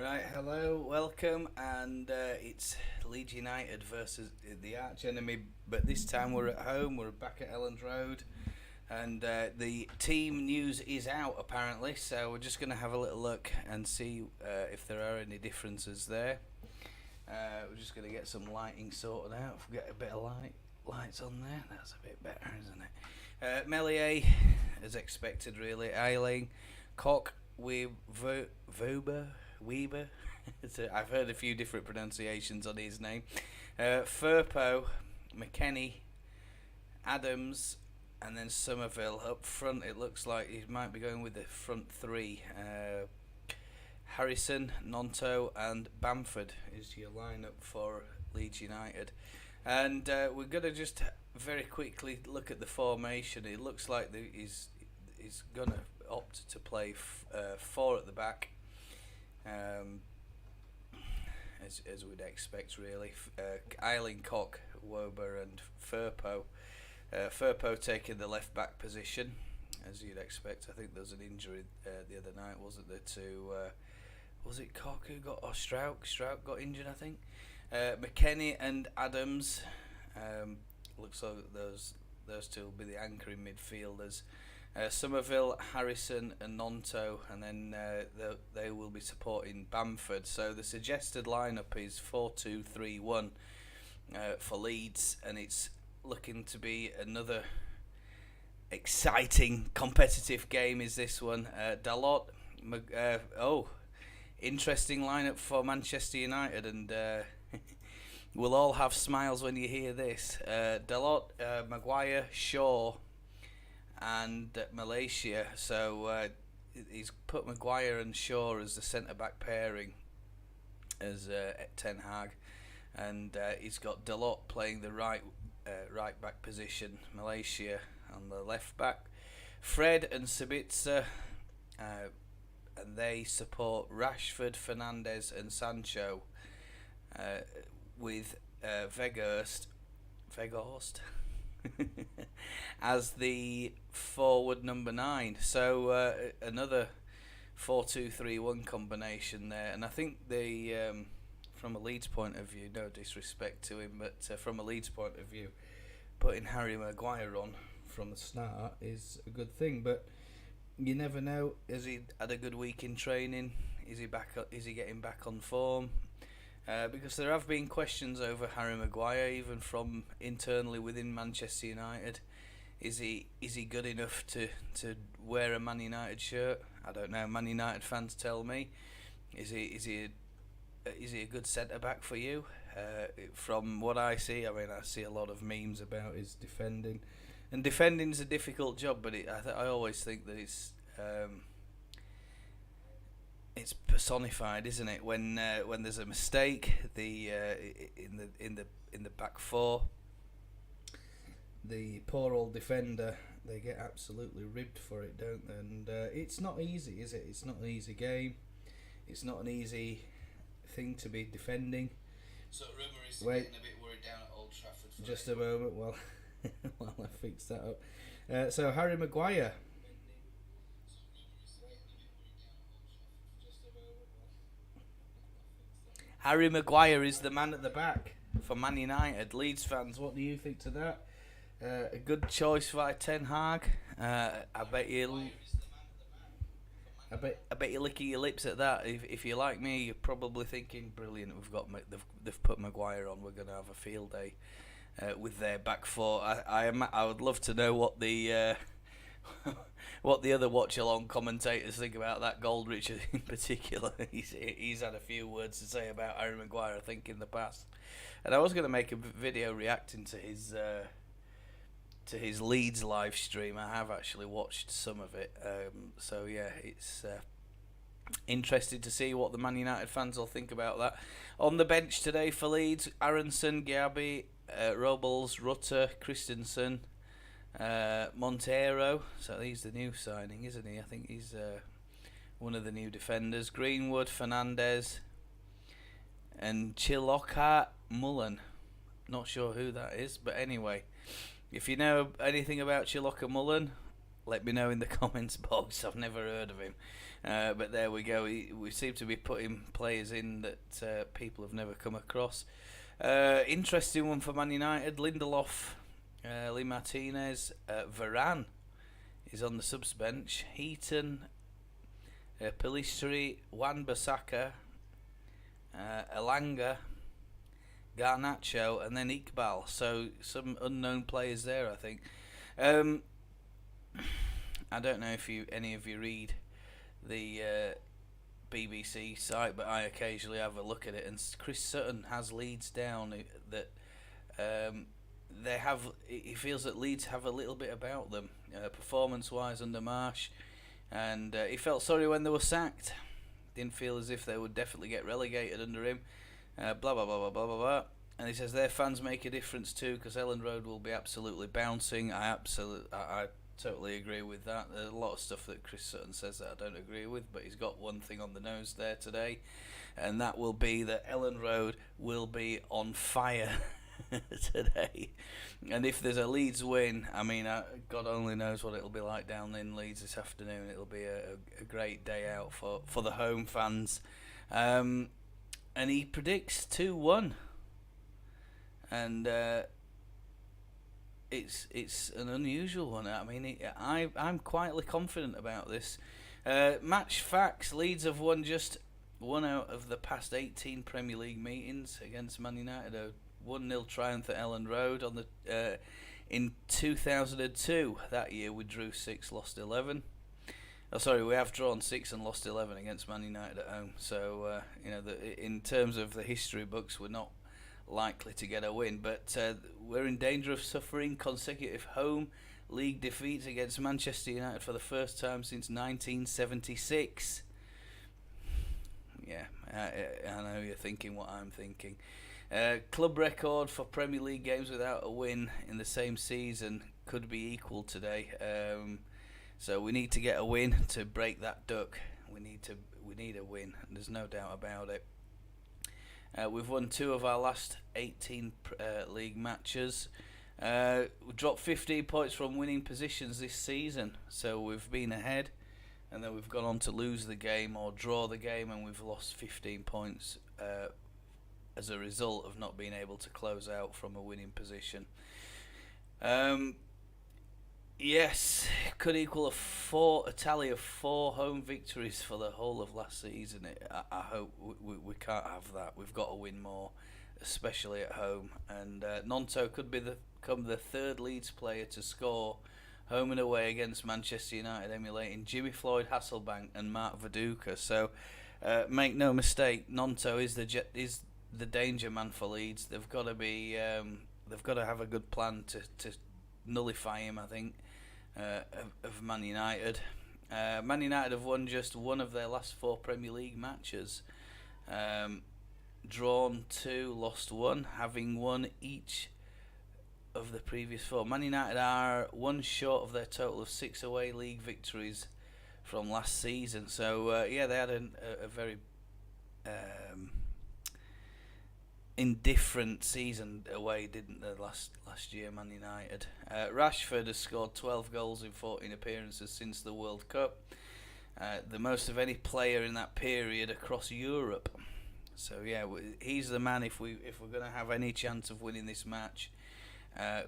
Right, hello, welcome, and it's Leeds United versus the arch enemy, but this time we're at home, we're back at Elland Road, and the team news is out apparently, so we're just going to have a little look and see if there are any differences there. We're just going to get some lighting sorted out, if we get a bit of lights on there, that's a bit better, isn't it? Melier, as expected really, Eiling, Koch, Weber. I've heard a few different pronunciations on his name. Firpo, McKennie, Adams, and then Somerville up front. It looks like he might be going with the front three. Harrison, Nonto, and Bamford is your lineup for Leeds United. And we're going to just very quickly look at the formation. It looks like he's going to opt to play four at the back. As we'd expect really, Eiling, Koch, Wober and Firpo. Firpo taking the left back position, as you'd expect. I think there was an injury the other night, wasn't there, to was it Koch who got, or Strouk got injured, I think. McKennie and Adams, looks like those two will be the anchoring midfielders. Somerville, Harrison and Nonto, and then they will be supporting Bamford. So the suggested lineup is 4-2-3-1 for Leeds, and it's looking to be another exciting competitive game is this one. Dalot, interesting lineup for Manchester United, and we'll all have smiles when you hear this. Dalot, Maguire, Shaw and Malaysia, so he's put Maguire and Shaw as the centre-back pairing as Ten Hag, and he's got Dalot playing the right back position, Malaysia on the left back, Fred and Sabitzer, and they support Rashford, Fernandes and Sancho, with Weghorst as the forward number 9. So another 4-2-3-1 combination there, and I think the from a Leeds point of view, no disrespect to him, but from a Leeds point of view, putting Harry Maguire on from the start is a good thing, but you never know. Has he had a good week in training? Is he back? Is he getting back on form? Because there have been questions over Harry Maguire, even from internally within Manchester United. Is he good enough to wear a Man United shirt? I don't know. Man United fans tell me. Is he a good centre back for you? From what I see, I mean, I see a lot of memes about his defending, and defending's a difficult job. But I always think that it's personified, isn't it? When there's a mistake, in the back four, the poor old defender, they get absolutely ribbed for it, don't they? And it's not easy, is it? It's not an easy game. It's not an easy thing to be defending. So rumour is getting a bit worried down at Old Trafford. Just a moment, while I fix that up. So Harry Maguire. Harry Maguire is the man at the back for Man United. Leeds fans, what do you think to that? A good choice by Ten Hag. I bet you're licking your lips at that. If you're like me, you're probably thinking, brilliant. They've put Maguire on. We're going to have a field day with their back four. I would love to know what the what the other watch-along commentators think about that. Goldrige in particular, he's had a few words to say about Harry Maguire, I think, in the past. And I was going to make a video reacting to his Leeds live stream. I have actually watched some of it. So yeah, it's interested to see what the Man United fans will think about that. On the bench today for Leeds, Aronson, Gabi, Robles, Rutter, Christensen, Montero. So he's the new signing, isn't he? I think he's one of the new defenders. Greenwood, Fernandes, and Chiloka Mullen. Not sure who that is, but anyway, if you know anything about Chiloka Mullen, let me know in the comments box. I've never heard of him. But there we go. We seem to be putting players in that people have never come across. Interesting one for Man United. Lindelof, Lee Martinez, Varane is on the subs bench. Heaton, Pelistri, Wan-Bissaka, Elanga, Garnacho, and then Iqbal. So some unknown players there, I think. I don't know if any of you read the BBC site, but I occasionally have a look at it. And Chris Sutton has Leeds down that they have. He feels that Leeds have a little bit about them, performance-wise under Marsh, and he felt sorry when they were sacked. Didn't feel as if they would definitely get relegated under him. Blah blah blah blah blah blah blah. And he says their fans make a difference too, because Elland Road will be absolutely bouncing. I totally agree with that. There's a lot of stuff that Chris Sutton says that I don't agree with, but he's got one thing on the nose there today, and that will be that Elland Road will be on fire today. And if there's a Leeds win, I mean, God only knows what it'll be like down in Leeds this afternoon. It'll be a great day out for the home fans. And he predicts 2-1. And it's an unusual one. I mean, I'm quietly confident about this. Match facts: Leeds have won just one out of the past 18 Premier League meetings against Man United. A 1-0 triumph at Elland Road on the in 2002. That year we drew 6, lost 11. Oh, sorry, we have drawn 6 and lost 11 against Man United at home. So in terms of the history books, we're not likely to get a win, but we're in danger of suffering consecutive home league defeats against Manchester United for the first time since 1976. Yeah, I know you're thinking what I'm thinking. Club record for Premier League games without a win in the same season could be equal today. So we need to get a win to break that duck. We need a win. There's no doubt about it. We've won 2 of our last 18 league matches. We dropped 15 points from winning positions this season, so we've been ahead, and then we've gone on to lose the game or draw the game, and we've lost 15 points as a result of not being able to close out from a winning position. Yes, could equal a tally of 4 home victories for the whole of last season. I hope we can't have that. We've got to win more, especially at home. And Nonto could become the 3rd Leeds player to score home and away against Manchester United, emulating Jimmy Floyd Hasselbank and Mark Viduka. So make no mistake, Nonto is the danger man for Leeds. They've got to have a good plan to nullify him, I think. Of Man United. Man United have won just one of their last 4 Premier League matches. Drawn 2, lost 1, having won each of the previous 4. Man United are 1 short of their total of 6 away league victories from last season. So they had a very indifferent season away, didn't they, last year, Man United. Rashford has scored 12 goals in 14 appearances since the World Cup, the most of any player in that period across Europe. So yeah, he's the man. If we're going to have any chance of winning this match,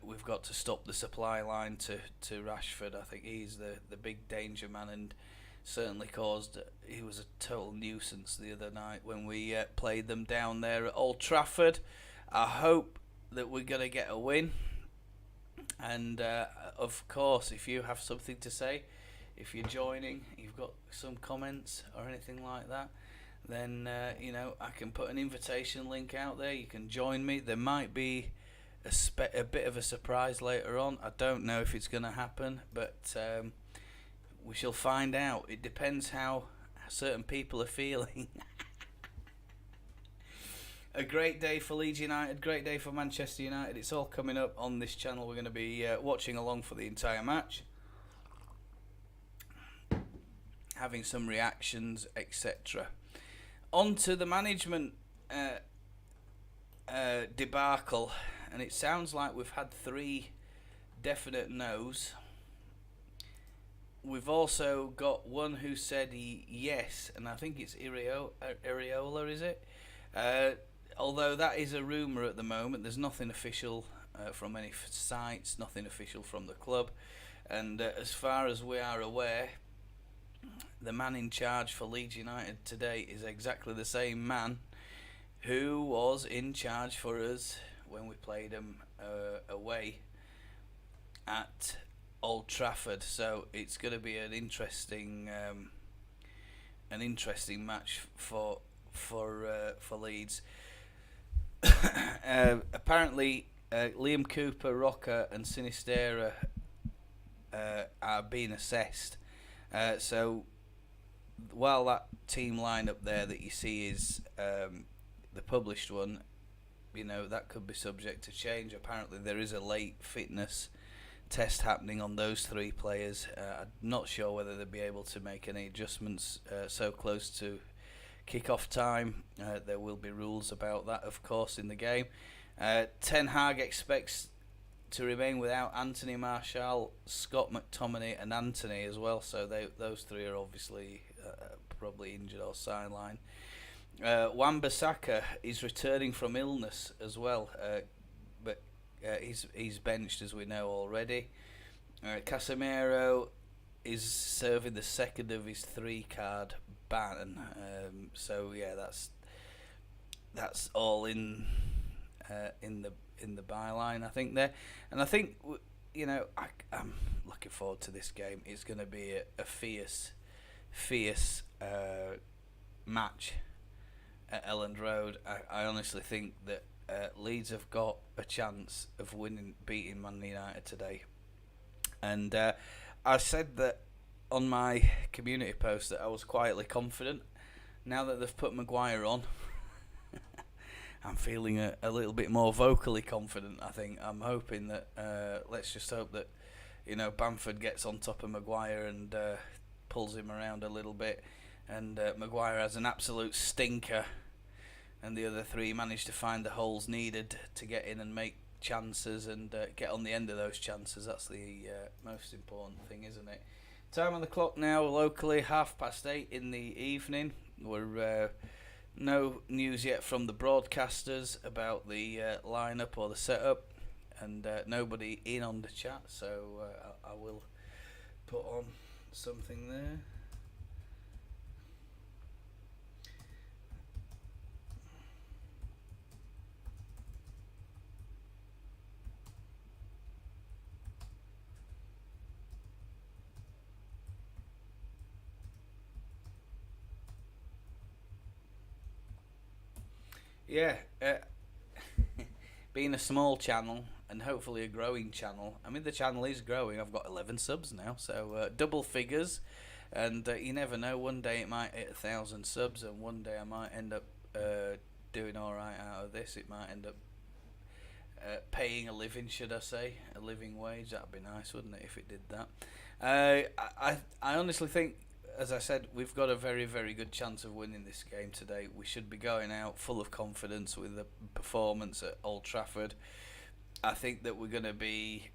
we've got to stop the supply line to Rashford. I think he's the big danger man, and certainly he was a total nuisance the other night when we played them down there at Old Trafford. I hope that we're going to get a win, and of course, if you have something to say, if you're joining, you've got some comments or anything like that, then I can put an invitation link out there. You can join me. There might be a bit of a surprise later on. I don't know if it's going to happen, but we shall find out. It depends how certain people are feeling. A great day for Leeds United, great day for Manchester United. It's all coming up on this channel. We're going to be watching along for the entire match, having some reactions, etc. On to the management debacle, and it sounds like we've had 3 definite no's. we've also got one who said yes, and I think it's Iriola, is it? Uh, Although that is a rumour at the moment, there's nothing official from any sites, nothing official from the club, and as far as we are aware, the man in charge for Leeds United today is exactly the same man who was in charge for us when we played them away at Old Trafford. So it's going to be an interesting match for Leeds. Apparently, Liam Cooper, Rocker, and Sinistera are being assessed. So while that team lineup there that you see is the published one, that could be subject to change. Apparently, there is a late fitness test happening on those three players. I'm not sure whether they'll be able to make any adjustments so close to kick-off time. There will be rules about that, of course, in the game. Ten Hag expects to remain without Anthony Martial, Scott McTominay and Anthony as well, so those three are obviously probably injured or sidelined. Wan-Bissaka is returning from illness as well, but he's benched, as we know already. Casemiro is serving the second of his 3-card ban, so yeah, that's all in the byline, I think there, and I think I'm looking forward to this game. It's going to be a fierce match at Elland Road. I honestly think that Leeds have got a chance of beating Man United today, and I said that on my community post that I was quietly confident. Now that they've put Maguire on, I'm feeling a little bit more vocally confident. I think I'm hoping that let's just hope that Bamford gets on top of Maguire and pulls him around a little bit, and Maguire has an absolute stinker, and the other three manage to find the holes needed to get in and make chances and get on the end of those chances. That's the most important thing, isn't it? Time on the clock now locally, 8:30 in the evening. We're no news yet from the broadcasters about the lineup or the setup, and nobody in on the chat, so I will put on something there. Yeah, being a small channel and hopefully a growing channel. I mean, the channel is growing. I've got 11 subs now, so double figures. And you never know. One day it might hit 1,000 subs, and one day I might end up doing all right out of this. It might end up paying a living, should I say, a living wage. That'd be nice, wouldn't it, if it did that? I honestly think, as I said, we've got a very, very good chance of winning this game today. We should be going out full of confidence with the performance at Old Trafford. I think that we're going to be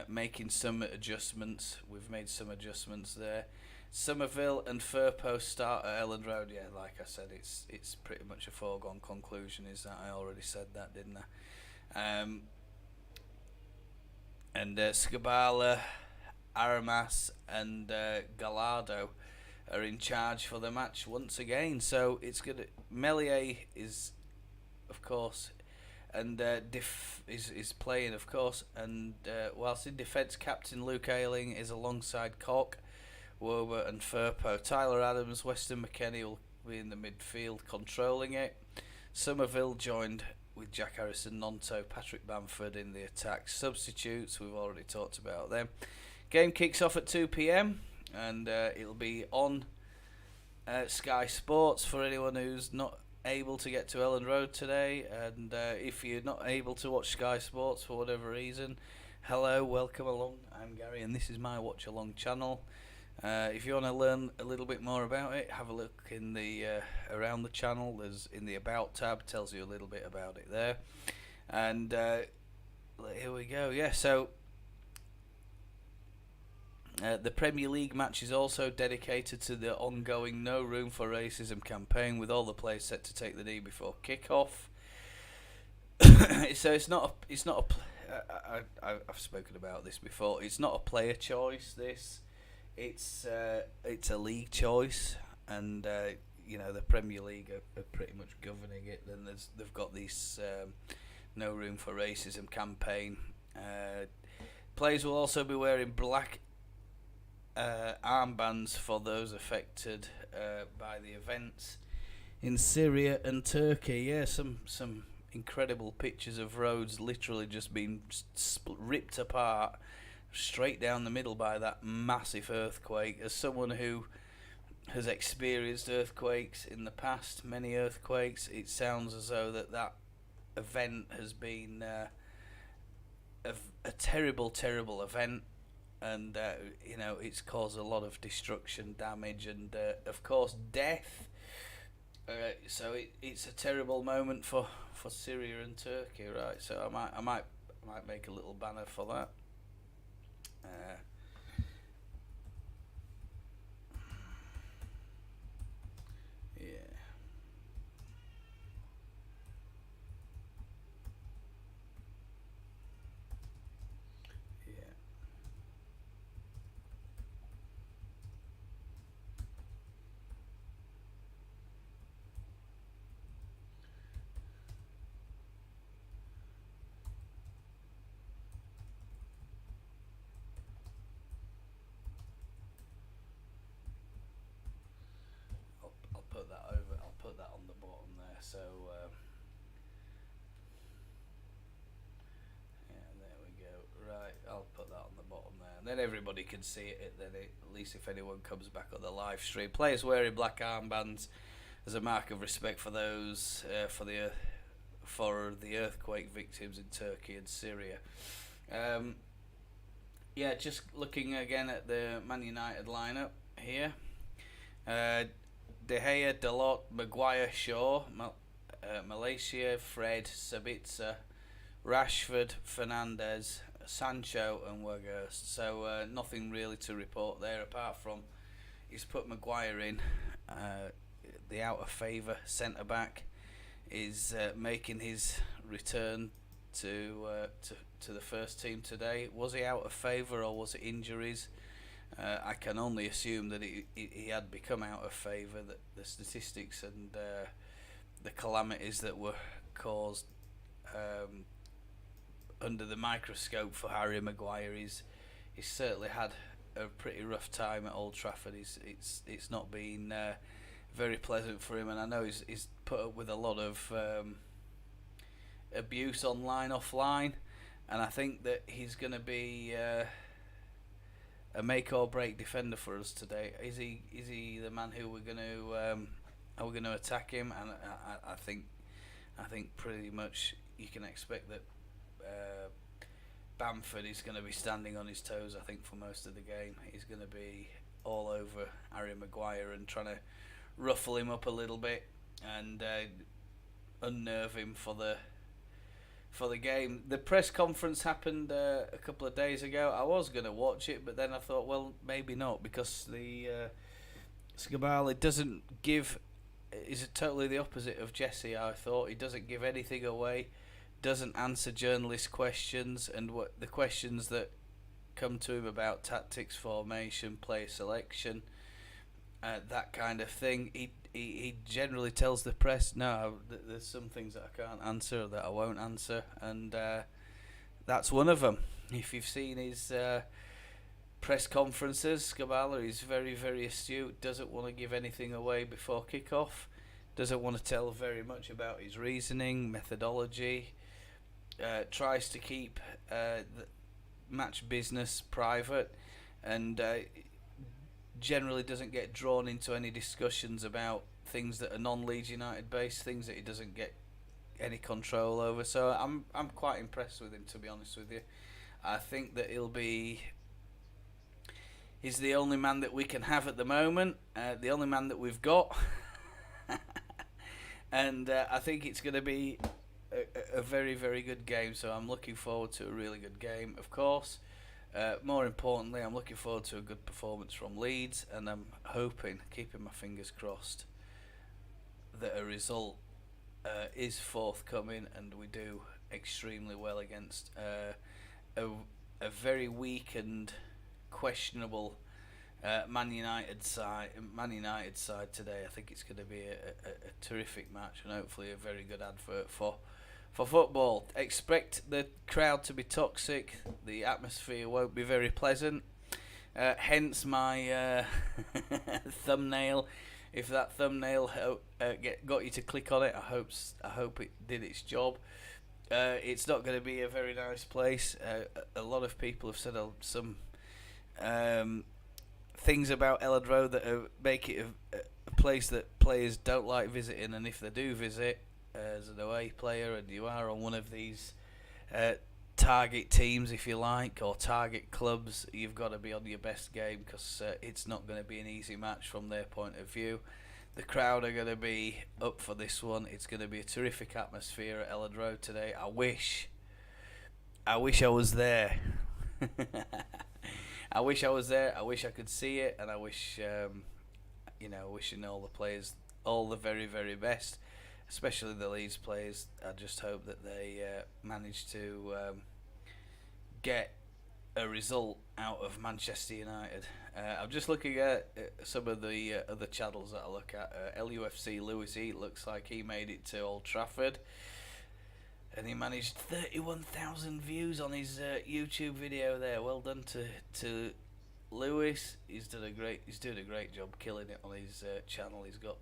making some adjustments. We've made some adjustments there. Somerville and Firpo start at Elland Road. Yeah, like I said, it's pretty much a foregone conclusion. Is that I already said that, didn't I? And Skabala, Aramas and Gallardo are in charge for the match once again. So it's good. Melier is, of course, and is playing, of course. And whilst in defence, captain Luke Ayling is alongside Koch, Wober and Firpo. Tyler Adams, Weston McKennie will be in the midfield controlling it. Somerville joined with Jack Harrison, Nonto, Patrick Bamford in the attack. Substitutes, we've already talked about them. Game kicks off at 2 p.m. and it'll be on Sky Sports for anyone who's not able to get to Elland Road today. And if you're not able to watch Sky Sports for whatever reason, hello, welcome along. I'm Gary and this is my Watch Along channel. If you want to learn a little bit more about it, have a look in the around the channel. There's in the About tab, tells you a little bit about it there. And here we go. Yeah, so The Premier League match is also dedicated to the ongoing No Room for Racism campaign, with all the players set to take the knee before kick-off. So I've spoken about this before. It's not a player choice. It's a league choice, and the Premier League are pretty much governing it. Then they've got this No Room for Racism campaign. Players will also be wearing black armbands for those affected by the events in Syria and Turkey. Yeah, some incredible pictures of roads literally just being ripped apart straight down the middle by that massive earthquake. As someone who has experienced earthquakes in the past, many earthquakes, it sounds as though that event has been a terrible event, and it's caused a lot of destruction, damage, and of course death. So it's a terrible moment for Syria and Turkey, right? So I might make a little banner for that. Yeah. Yeah. I'll put that over. I'll put that on the bottom there. So yeah, there we go. Right, I'll put that on the bottom there, and then everybody can see it. Then at least if anyone comes back on the live stream, players wearing black armbands as a mark of respect for those for the earthquake victims in Turkey and Syria. Yeah, just looking again at the Man United lineup here. De Gea, Dalot, Maguire, Shaw, Malaysia, Fred, Sabitzer, Rashford, Fernandes, Sancho and Weghorst. So nothing really to report there apart from he's put Maguire in. The out of favour centre back is making his return to the first team today. Was he out of favour or was it injuries? I can only assume that he had become out of favour, that the statistics and the calamities that were caused under the microscope for Harry Maguire. He's certainly had a pretty rough time at Old Trafford. It's not been very pleasant for him, and I know he's put up with a lot of abuse online, offline, and I think that he's going to be a make or break defender for us today. Is he the man who we're going to are we going to attack him? And I think pretty much you can expect that Bamford is going to be standing on his toes. I think for most of the game he's going to be all over Harry Maguire and trying to ruffle him up a little bit and unnerve him for the game. The press conference happened a couple of days ago. I was going to watch it, but then I thought, well, maybe not, because the Scabali doesn't give. Is totally the opposite of Jesse. I thought he doesn't give anything away, doesn't answer journalist questions, and what the questions that come to him about tactics, formation, player selection, that kind of thing. He generally tells the press, no, there's some things that I can't answer, that I won't answer, and that's one of them. If you've seen his press conferences, Scabala is very, very astute, doesn't want to give anything away before kick-off, doesn't want to tell very much about his reasoning, methodology, tries to keep the match business private, and generally doesn't get drawn into any discussions about things that are non-Leeds United based, things that he doesn't get any control over. So I'm quite impressed with him, to be honest with you. I think that he's the only man that we can have at the moment, the only man that we've got, and I think it's going to be a very, very good game. So I'm looking forward to a really good game. Of course, More importantly, I'm looking forward to a good performance from Leeds, and I'm hoping, keeping my fingers crossed, that a result is forthcoming and we do extremely well against a very weak and questionable Man United side. Today. I think it's going to be a terrific match and hopefully a very good advert for football. Expect the crowd to be toxic. The atmosphere won't be very pleasant. Hence my thumbnail. If that thumbnail got you to click on it, I hope it did its job. It's not going to be a very nice place. A lot of people have said some things about Elland Road that make it a place that players don't like visiting, and if they do visit as an away player and you are on one of these target teams, if you like, or target clubs, you've got to be on your best game, because it's not going to be an easy match from their point of view. The crowd are going to be up for this one. It's going to be a terrific atmosphere at Elland Road today. I wish I was there. I wish I was there. I wish I could see it, and I wish, wishing all the players all the very, very best, especially the Leeds players. I just hope that they manage to get a result out of Manchester United. I'm just looking at some of the other channels that I look at. LUFC Lewis E looks like he made it to Old Trafford, and he managed 31,000 views on his YouTube video there. Well done to Lewis. He's doing a great job killing it on his channel. He's got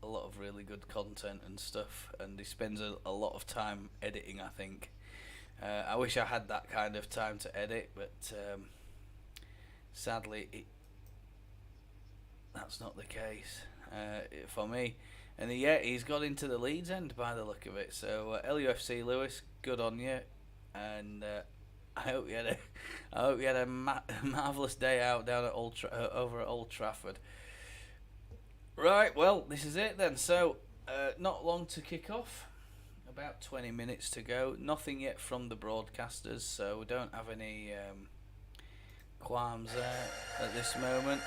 a lot of really good content and stuff, and he spends a lot of time editing, I think. I wish I had that kind of time to edit, but sadly that's not the case for me. And he's got into the Leeds end by the look of it. So LUFC Lewis, good on you, and I hope you had a marvellous day out down at over at Old Trafford. Right, well, this is it then. So not long to kick off. About 20 minutes to go. Nothing yet from the broadcasters, so we don't have any qualms there at this moment.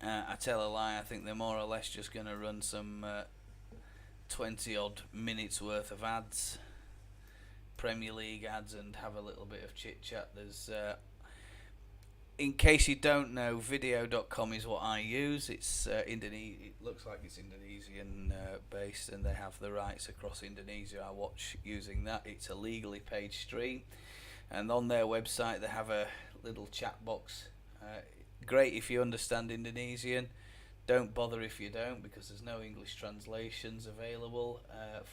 I tell a lie, I think they're more or less just going to run some 20 odd minutes worth of ads, Premier League ads, and have a little bit of chit chat. There's in case you don't know, video.com is what I use. It's it looks like it's Indonesian based, and they have the rights across Indonesia. I watch using that. It's a legally paid stream, and on their website they have a little chat box. Great if you understand Indonesian. Don't bother if you don't, because there's no English translations available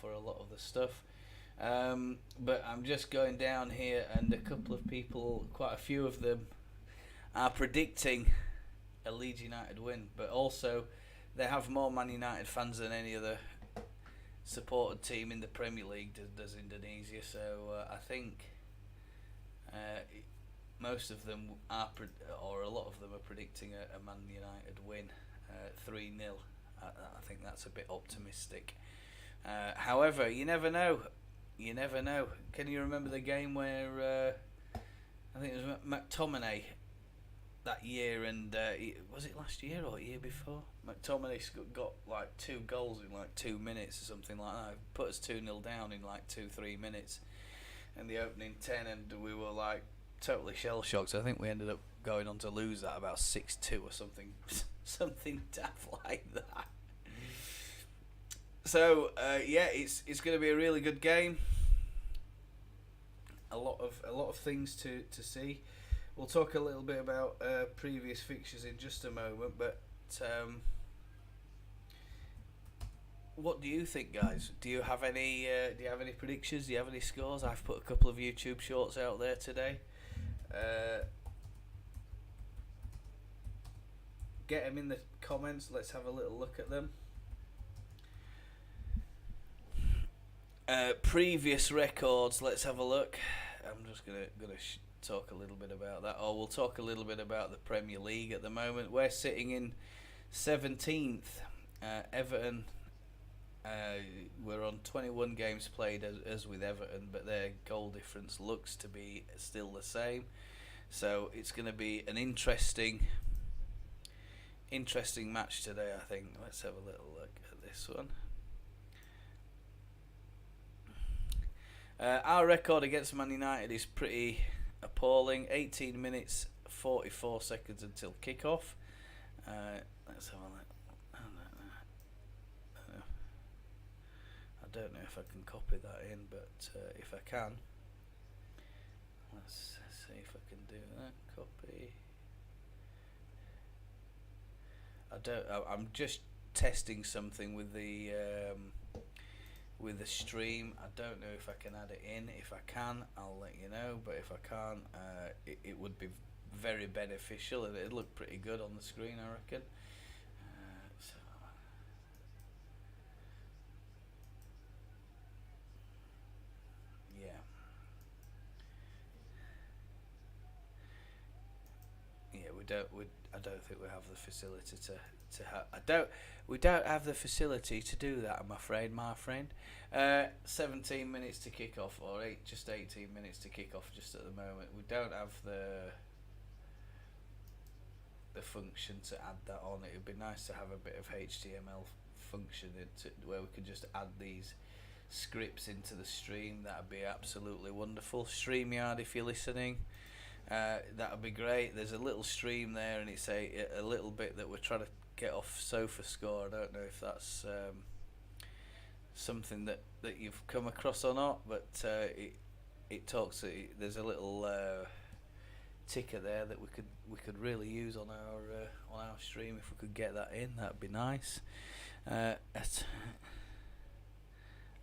for a lot of the stuff. But I'm just going down here, and a couple of people, quite a few of them, are predicting a Leeds United win, but also they have more Man United fans than any other supported team in the Premier League does Indonesia. So I think most of them are, or a lot of them are predicting a Man United win, 3-0. I think that's a bit optimistic. However, you never know. You never know. Can you remember the game where I think it was McTominay that year, and was it last year or year before? McTominay got like 2 goals in like 2 minutes or something like that. Put us 2-0 down in like 2-3 minutes in the opening 10, and we were like totally shell shocked. I think we ended up going on to lose that about 6-2 or something, something daft like that. So it's going to be a really good game. A lot of things to see. We'll talk a little bit about previous fixtures in just a moment, but what do you think, guys? Do you have any predictions? Do you have any scores? I've put a couple of YouTube shorts out there today. Get them in the comments. Let's have a little look at them. Previous records. Let's have a look. I'm just gonna talk a little bit about that, or we'll talk a little bit about the Premier League at the moment. We're sitting in 17th. Everton We're on 21 games played as with Everton, but their goal difference looks to be still the same. So it's going to be an interesting match today, I think. Let's have a little look at this one. Our record against Man United is pretty appalling. 18 minutes 44 seconds until kick-off. Let's have a look. I don't know if I can copy that in, but if I can, let's see if I can do that. Copy. I'm just testing something with the stream. I don't know if I can add it in. If I can, I'll let you know. But if I can't, it would be very beneficial, and it'd look pretty good on the screen, I reckon. I don't think we have the facility we don't have the facility to do that, I'm afraid, my friend. 17 minutes to kick off, or just 18 minutes to kick off just at the moment. We don't have the function to add that on. It would be nice to have a bit of HTML function where we could just add these scripts into the stream. That would be absolutely wonderful. StreamYard, if you're listening, that would be great. There's a little stream there, and it's a little bit that we're trying to get off Sofa Score. I don't know if that's something that you've come across or not, but it talks. There's a little ticker there that we could really use on our stream. If we could get that in, that'd be nice. Add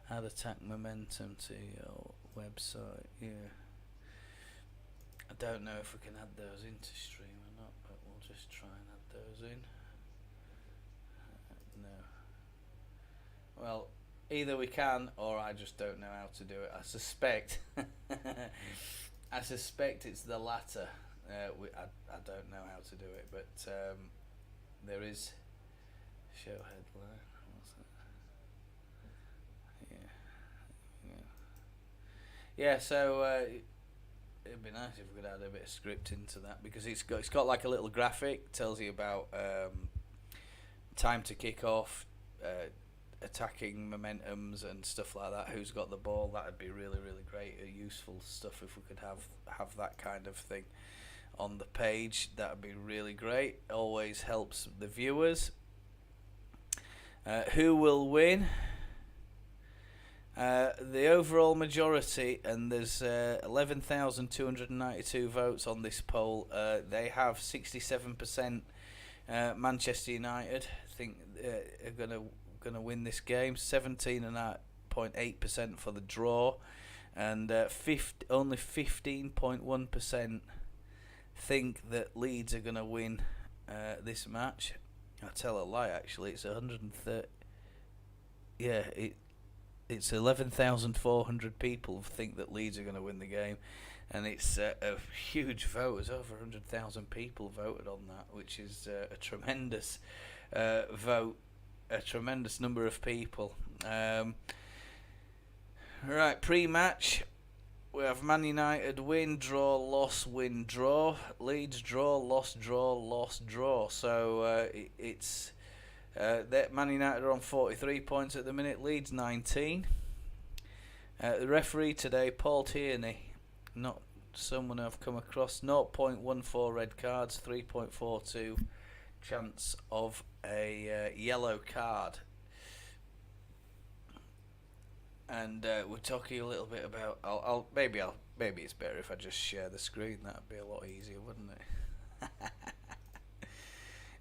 attack momentum to your website. Yeah. I don't know if we can add those into stream or not, but we'll just try and add those in. No. Well, either we can, or I just don't know how to do it. I suspect it's the latter. I don't know how to do it, but there is show headline. What's that? Yeah. So it'd be nice if we could add a bit of script into that, because it's got like a little graphic, tells you about time to kick off, attacking momentums and stuff like that. Who's got the ball? That'd be really, really great. Useful stuff if we could have that kind of thing on the page. That'd be really great. Always helps the viewers. Who will win? The overall majority, and there's 11,292 votes on this poll. They have 67% Manchester United. I think are gonna win this game. 17.8% for the draw, and only 15.1% think that Leeds are gonna win this match. I tell a lie. Actually, it's 130. Yeah, It's 11,400 people think that Leeds are going to win the game, and it's a huge vote. It's over 100,000 people voted on that, which is a tremendous vote, a tremendous number of people. Right, pre-match, we have Man United win, draw, loss, win, draw. Leeds draw, loss, draw, loss, draw. So it's... Man United are on 43 points at the minute, Leeds 19. The referee today, Paul Tierney, not someone I've come across. 0.14 red cards, 3.42 chance of a yellow card. And we're talking a little bit about. Maybe it's better if I just share the screen. That'd be a lot easier, wouldn't it?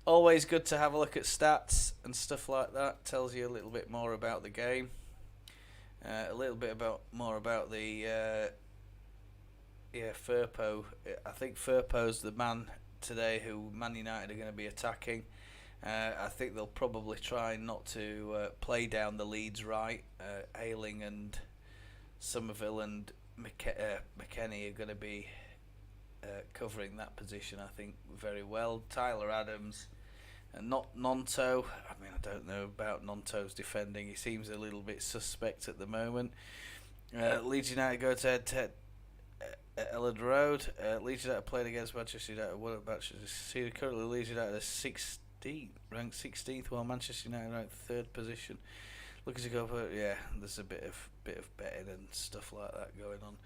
Always good to have a look at stats and stuff like that. Tells you a little bit more about the game. A little bit more about the Firpo. I think Firpo's the man today who Man United are going to be attacking. I think they'll probably try not to play down the Leeds right. Ayling and Somerville and McKennie are going to be covering that position, I think, very well. Tyler Adams And not Nonto. I mean, I don't know about Nonto's defending. He seems a little bit suspect at the moment. Leeds United go to head at Elland Road. Leeds United played against Manchester United. What about Manchester City? Currently, Leeds United are 16th, ranked 16th, while Manchester United ranked third position. Looking to go for there's a bit of betting and stuff like that going on.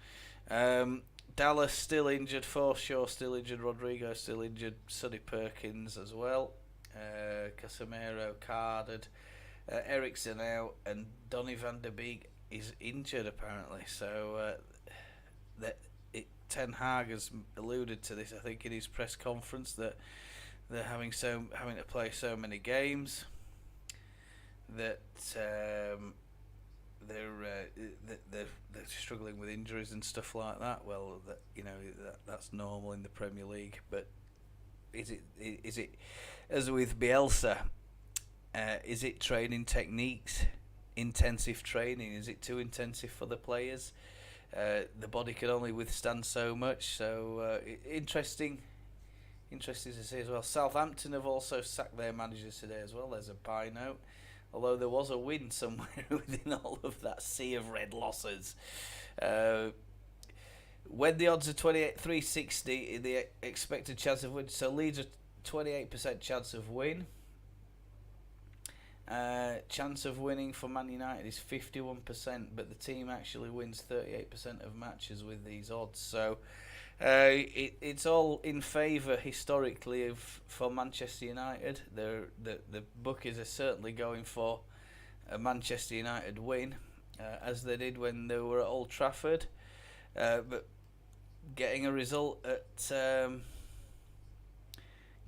Dallas still injured, Forshaw still injured, Rodrigo still injured, Sonny Perkins as well. Casemiro carded, Ericsson out, and Donny van der Beek is injured apparently. So Ten Hag has alluded to this, I think, in his press conference, that they're having to play so many games that they're struggling with injuries and stuff like that. Well, that's normal in the Premier League, but is it as with Bielsa? Is it training techniques, intensive training? Is it too intensive for the players? The body can only withstand so much. So interesting to see as well. Southampton have also sacked their managers today as well. There's a buy note. Although there was a win somewhere within all of that sea of red losses. When the odds are 360, the expected chance of win. So Leeds are 28% chance of win. Chance of winning for Man United is 51%, but the team actually wins 38% of matches with these odds. So it's all in favour historically for Manchester United. The bookies are certainly going for a Manchester United win, as they did when they were at Old Trafford. But getting a result at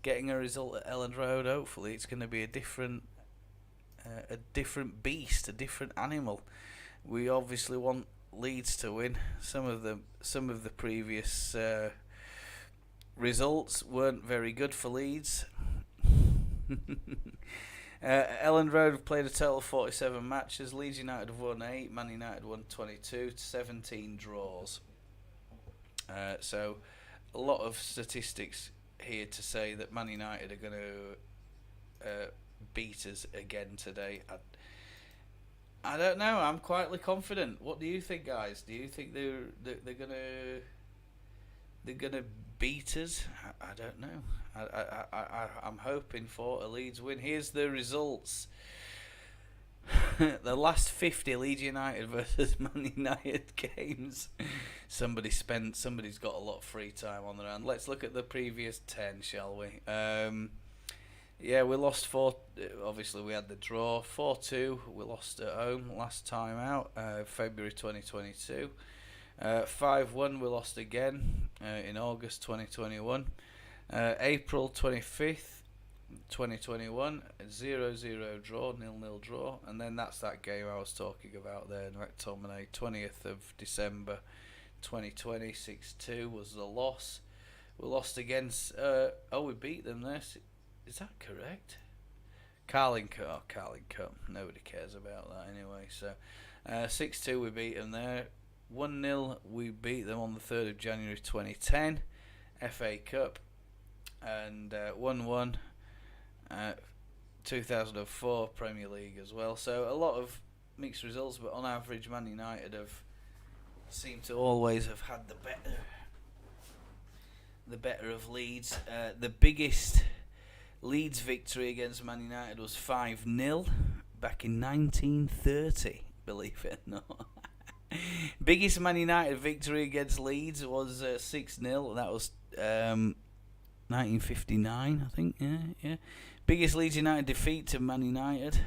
Elland Road, hopefully it's going to be a different beast, a different animal. We obviously want Leeds to win. Some of the previous results weren't very good for Leeds. Elland Road have played a total of 47 matches. Leeds United have won 8. Man United won 22. 17 draws. So a lot of statistics here to say that Man United are going to beat us again today. I don't know. I'm quietly confident. What do you think, guys? Do you think they're gonna beat us? I don't know. I'm hoping for a Leeds win. Here's the results. The last 50 Leeds United versus Man United games. Somebody's got a lot of free time on their hand. Let's look at the previous 10, shall we? We lost 4. Obviously, we had the draw 4-2. We lost at home last time out, February 2022. 5-1. We lost again in August 2021. April 25th, 2021. 0-0 draw, 0-0 draw, and then that's that game I was talking about there. McTominay. 20th of December, 2020. 6-2 was the loss. We lost against. We beat them there. Is that correct? Carling Cup. Nobody cares about that anyway. So, 6-2 we beat them there. 1-0 we beat them on the 3rd of January 2010, FA Cup. And 1-1, 2004 Premier League as well. So a lot of mixed results, but on average, Man United have seemed to always have had the better of Leeds. The biggest Leeds victory against Man United was 5-0 back in 1930, believe it or not. Biggest Man United victory against Leeds was 6-0. That was 1959, I think. Yeah. Biggest Leeds United defeat to Man United.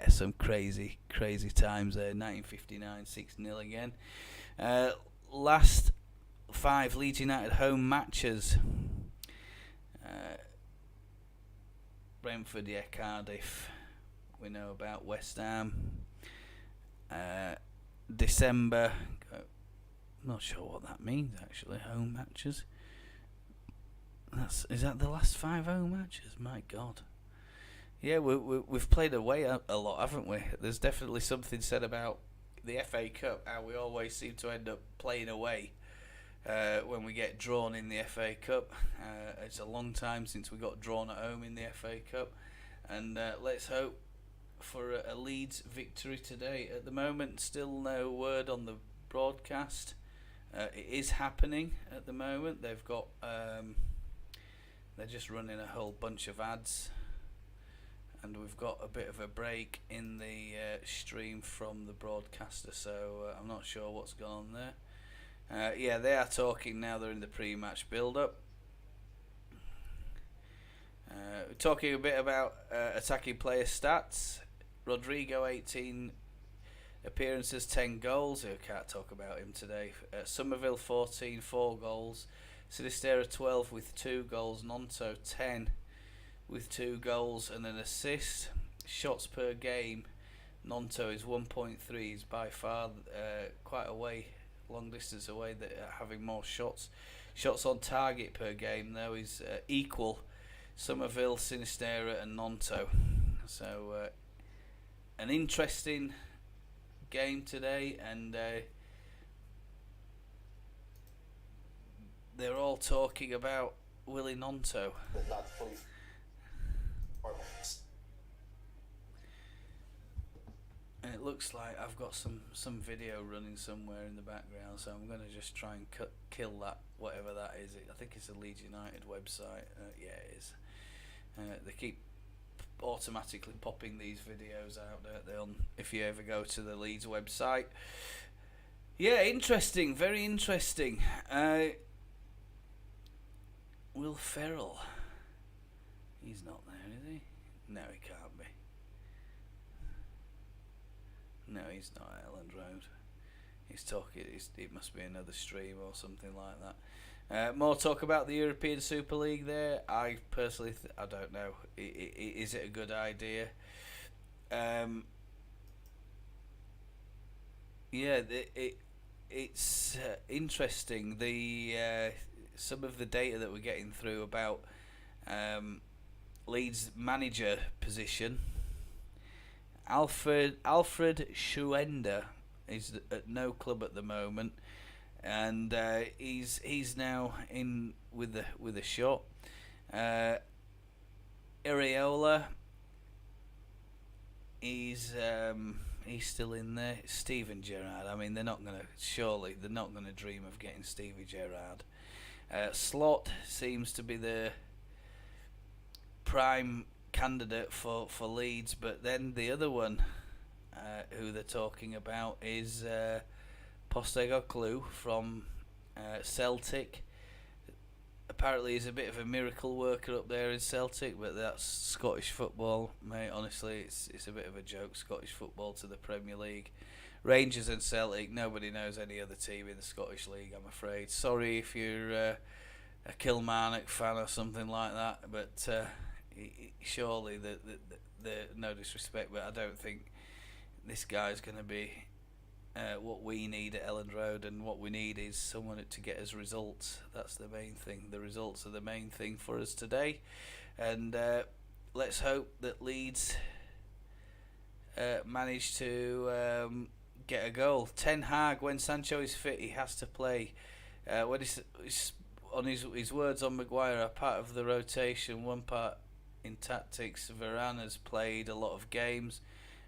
Some crazy times there. 1959, 6-0 again. Last 5 Leeds United home matches. Brentford, Cardiff, we know about. West Ham, December, not sure what that means actually, home matches. Is that the last 5 home matches? My God. Yeah, we've played away a lot, haven't we? There's definitely something said about the FA Cup, how we always seem to end up playing away when we get drawn in the FA Cup. It's a long time since we got drawn at home in the FA Cup, and let's hope for a Leeds victory today. At the moment, still no word on the broadcast. It is happening at the moment. They've got they're just running a whole bunch of ads, and we've got a bit of a break in the stream from the broadcaster, so I'm not sure what's gone on there. Yeah, they are talking now. They're in the pre-match build-up. Talking a bit about attacking player stats. Rodrigo, 18 appearances, 10 goals. I can't talk about him today. Somerville, 14, 4 goals. Sinistera, 12 with 2 goals. Nonto, 10 with 2 goals and an assist. Shots per game, Nonto is 1.3. He's by far quite away, long distance away, that having more shots. Shots on target per game, though, is equal Somerville, Sinistera and Nonto. So an interesting game today, and they're all talking about Willie Nonto. And it looks like I've got some video running somewhere in the background, so I'm going to just try and kill that, whatever that is. I think it's a Leeds United website. Yeah, it is. They keep automatically popping these videos out, don't they, on, if you ever go to the Leeds website. Yeah, interesting, very interesting. Will Ferrell, he's not there, is he? No, he can't be. No, he's not at Elland Road. He's talking. It must be another stream or something like that. More talk about the European Super League there. I personally, I don't know. Is it a good idea? Yeah, it's interesting. The some of the data that we're getting through about Leeds manager position. Alfred Schuender is at no club at the moment, and he's now in with a shot. Areola, he's still in there. Steven Gerrard. I mean, they're not gonna dream of getting Stevie Gerrard. Slot seems to be the prime candidate for Leeds, but then the other one who they're talking about is Postecoglou from Celtic. Apparently he's a bit of a miracle worker up there in Celtic, but that's Scottish football, mate. Honestly, it's a bit of a joke, Scottish football to the Premier League. Rangers and Celtic, nobody knows any other team in the Scottish League, I'm afraid. Sorry if you're a Kilmarnock fan or something like that, but surely the no disrespect, but I don't think this guy's going to be what we need at Elland Road, and what we need is someone to get us results. That's the main thing. The results are the main thing for us today, and let's hope that Leeds manage to get a goal. Ten Hag, when Sancho is fit, he has to play. When he's on his words on Maguire are part of the rotation, one part in tactics. Varane has played a lot of games.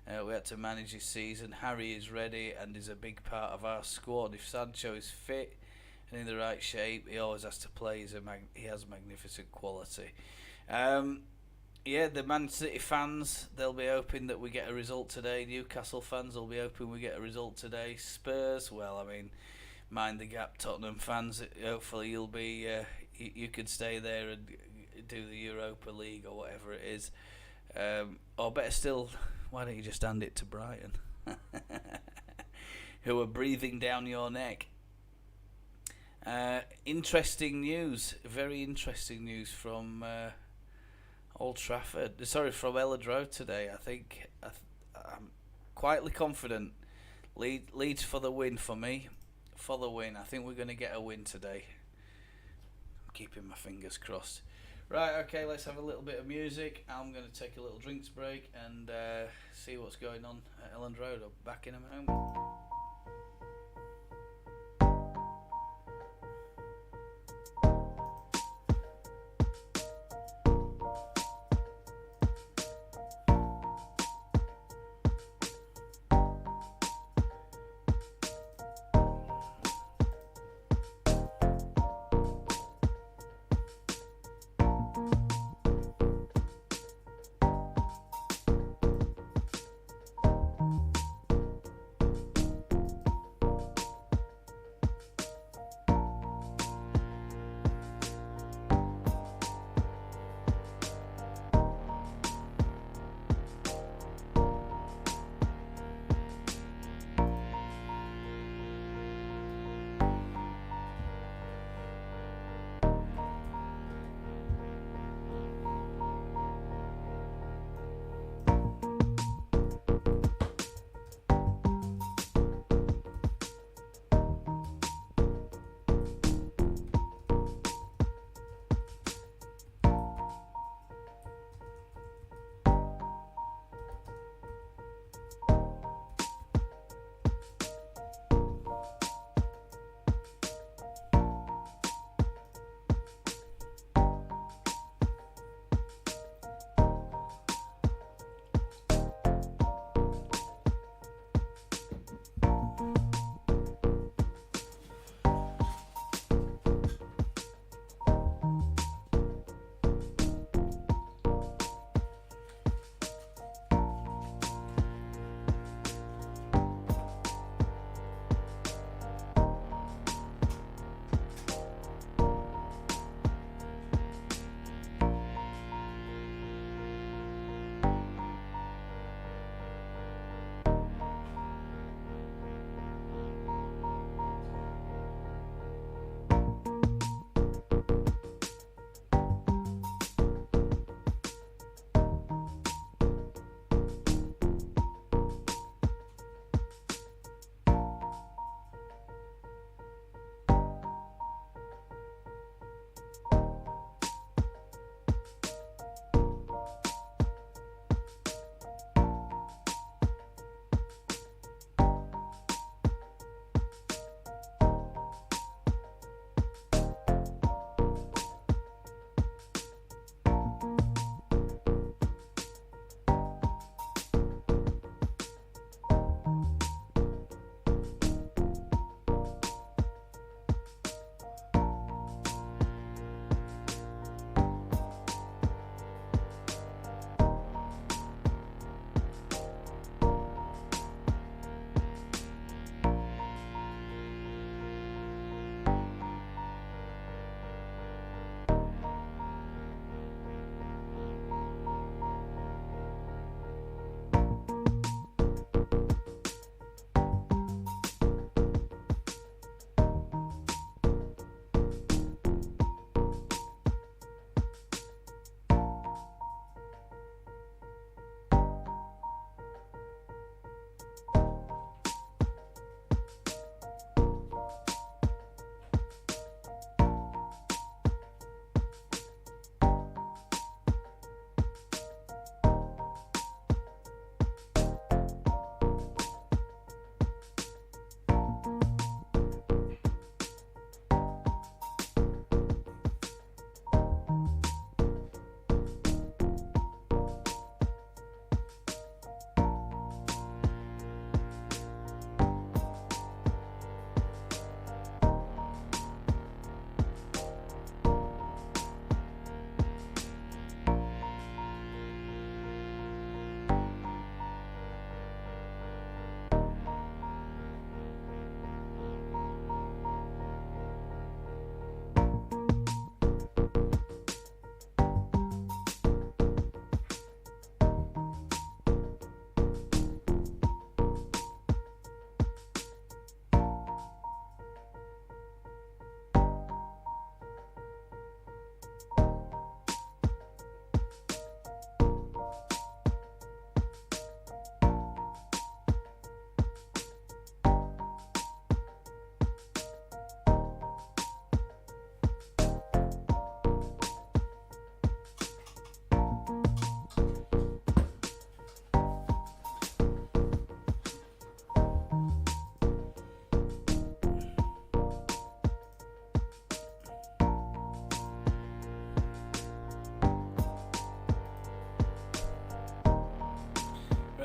We had to manage his season. Harry is ready and is a big part of our squad. If Sancho is fit and in the right shape, he always has to play. He has magnificent quality. Yeah, the Man City fans, they'll be hoping that we get a result today. Newcastle fans will be hoping we get a result today. Spurs, well, I mean, mind the gap. Tottenham fans, hopefully you'll be, you could stay there and do the Europa League or whatever it is. Or better still, why don't you just hand it to Brighton, who are breathing down your neck. Interesting news, very interesting news from Old Trafford. Sorry, from Elland Road today. I think I'm quietly confident. Leeds for the win for me. For the win. I think we're going to get a win today. I'm keeping my fingers crossed. Right, okay, let's have a little bit of music. I'm going to take a little drinks break and see what's going on at Elland Road. I'll be back in a moment.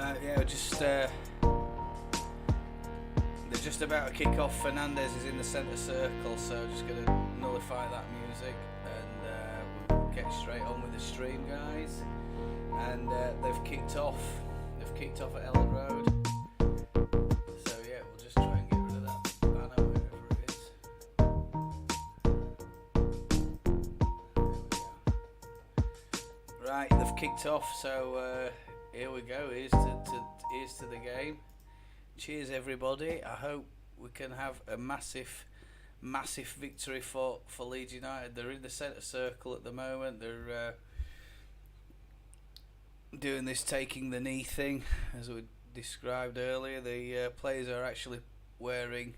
Yeah, they're just about to kick off. Fernandez is in the centre circle, so just going to nullify that music and we'll get straight on with the stream, guys. And they've kicked off. They've kicked off at Elland Road. So yeah, we'll just try and get rid of that banner wherever it is. There we go. Right, they've kicked off. So here we go. Here's to the game. Cheers, everybody. I hope we can have a massive victory for Leeds United. They're in the centre circle at the moment. They're doing this taking the knee thing, as we described earlier. The players are actually wearing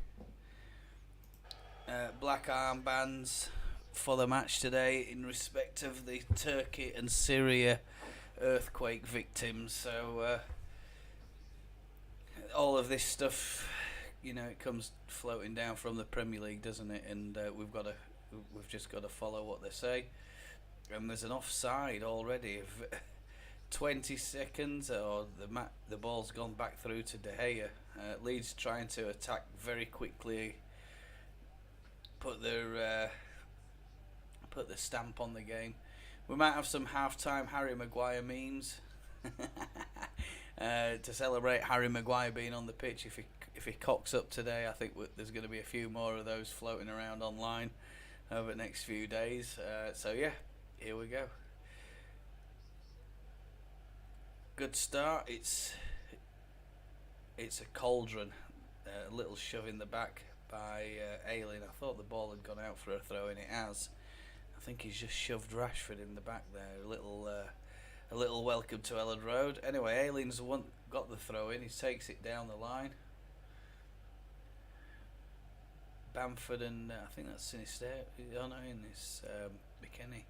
black armbands for the match today in respect of the Turkey and Syria earthquake victims. So all of this stuff, you know, it comes floating down from the Premier League, doesn't it? And we've just got to follow what they say. And there's an offside already of 20 seconds, or the ball's gone back through to De Gea. Leeds trying to attack very quickly, put their stamp on the game. We might have some half-time Harry Maguire memes to celebrate Harry Maguire being on the pitch. If he cocks up today, I think there's going to be a few more of those floating around online over the next few days. So yeah, here we go. Good start. It's a cauldron. A little shove in the back by Elland. I thought the ball had gone out for a throw, and it has. I think he's just shoved Rashford in the back there. A little welcome to Elland Road. Anyway, Elland's got the throw in. He takes it down the line. Bamford and I think that's Sinister. Oh no, in this McKennie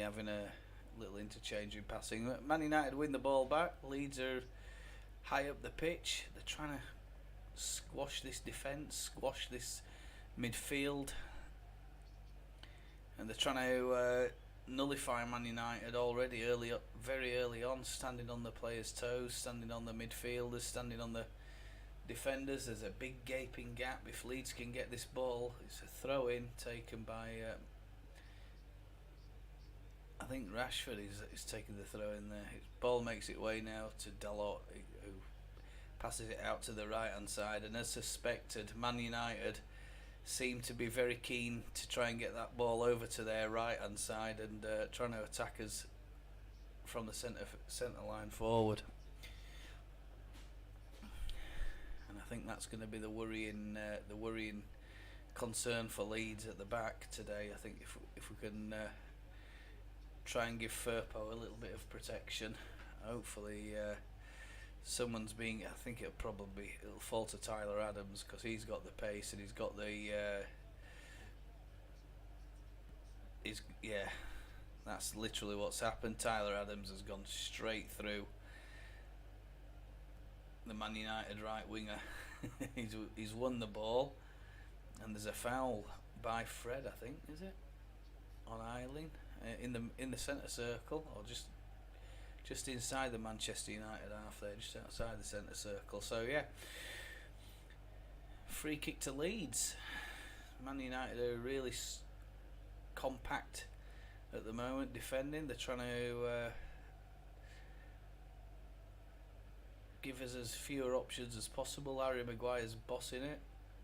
having a little interchange in passing. Man United win the ball back. Leeds are high up the pitch. They're trying to squash this defence, squash this midfield, and they're trying to nullify Man United already very early on, standing on the players' toes, standing on the midfielders, standing on the defenders. There's a big gaping gap. If Leeds can get this ball, it's a throw in taken by I think Rashford is taking the throw in there. His ball makes its way now to Dalot, who passes it out to the right hand side, and as suspected, Man United seem to be very keen to try and get that ball over to their right hand side and trying to attack us from the centre line forward. And I think that's going to be the worrying concern for Leeds at the back today. I think if we can try and give Firpo a little bit of protection, hopefully someone's being. I think it'll fall to Tyler Adams, because he's got the pace and he's got the. That's literally what's happened. Tyler Adams has gone straight through the Man United right winger. he's won the ball, and there's a foul by Fred, I think, is it, on Eiling in the centre circle, or just inside the Manchester United half there, just outside the centre circle. So yeah, free kick to Leeds. Man United are really compact at the moment defending. They're trying to give us as fewer options as possible. Harry Maguire's bossing it,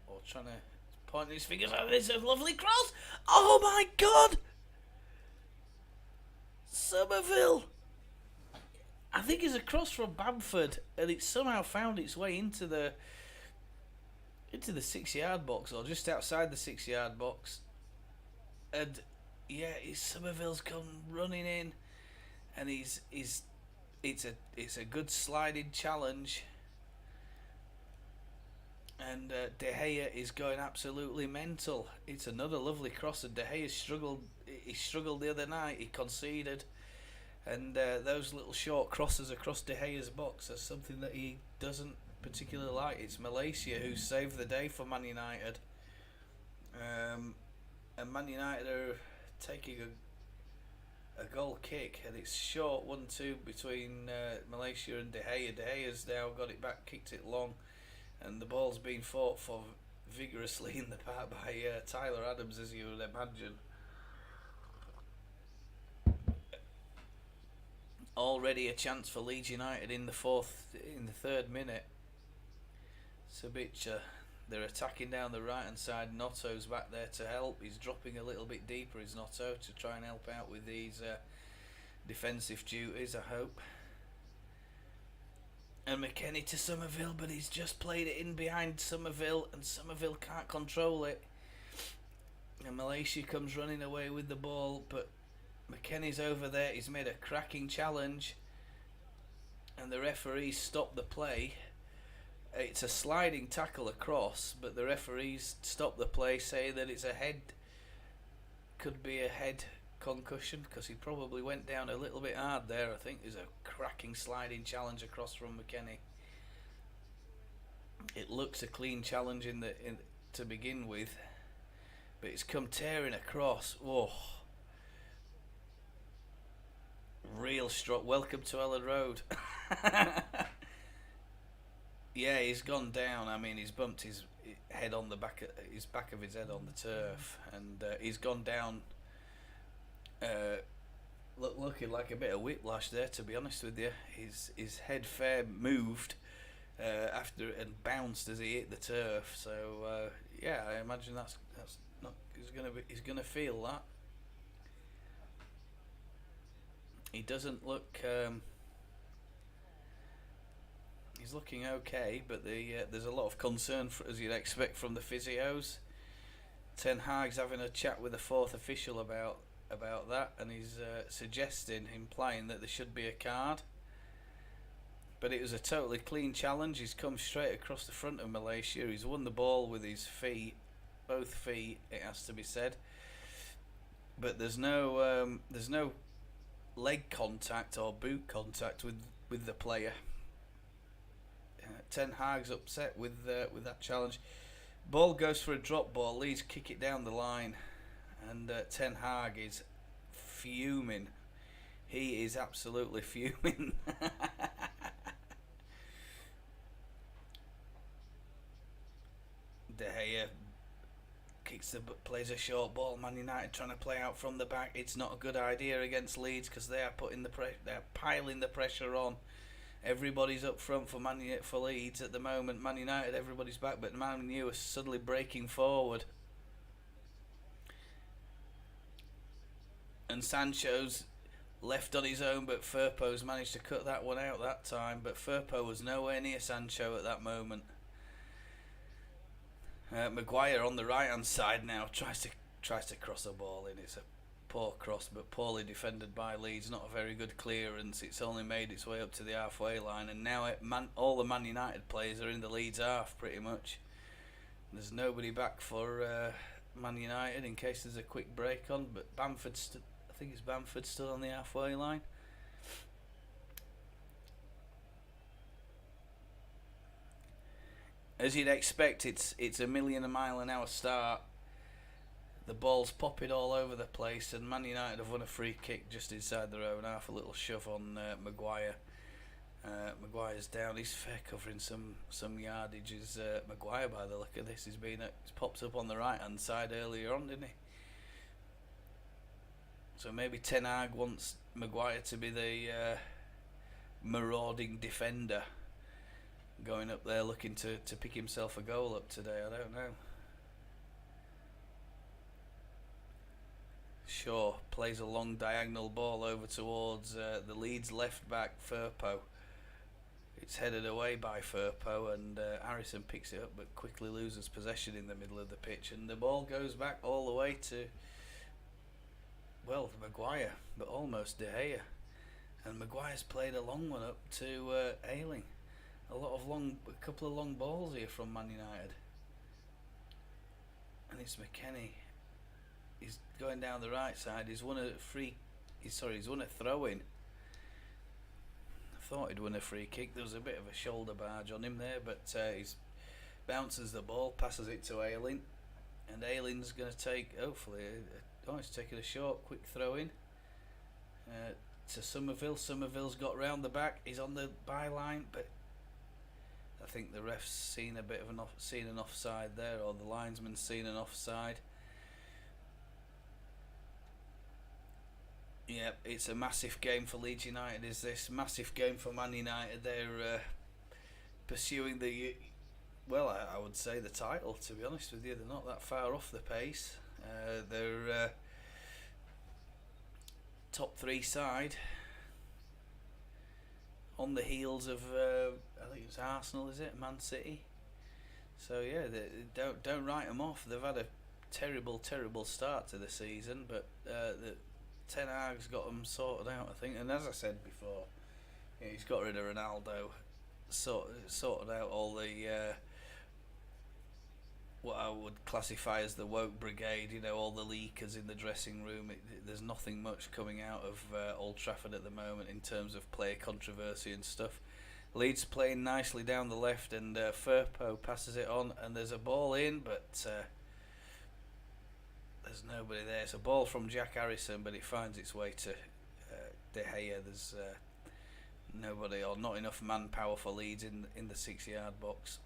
or trying to point his fingers out. There's a lovely cross. Oh my God! Somerville! I think it's a cross from Bamford, and it somehow found its way into the 6-yard box, or just outside the 6-yard box. And yeah, Somerville's come running in, and it's a good sliding challenge, and De Gea is going absolutely mental. It's another lovely cross, and De Gea struggled. He struggled the other night. He conceded, and those little short crosses across De Gea's box are something that he doesn't particularly like. It's Malaysia who saved the day for Man United, and Man United are taking a goal kick, and it's short 1-2 between Malaysia and De Gea. De Gea's now got it back, kicked it long, and the ball's been fought for vigorously in the park by Tyler Adams, as you would imagine. Already a chance for Leeds United in the third minute. Sabic, they're attacking down the right hand side. Notto's back there to help. He's dropping a little bit deeper, is Notto, to try and help out with these defensive duties, I hope. And McKennie to Somerville, but he's just played it in behind Somerville, and Somerville can't control it. And Malaysia comes running away with the ball, but McKennie's over there. He's made a cracking challenge, and the referees stop the play. It's a sliding tackle across, but the referees stop the play, say that it's a head, could be a head concussion, because he probably went down a little bit hard there. I think there's a cracking sliding challenge across from McKennie. It looks a clean challenge to begin with, but it's come tearing across. Oh, real strong. Welcome to Elland Road. Yeah, he's gone down. I mean, he's bumped his head on the back of his head on the turf, and he's gone down. Looking like a bit of whiplash there, to be honest with you. His head fair moved after and bounced as he hit the turf. So yeah, I imagine that's not. He's gonna feel that. He doesn't look. He's looking okay, but there's a lot of concern, as you'd expect from the physios. Ten Hag's having a chat with the fourth official about that, and he's implying that there should be a card. But it was a totally clean challenge. He's come straight across the front of Malaysia. He's won the ball with his feet, both feet, it has to be said. But there's no leg contact or boot contact with the player. Ten Hag's upset with that challenge. Ball goes for a drop ball. Leeds kick it down the line, and Ten Hag is fuming. He is absolutely fuming. De Gea plays a short ball. Man United trying to play out from the back. It's not a good idea against Leeds, because they are they're piling the pressure on. Everybody's up front for Leeds at the moment. Man United, everybody's back, but Man U is suddenly breaking forward. And Sancho's left on his own, but Firpo's managed to cut that one out that time. But Firpo was nowhere near Sancho at that moment. Maguire on the right hand side now tries to cross a ball in. It's a poor cross, but poorly defended by Leeds. Not a very good clearance. It's only made its way up to the halfway line, and now all the Man United players are in the Leeds half pretty much. There's nobody back for Man United in case there's a quick break on. But I think it's Bamford still on the halfway line. As you'd expect, it's a million a mile an hour start. The ball's popping all over the place, and Man United have won a free kick just inside their own half. A little shove on Maguire. Maguire's down. He's fair covering some yardage. Is Maguire, by the look of this, he's popped up on the right hand side earlier on, didn't he? So maybe Ten Hag wants Maguire to be the marauding defender, going up there looking to pick himself a goal up today. I don't know. Shaw plays a long diagonal ball over towards the Leeds left back, Firpo. It's headed away by Firpo, and Harrison picks it up but quickly loses possession in the middle of the pitch, and the ball goes back all the way to, well, Maguire, but almost De Gea. And Maguire's played a long one up to Ayling. A couple of long balls here from Man United. And it's McKennie. He's going down the right side. He's won a throw-in. I thought he'd won a free kick. There was a bit of a shoulder barge on him there, but he bounces the ball, passes it to Ayling, and Ayling's going to take, hopefully, he's taking a short, quick throw-in. to Somerville. Somerville's got round the back. He's on the byline, but I think the ref's seen a bit of an offside there, or the linesman's seen an offside. Yeah, it's a massive game for Leeds United. Is this massive game for Man United? They're pursuing the, well, I would say the title. To be honest with you, they're not that far off the pace. They're top three side on the heels of I think it's Arsenal, is it? Man City. So yeah, don't write them off. They've had a terrible start to the season, but the Ten Hag's got them sorted out, I think. And as I said before, he's got rid of Ronaldo, sorted out all the what I would classify as the woke brigade. All the leakers in the dressing room. There's nothing much coming out of Old Trafford at the moment in terms of player controversy and stuff. Leeds playing nicely down the left, and Firpo passes it on, and there's a ball in, but there's nobody there. It's a ball from Jack Harrison, but it finds its way to De Gea. There's nobody, or not enough manpower for Leeds in the 6-yard box.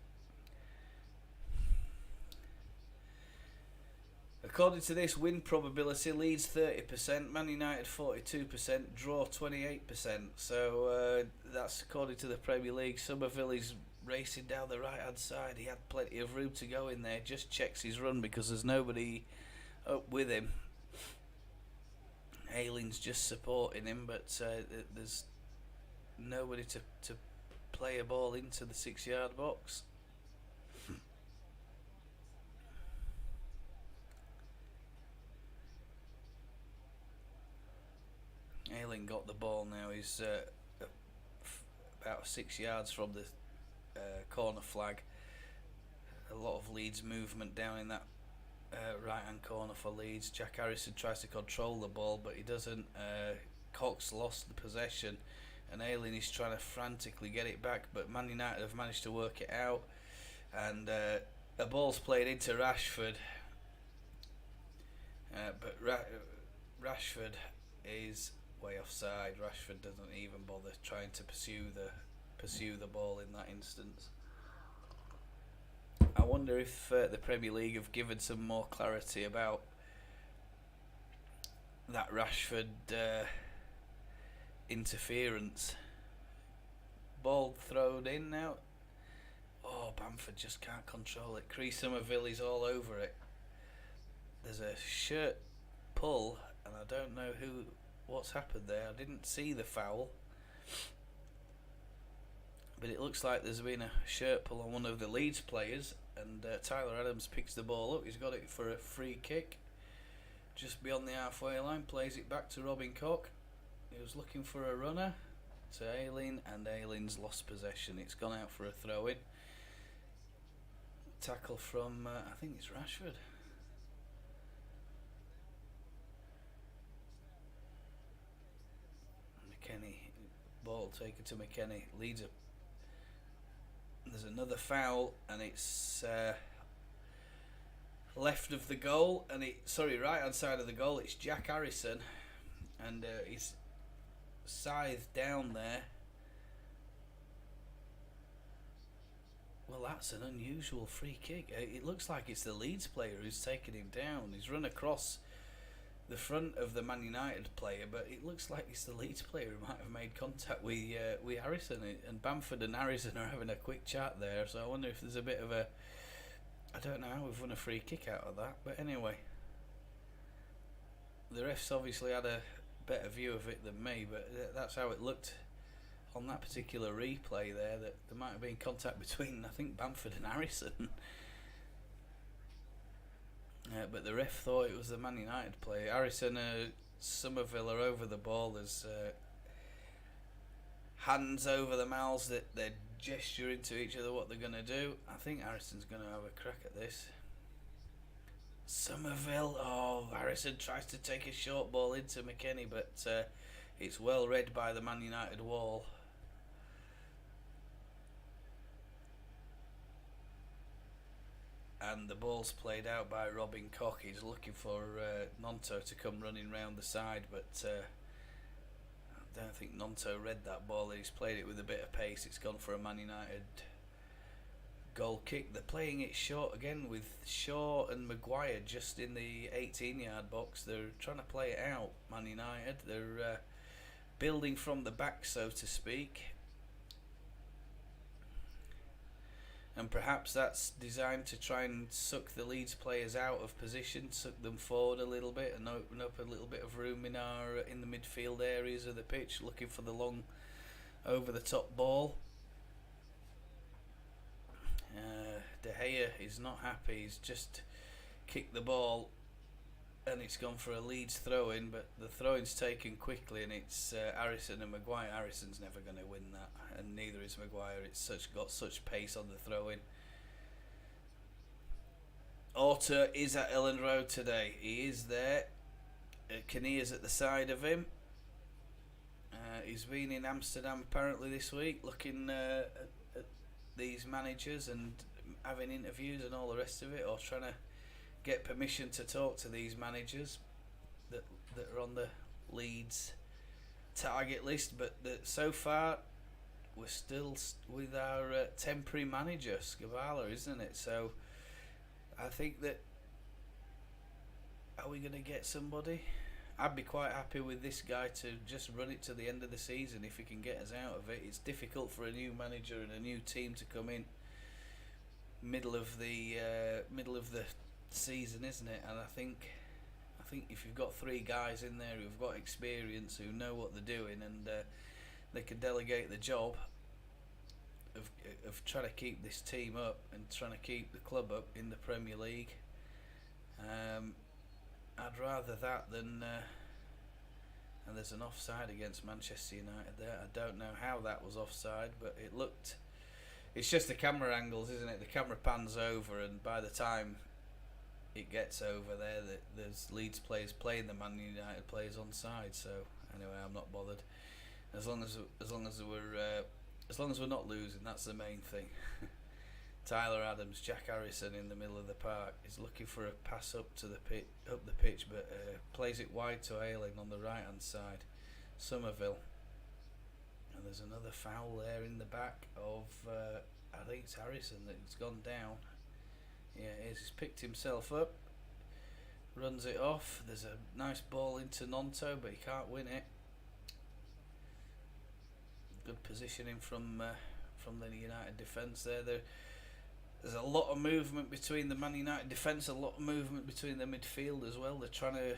According to this, win probability, Leeds 30%, Man United 42%, draw 28%. So that's according to the Premier League. Somerville is racing down the right hand side. He had plenty of room to go in there. Just checks his run because there's nobody up with him. Ayling's just supporting him, but there's nobody to play a ball into the 6-yard box. Ayling got the ball now. He's about 6 yards from the corner flag. A lot of Leeds movement down in that right hand corner for Leeds. Jack Harrison tries to control the ball, but he doesn't. Cox lost the possession, and Ayling is trying to frantically get it back, but Man United have managed to work it out, and a ball's played into Rashford, but Rashford is way offside. Rashford doesn't even bother trying to pursue the ball in that instance. I wonder if the Premier League have given some more clarity about that Rashford interference. Ball thrown in now. Oh, Bamford just can't control it. Cree Somerville is all over it. There's a shirt pull, and I don't know what's happened there. I didn't see the foul, but it looks like there's been a shirt pull on one of the Leeds players, and Tyler Adams picks the ball up. He's got it for a free kick just beyond the halfway line, plays it back to Robin Koch. He was looking for a runner to Ayling, and Ayling's lost possession. It's gone out for a throw-in. Tackle from, I think it's Rashford. McKennie, ball taken to McKennie. Leeds up. There's another foul, and it's left of the goal, and right hand side of the goal. It's Jack Harrison, and he's scythed down there. Well, that's an unusual free kick. It looks like it's the Leeds player who's taken him down. He's run across the front of the Man United player, but it looks like it's the Leeds player who might have made contact with Harrison, and Bamford and Harrison are having a quick chat there, so I wonder if there's a bit of a, I don't know how we've won a free kick out of that, but anyway, the refs obviously had a better view of it than me, but that's how it looked on that particular replay there, that there might have been contact between, I think, Bamford and Harrison. But the ref thought it was the Man United player. Harrison, Somerville are over the ball. There's hands over the mouths that they're gesturing to each other what they're going to do. I think Harrison's going to have a crack at this. Somerville, Harrison tries to take a short ball into McKennie, but it's well read by the Man United wall. And the ball's played out by Robin Koch. He's looking for Nonto to come running round the side, but don't think Nonto read that ball. He's played it with a bit of pace. It's gone for a Man United goal kick. They're playing it short again with Shaw and Maguire just in the 18-yard box. They're trying to play it out, Man United. They're building from the back, so to speak. And perhaps that's designed to try and suck the Leeds players out of position, suck them forward a little bit, and open up a little bit of room in the midfield areas of the pitch, looking for the long over the top ball. De Gea is not happy. He's just kicked the ball and it's gone for a Leeds throw-in, but the throw-in's taken quickly, and it's Harrison and Maguire. Harrison's never going to win that, and neither is Maguire. It's got such pace on the throw-in. Orta is at Elland Road today. He is there. Kinnear's at the side of him. He's been in Amsterdam apparently this week, looking at these managers and having interviews and all the rest of it, or trying to get permission to talk to these managers that are on the Leeds target list. But so far we're still with our temporary manager Skubala, isn't it? So I think that, are we going to get somebody? I'd be quite happy with this guy to just run it to the end of the season if he can get us out of it. It's difficult for a new manager and a new team to come in middle of the season, isn't it? And I think if you've got three guys in there who've got experience, who know what they're doing, and they can delegate the job of trying to keep this team up and trying to keep the club up in the Premier League, I'd rather that than and there's an offside against Manchester United there. I don't know how that was offside, but it looked, it's just the camera angles, isn't it? The camera pans over, and by the time it gets over there, there's Leeds players playing the Man United players on side. So anyway, I'm not bothered as long as we're not losing. That's the main thing. Tyler Adams, Jack Harrison in the middle of the park is looking for a pass up the pitch, but plays it wide to Ayling on the right hand side. Somerville, and there's another foul there in the back of I think it's Harrison that's gone down. Yeah, he's picked himself up, runs it off. There's a nice ball into Nonto, but he can't win it. Good positioning from the United defence there. There's a lot of movement between the Man United defence, a lot of movement between the midfield as well. They're trying to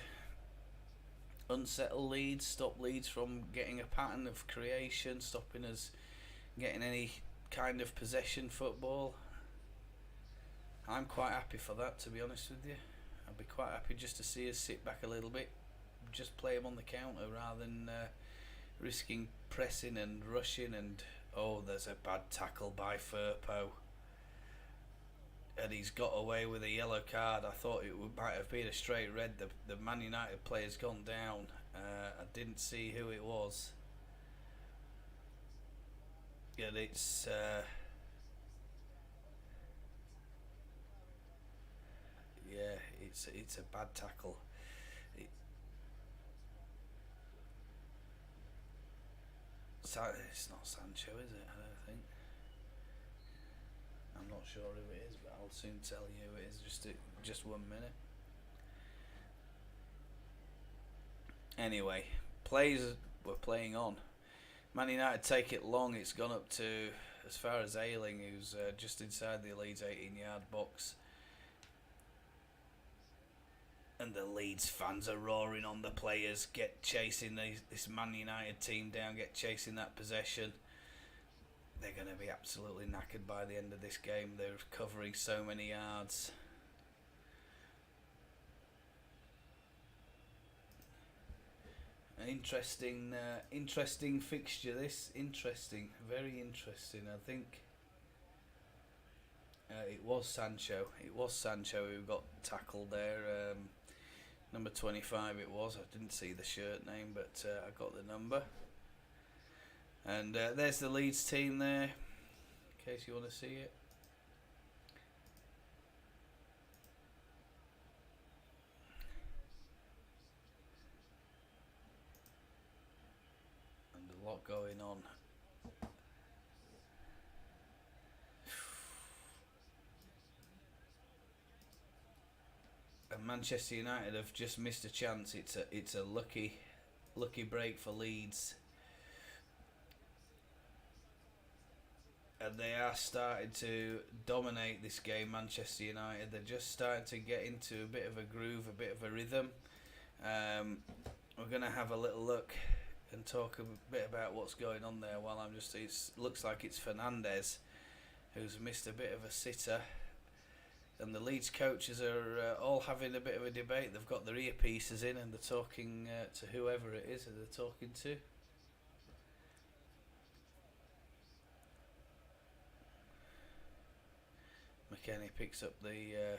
unsettle Leeds, stop Leeds from getting a pattern of creation, stopping us getting any kind of possession football. I'm quite happy for that, to be honest with you. I'd be quite happy just to see us sit back a little bit, just play them on the counter rather than risking pressing and rushing. And oh, there's a bad tackle by Firpo, and he's got away with a yellow card. I thought it might have been a straight red. The Man United player's gone down. I didn't see who it was. And it's yeah, it's a bad tackle. It's not Sancho, is it? I don't think. I'm not sure who it is, but I'll soon tell you who it is. Just 1 minute. Anyway, plays were playing on. Man United take it long. It's gone up to as far as Ayling, who's just inside the Leeds 18-yard box. And the Leeds fans are roaring on the players, get chasing this Man United team down, get chasing that possession. They're going to be absolutely knackered by the end of this game. They're covering so many yards. An interesting fixture this. Interesting, very interesting. I think it was Sancho. It was Sancho who got tackled there. Number 25 it was. I didn't see the shirt name, but I got the number. And there's the Leeds team there, in case you want to see it. going on. And Manchester United have just missed a chance. It's a lucky break for Leeds. And they are starting to dominate this game, Manchester United. They're just starting to get into a bit of a groove, a bit of a rhythm. We're going to have a little look and talk a bit about what's going on there while I'm just... It looks like it's Fernandez who's missed a bit of a sitter. And the Leeds coaches are all having a bit of a debate. They've got their earpieces in and they're talking to whoever it is that they're talking to. McKennie picks up the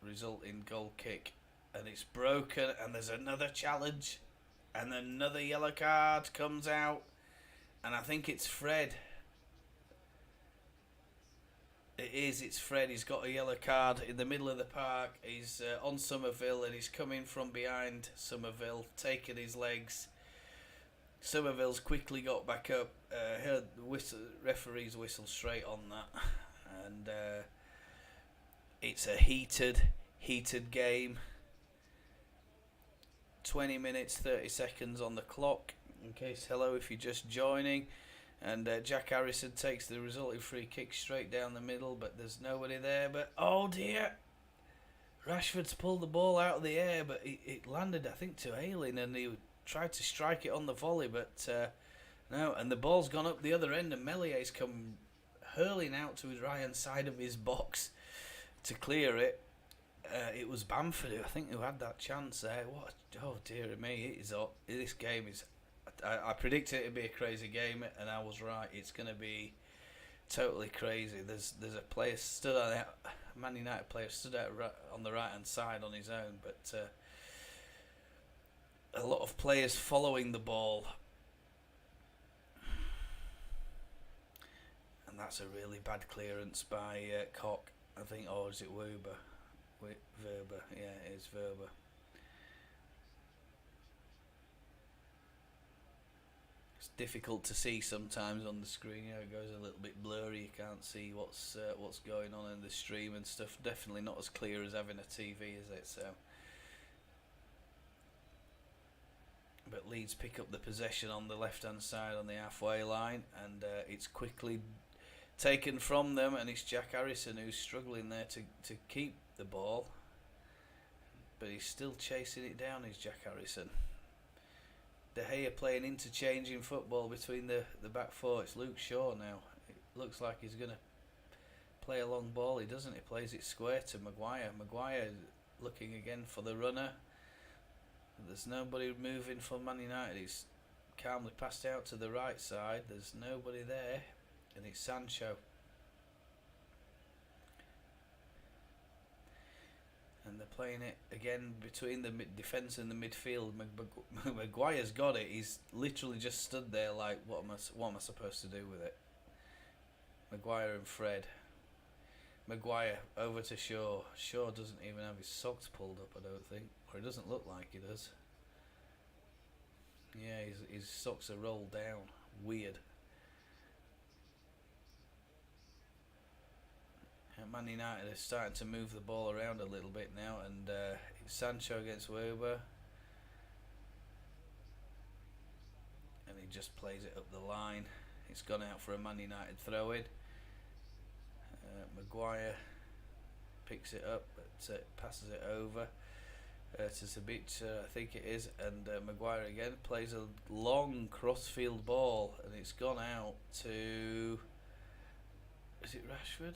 resulting goal kick, and it's broken, and there's another challenge, and another yellow card comes out, and I think it's Fred. It's Fred. He's got a yellow card in the middle of the park. He's on Somerville, and he's coming from behind Somerville, taking his legs. Somerville's quickly got back up, heard the referee's whistle straight on that, and it's a heated game. 20 minutes, 30 seconds on the clock. In case, hello, if you're just joining. And Jack Harrison takes the resulting free kick straight down the middle, but there's nobody there. But, oh dear, Rashford's pulled the ball out of the air, but it landed, I think, to Ayling, and he tried to strike it on the volley, but no. And the ball's gone up the other end, and Mellier's come hurling out to his right-hand side of his box to clear it. It was Bamford, I think, who had that chance there. What? Oh dear me! This game is. I predicted it to be a crazy game, and I was right. It's going to be totally crazy. There's a player stood out. A Man United player stood out on the right hand side on his own, but a lot of players following the ball, and that's a really bad clearance by Koch. I think, or is it Wöber? Wöber, yeah, it is Wöber. It's difficult to see sometimes on the screen. You know, it goes a little bit blurry. You can't see what's going on in the stream and stuff. Definitely not as clear as having a TV, is it? So, but Leeds pick up the possession on the left-hand side on the halfway line, and it's quickly taken from them, and it's Jack Harrison who's struggling there to keep the ball, but he's still chasing it down. Is Jack Harrison. De Gea playing interchanging football between the back four. It's Luke Shaw now. It looks like he's going to play a long ball. He doesn't. He plays it square to Maguire. Maguire looking again for the runner. There's nobody moving for Man United. He's calmly passed out to the right side. There's nobody there, and it's Sancho. And they're playing it again between the defence and the midfield. Maguire's got it. He's literally just stood there like, what am I supposed to do with it? Maguire and Fred. Maguire over to Shaw. Shaw doesn't even have his socks pulled up, I don't think. Or it doesn't look like he does. Yeah, his socks are rolled down. Weird. Man United are starting to move the ball around a little bit now, and it's Sancho against Wöber, and he just plays it up the line. It's gone out for a Man United throw-in. Maguire picks it up, but passes it over to Sabitzer, I think it is, and Maguire again plays a long crossfield ball, and it's gone out to, is it Rashford?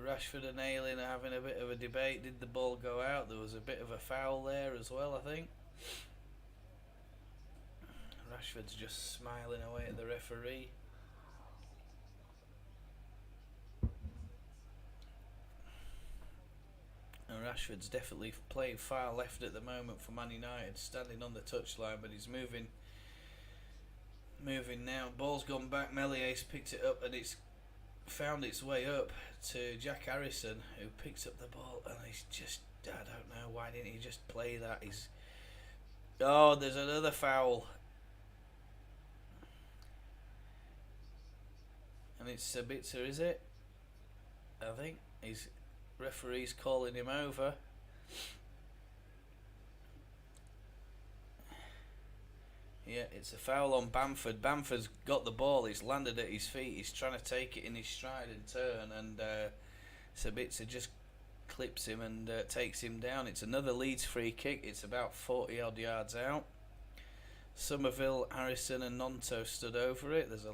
Rashford and Ayling are having a bit of a debate. Did the ball go out? There was a bit of a foul there as well, I think. Rashford's just smiling away at the referee. And Rashford's definitely playing far left at the moment for Man United, standing on the touchline, but he's moving now. Ball's gone back. Mellier's picked it up, and it's found its way up to Jack Harrison, who picks up the ball, and he's just, I don't know, why didn't he just play that? Oh, there's another foul. And it's Sabitzer, is it? I think his referee's calling him over. Yeah, it's a foul on Bamford. Bamford's got the ball. It's landed at his feet. He's trying to take it in his stride and turn, and Sabitzer just clips him and takes him down. It's another Leeds free kick. It's about 40 odd yards out. Somerville, Harrison and Nonto stood over it. There's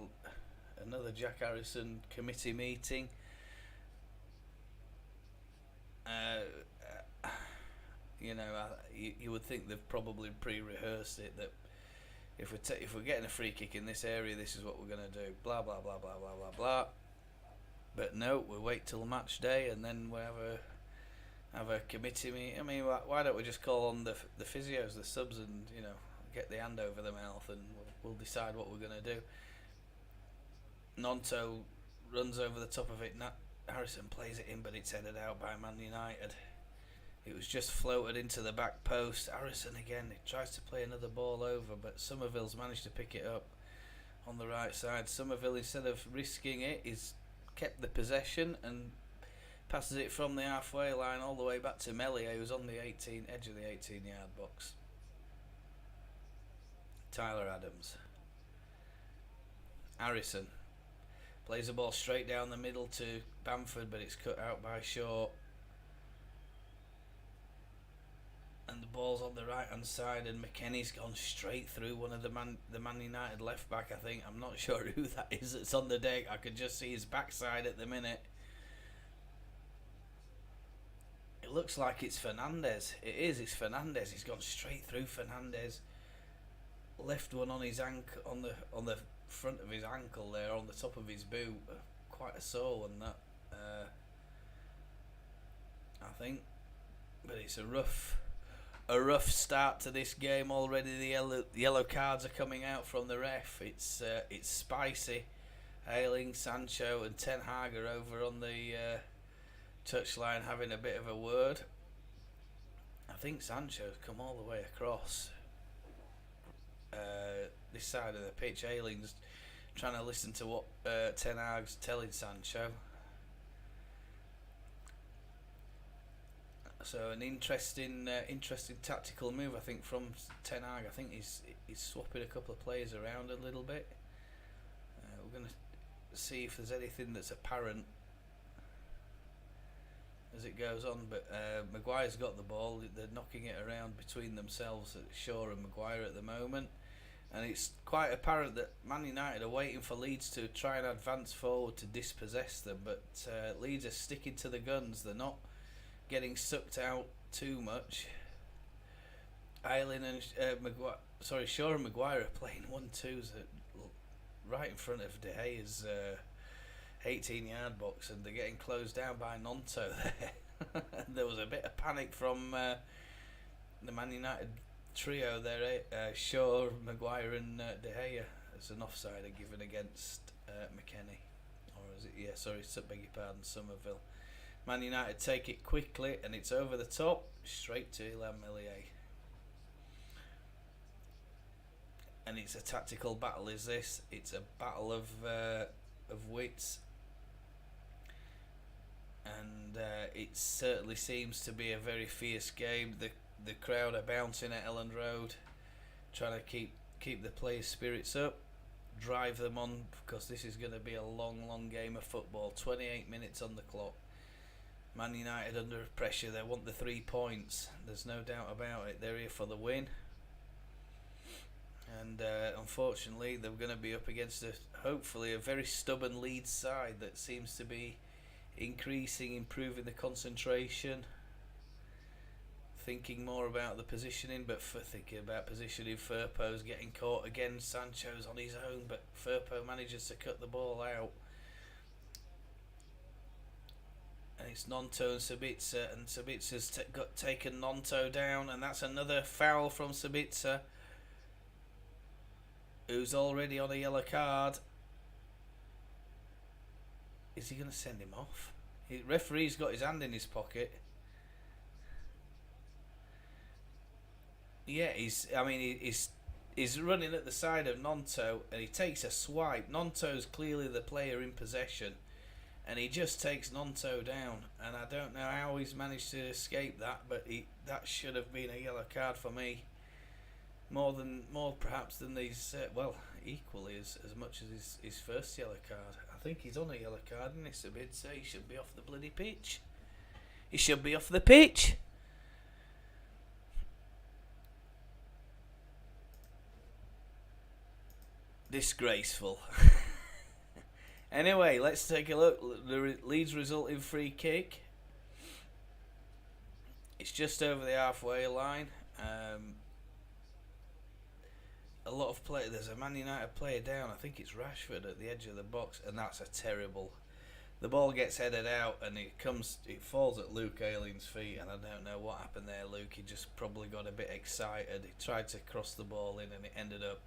another Jack Harrison committee meeting. You would think they've probably pre-rehearsed it, that if we're getting a free kick in this area, this is what we're going to do. Blah blah blah blah blah blah blah. But no, we'll wait till match day and then we'll have a committee meeting. I mean, why don't we just call on the physios, the subs, and get the hand over the mouth, and we'll decide what we're going to do. Nonto runs over the top of it. Harrison plays it in, but it's headed out by Man United. It was just floated into the back post. Harrison again, he tries to play another ball over, but Somerville's managed to pick it up on the right side. Somerville, instead of risking it, he's kept the possession and passes it from the halfway line all the way back to Meslier, who's on the edge of the 18-yard box. Tyler Adams. Harrison plays the ball straight down the middle to Bamford, but it's cut out by Shaw. And the ball's on the right hand side, and McKennie's gone straight through one of the Man United left back, I think. I'm not sure who that is that's on the deck. I could just see his backside at the minute. It looks like it's Fernandez. It's Fernandez. He's gone straight through Fernandez. Left one on his ankle, on the front of his ankle there, on the top of his boot. Quite a sore one, that. I think. But it's a rough start to this game already. The yellow cards are coming out from the ref. It's spicy. Ayling, Sancho and Ten Hag are over on the touchline having a bit of a word. I think Sancho's come all the way across this side of the pitch. Ayling's trying to listen to what Ten Hag's telling Sancho. So an interesting tactical move, I think, from Ten Hag. I think he's swapping a couple of players around a little bit. We're going to see if there's anything that's apparent as it goes on. But Maguire's got the ball. They're knocking it around between themselves, Shaw and Maguire at the moment. And it's quite apparent that Man United are waiting for Leeds to try and advance forward to dispossess them. But Leeds are sticking to the guns. They're not getting sucked out too much. Ayling and Shaw and Maguire are playing 1-2s right in front of De Gea's 18-yard box, and they're getting closed down by Nonto there. There was a bit of panic from the Man United trio there. Shaw, Maguire and De Gea. There's an offside given against McKennie. Or is it? Yeah, sorry, beg your pardon, Somerville. Man United take it quickly, and it's over the top, straight to Illan Meslier. And it's a tactical battle, is this? It's a battle of wits. And it certainly seems to be a very fierce game. The crowd are bouncing at Elland Road, trying to keep the players' spirits up, drive them on, because this is going to be a long game of football. 28 minutes on the clock. Man United under pressure. They want the 3 points. There's no doubt about it. They're here for the win. And unfortunately, they're going to be up against hopefully a very stubborn Leeds side that seems to be improving the concentration, thinking more about the positioning. But for thinking about positioning, Firpo's getting caught again. Sancho's on his own, but Firpo manages to cut the ball out. And it's Nonto and Sabitzer, and Sabitzer's taken Nonto down, and that's another foul from Sabitzer, who's already on a yellow card. Is he going to send him off? The referee's got his hand in his pocket. Yeah, he's He's running at the side of Nonto and he takes a swipe. Nonto's clearly the player in possession and he just takes Nonto down. And I don't know how he's managed to escape that, but that should have been a yellow card for me. More perhaps than these, equally as much as his first yellow card. I think he's on a yellow card and it's a bit, so he should be off the bloody pitch. He should be off the pitch. Disgraceful. Anyway, let's take a look. The Leeds result in free kick. It's just over the halfway line. A lot of play. There's a Man United player down. I think it's Rashford at the edge of the box, and that's a terrible. The ball gets headed out, and it falls at Luke Ayling's feet, and I don't know what happened there. Luke, he just probably got a bit excited. He tried to cross the ball in, and it ended up.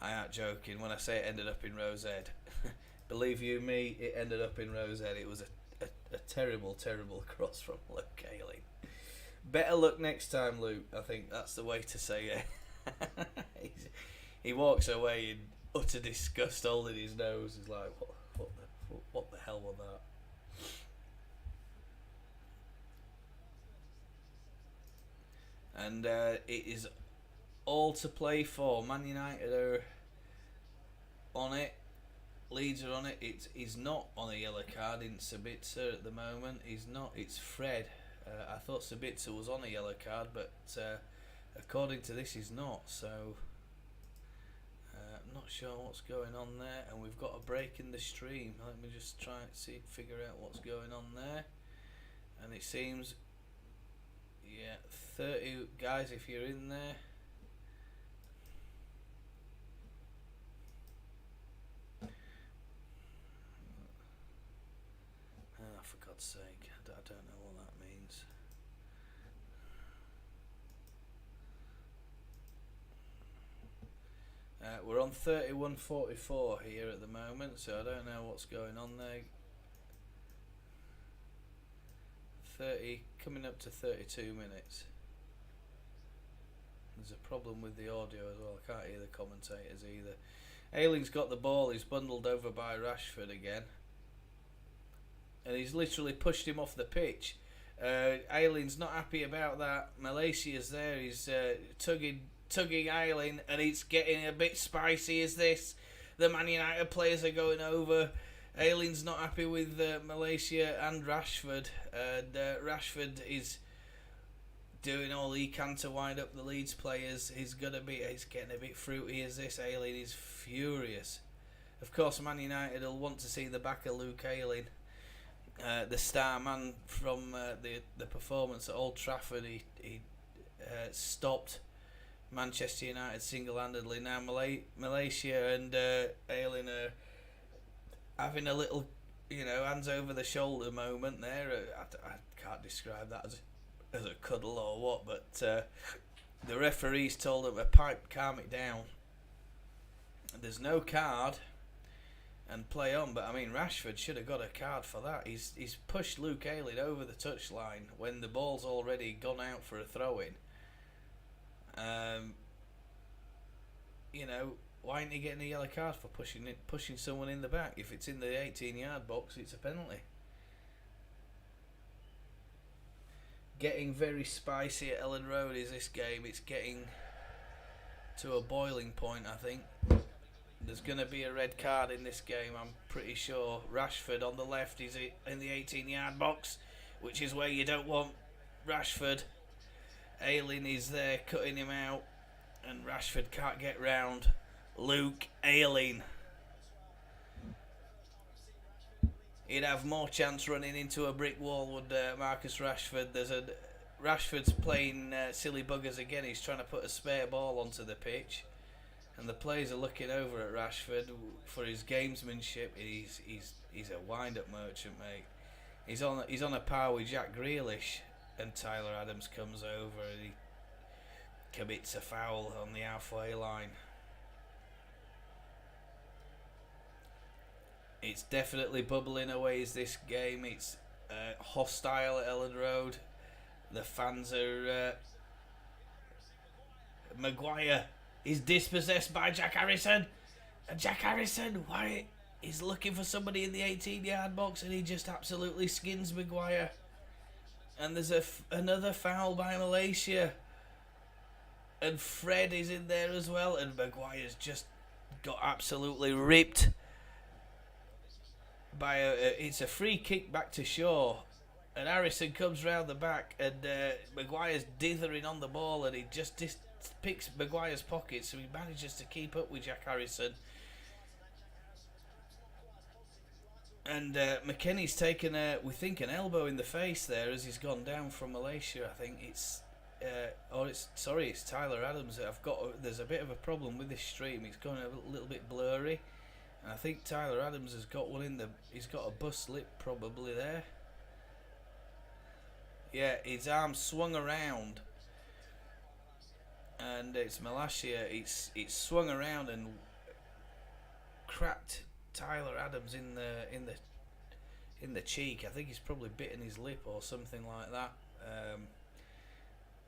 I ain't joking when I say it ended up in Rosehead. Believe you me, it ended up in Rosehead. It was a terrible, terrible cross from Luke Ayling. Better luck next time, Luke. I think that's the way to say it. He walks away in utter disgust, holding his nose. He's like, what the hell was that? And it is all to play for. Man United are on it. Leeds are on it. He's not on a yellow card in Sabitzer at the moment. He's not. It's Fred. I thought Sabitzer was on a yellow card, but according to this, he's not. So I'm not sure what's going on there. And we've got a break in the stream. Let me just try and figure out what's going on there. And it seems, 30 guys. If you're in there. For God's sake, I don't know what that means. We're on 31:44 here at the moment, so I don't know what's going on there. 30, coming up to 32 minutes. There's a problem with the audio as well. I can't hear the commentators either. Ayling's got the ball. He's bundled over by Rashford again. And he's literally pushed him off the pitch. Ayling's not happy about that. Malaysia's there. He's tugging Ayling, and it's getting a bit spicy. Is this? The Man United players are going over. Ayling's not happy with Malaysia and Rashford. And Rashford is doing all he can to wind up the Leeds players. He's getting a bit fruity. Is this? Ayling is furious. Of course, Man United will want to see the back of Luke Ayling. The star man from the performance at Old Trafford, he stopped Manchester United single-handedly. Now Malaysia and Ayling are having a little, hands over the shoulder moment there. I can't describe that as a cuddle or what, but the referees told him to calm it down. There's no card. And play on, but I mean Rashford should have got a card for that. He's pushed Luke Ayling over the touchline when the ball's already gone out for a throw-in. Why ain't he getting a yellow card for pushing someone in the back? If it's in the 18-yard box, it's a penalty. Getting very spicy at Elland Road is this game. It's getting to a boiling point, I think. There's going to be a red card in this game, I'm pretty sure. Rashford on the left is in the 18-yard box, which is where you don't want Rashford. Ayling is there cutting him out, and Rashford can't get round Luke Ayling. He'd have more chance running into a brick wall, would Marcus Rashford. Rashford's playing silly buggers again. He's trying to put a spare ball onto the pitch. And the players are looking over at Rashford for his gamesmanship. He's a wind-up merchant, mate. He's on a par with Jack Grealish, and Tyler Adams comes over and he commits a foul on the halfway line. It's definitely bubbling away. Is this game? It's hostile at Elland Road. The fans are Maguire. He's dispossessed by Jack Harrison. And Jack Harrison, why, he's looking for somebody in the 18-yard box and he just absolutely skins Maguire. And there's another foul by Malaysia. And Fred is in there as well. And Maguire's just got absolutely ripped by it's a free kick back to Shaw. And Harrison comes round the back and Maguire's dithering on the ball and he just picks Maguire's pocket, so he manages to keep up with Jack Harrison. And McKennie's taken we think an elbow in the face there as he's gone down from Malaysia. I think it's it's Tyler Adams. There's a bit of a problem with this stream. It's going a little bit blurry, and I think Tyler Adams has got one he's got a bust lip probably there. Yeah, his arm swung around, and it's Malacia. It's swung around and cracked Tyler Adams in the cheek. I think he's probably bitten his lip or something like that.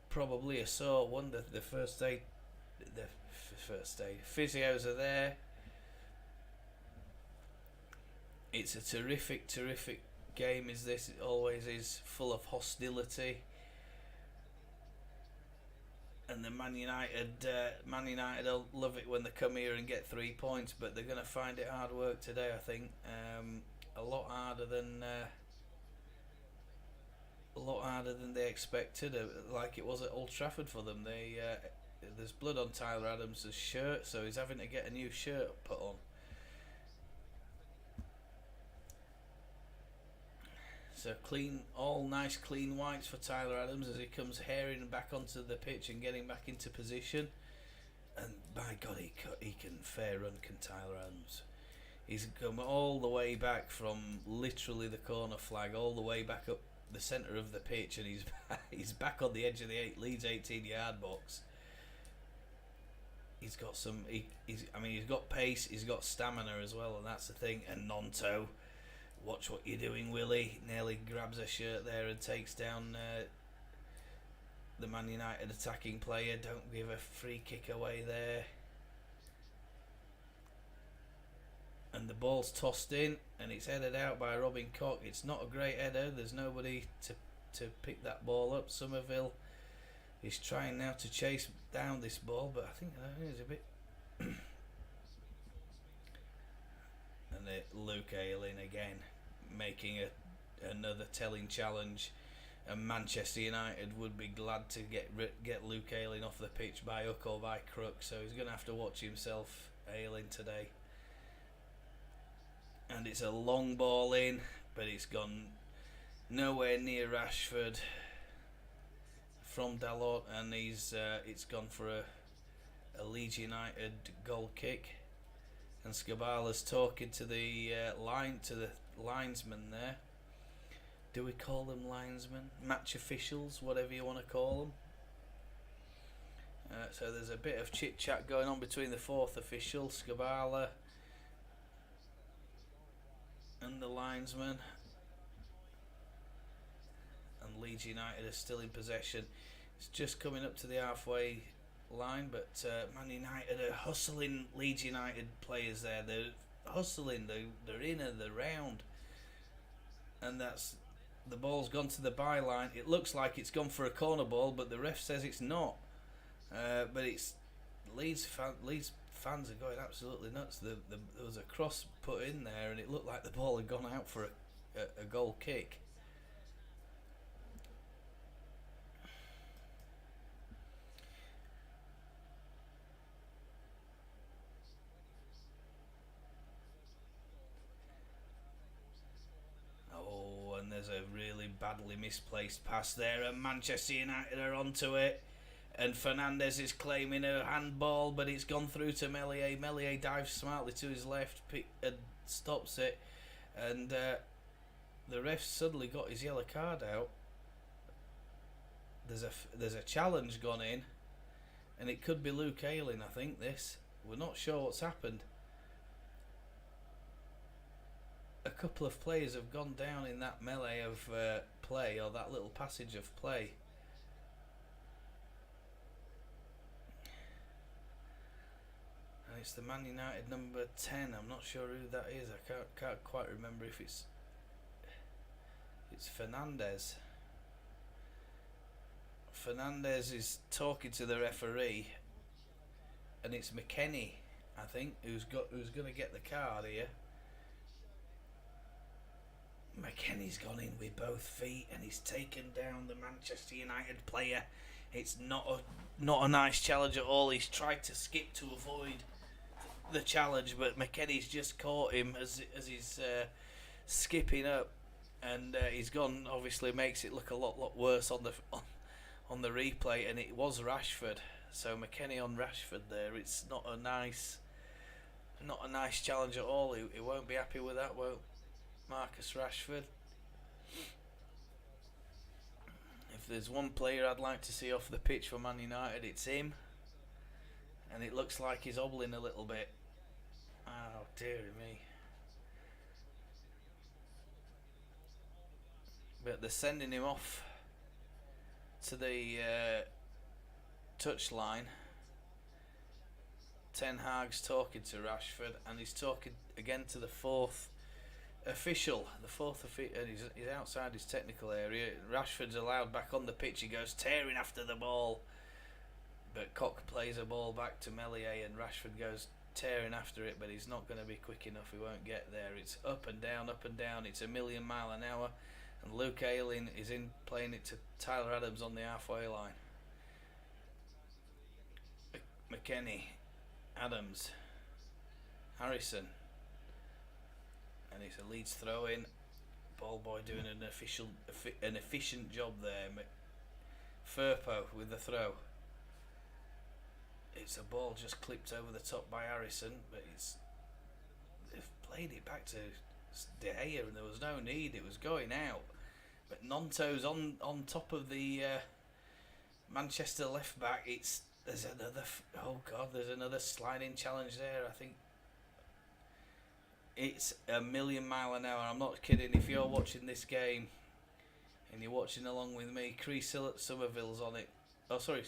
Probably a sore one. The first aid physios are there. It's a terrific game. Is this? It always is, full of hostility. And the Man United will love it when they come here and get 3 points, but they're going to find it hard work today, I think. A lot harder than they expected, like it was at Old Trafford for them. There's blood on Tyler Adams' shirt, so he's having to get a new shirt put on. So all nice clean whites for Tyler Adams as he comes herring back onto the pitch and getting back into position. And by God, he can fair run, can Tyler Adams. He's come all the way back from literally the corner flag, all the way back up the centre of the pitch, and he's back on the edge of the Leeds 18-yard box. He's got he's got pace, he's got stamina as well, and that's the thing. And Nonto, watch what you're doing, Willie. Nearly grabs a shirt there and takes down the Man United attacking player. Don't give a free kick away there. And the ball's tossed in and it's headed out by Robin Koch. It's not a great header. There's nobody to pick that ball up. Somerville is trying now to chase down this ball, but I think it's a bit... And Luke Ayling again making another telling challenge, and Manchester United would be glad to get Luke Ayling off the pitch by hook or by crook, so he's going to have to watch himself, Ayling, today. And it's a long ball in, but it's gone nowhere near Rashford from Dalot, and it's gone for a Leeds United goal kick. And Skabala's talking to the linesman there. Do we call them linesmen? Match officials, whatever you want to call them. So there's a bit of chit chat going on between the fourth official, Skabala, and the linesman. And Leeds United are still in possession. It's just coming up to the halfway line, but Man United are hustling Leeds United players there. They're hustling, they're in and they're round, and the ball's gone to the byline. It looks like it's gone for a corner ball, but the ref says it's not. But it's Leeds fans are going absolutely nuts. There was a cross put in there and it looked like the ball had gone out for a goal kick. There's a really badly misplaced pass there, and Manchester United are onto it. And Fernandez is claiming a handball, but it's gone through to Meslier. Meslier dives smartly to his left and stops it. And the ref suddenly got his yellow card out. There's a challenge gone in, and it could be Luke Ayling, I think. We're not sure what's happened. A couple of players have gone down in that melee of play, or that little passage of play. It's the Man United number 10. I'm not sure who that is. I can't quite remember if it's Fernandez. Fernandez is talking to the referee, and it's McKennie, I think, who's going to get the card here. McKennie's gone in with both feet, and he's taken down the Manchester United player. It's not a nice challenge at all. He's tried to skip to avoid the challenge, but McKennie's just caught him as he's skipping up, and he's gone. Obviously, makes it look a lot worse on the replay, and it was Rashford. So McKennie on Rashford there. It's not a nice challenge at all. He won't be happy with that, won't Marcus Rashford? If there's one player I'd like to see off the pitch for Man United, it's him. And it looks like he's hobbling a little bit. Oh, dearie me. But they're sending him off to the touchline. Ten Hag's talking to Rashford, and he's talking again to the fourth official. And he's outside his technical area. Rashford's allowed back on the pitch. He goes tearing after the ball, but Koch plays a ball back to Meslier, and Rashford goes tearing after it, but he's not going to be quick enough. He won't get there. It's up and down, up and down. It's a million mile an hour, and Luke Ayling is in playing it to Tyler Adams on the halfway line. McKennie, Adams, Harrison, and it's a Leeds throw in. Ball boy doing an efficient job there. Firpo with the throw. It's a ball just clipped over the top by Harrison, but they've played it back to De Gea, and there was no need. It was going out, but Nonto's on top of the Manchester left back. There's another sliding challenge there. I think it's a million mile an hour. I'm not kidding. If you're watching this game and you're watching along with me, Chris Somerville's on it. Oh, sorry.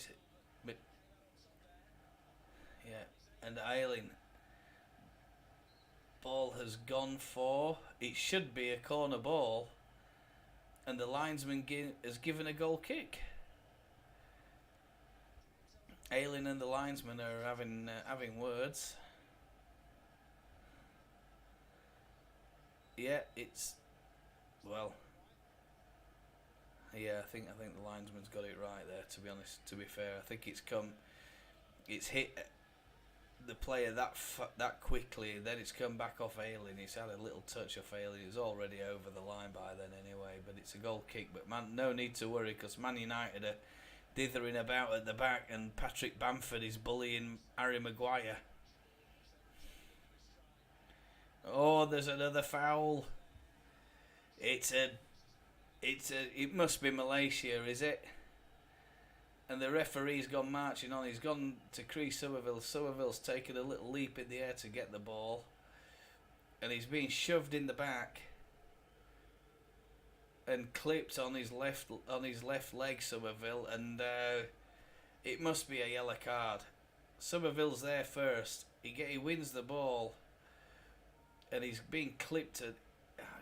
Yeah, and Ayling. Ball has gone for. It should be a corner ball, and the linesman has given a goal kick. Ayling and the linesman are having words. Yeah, I think the linesman's got it right there. To be honest, to be fair, I think it's hit the player that quickly, and then it's come back off Ayling. It's had a little touch off Ayling. It was already over the line by then anyway, but it's a goal kick. But no need to worry, because Man United are dithering about at the back, and Patrick Bamford is bullying Harry Maguire. Oh, there's another foul. It must be Malaysia, is it? And the referee's gone marching on. He's gone to Chris Somerville. Somerville's taken a little leap in the air to get the ball, and he's being shoved in the back and clipped on his left leg, Somerville, and it must be a yellow card. Somerville's there first. He wins the ball, and he's being clipped.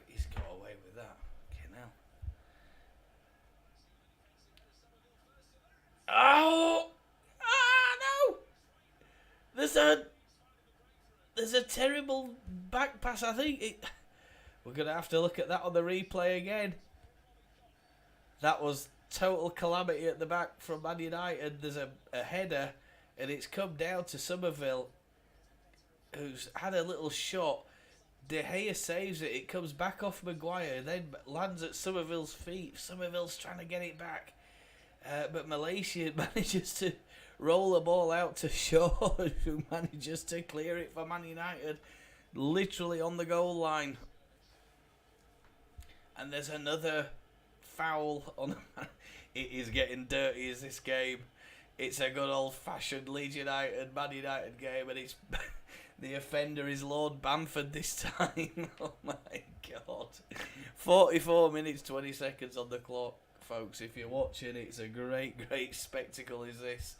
He's got away with that. Okay, now. Oh! No! There's a terrible back pass. I think we're gonna have to look at that on the replay again. That was total calamity at the back from Man United. There's a header, and it's come down to Somerville, who's had a little shot. De Gea saves it. It comes back off Maguire, then lands at Somerville's feet. Somerville's trying to get it back, but Malaysia manages to roll the ball out to Shaw, who manages to clear it for Man United, literally on the goal line. And there's another foul on. It is getting dirty as this game. It's a good old-fashioned Leeds United, Man United game, and it's the offender is Lord Bamford this time. Oh my God! 44 minutes 20 seconds on the clock, folks. If you're watching, it's a great spectacle. Is this?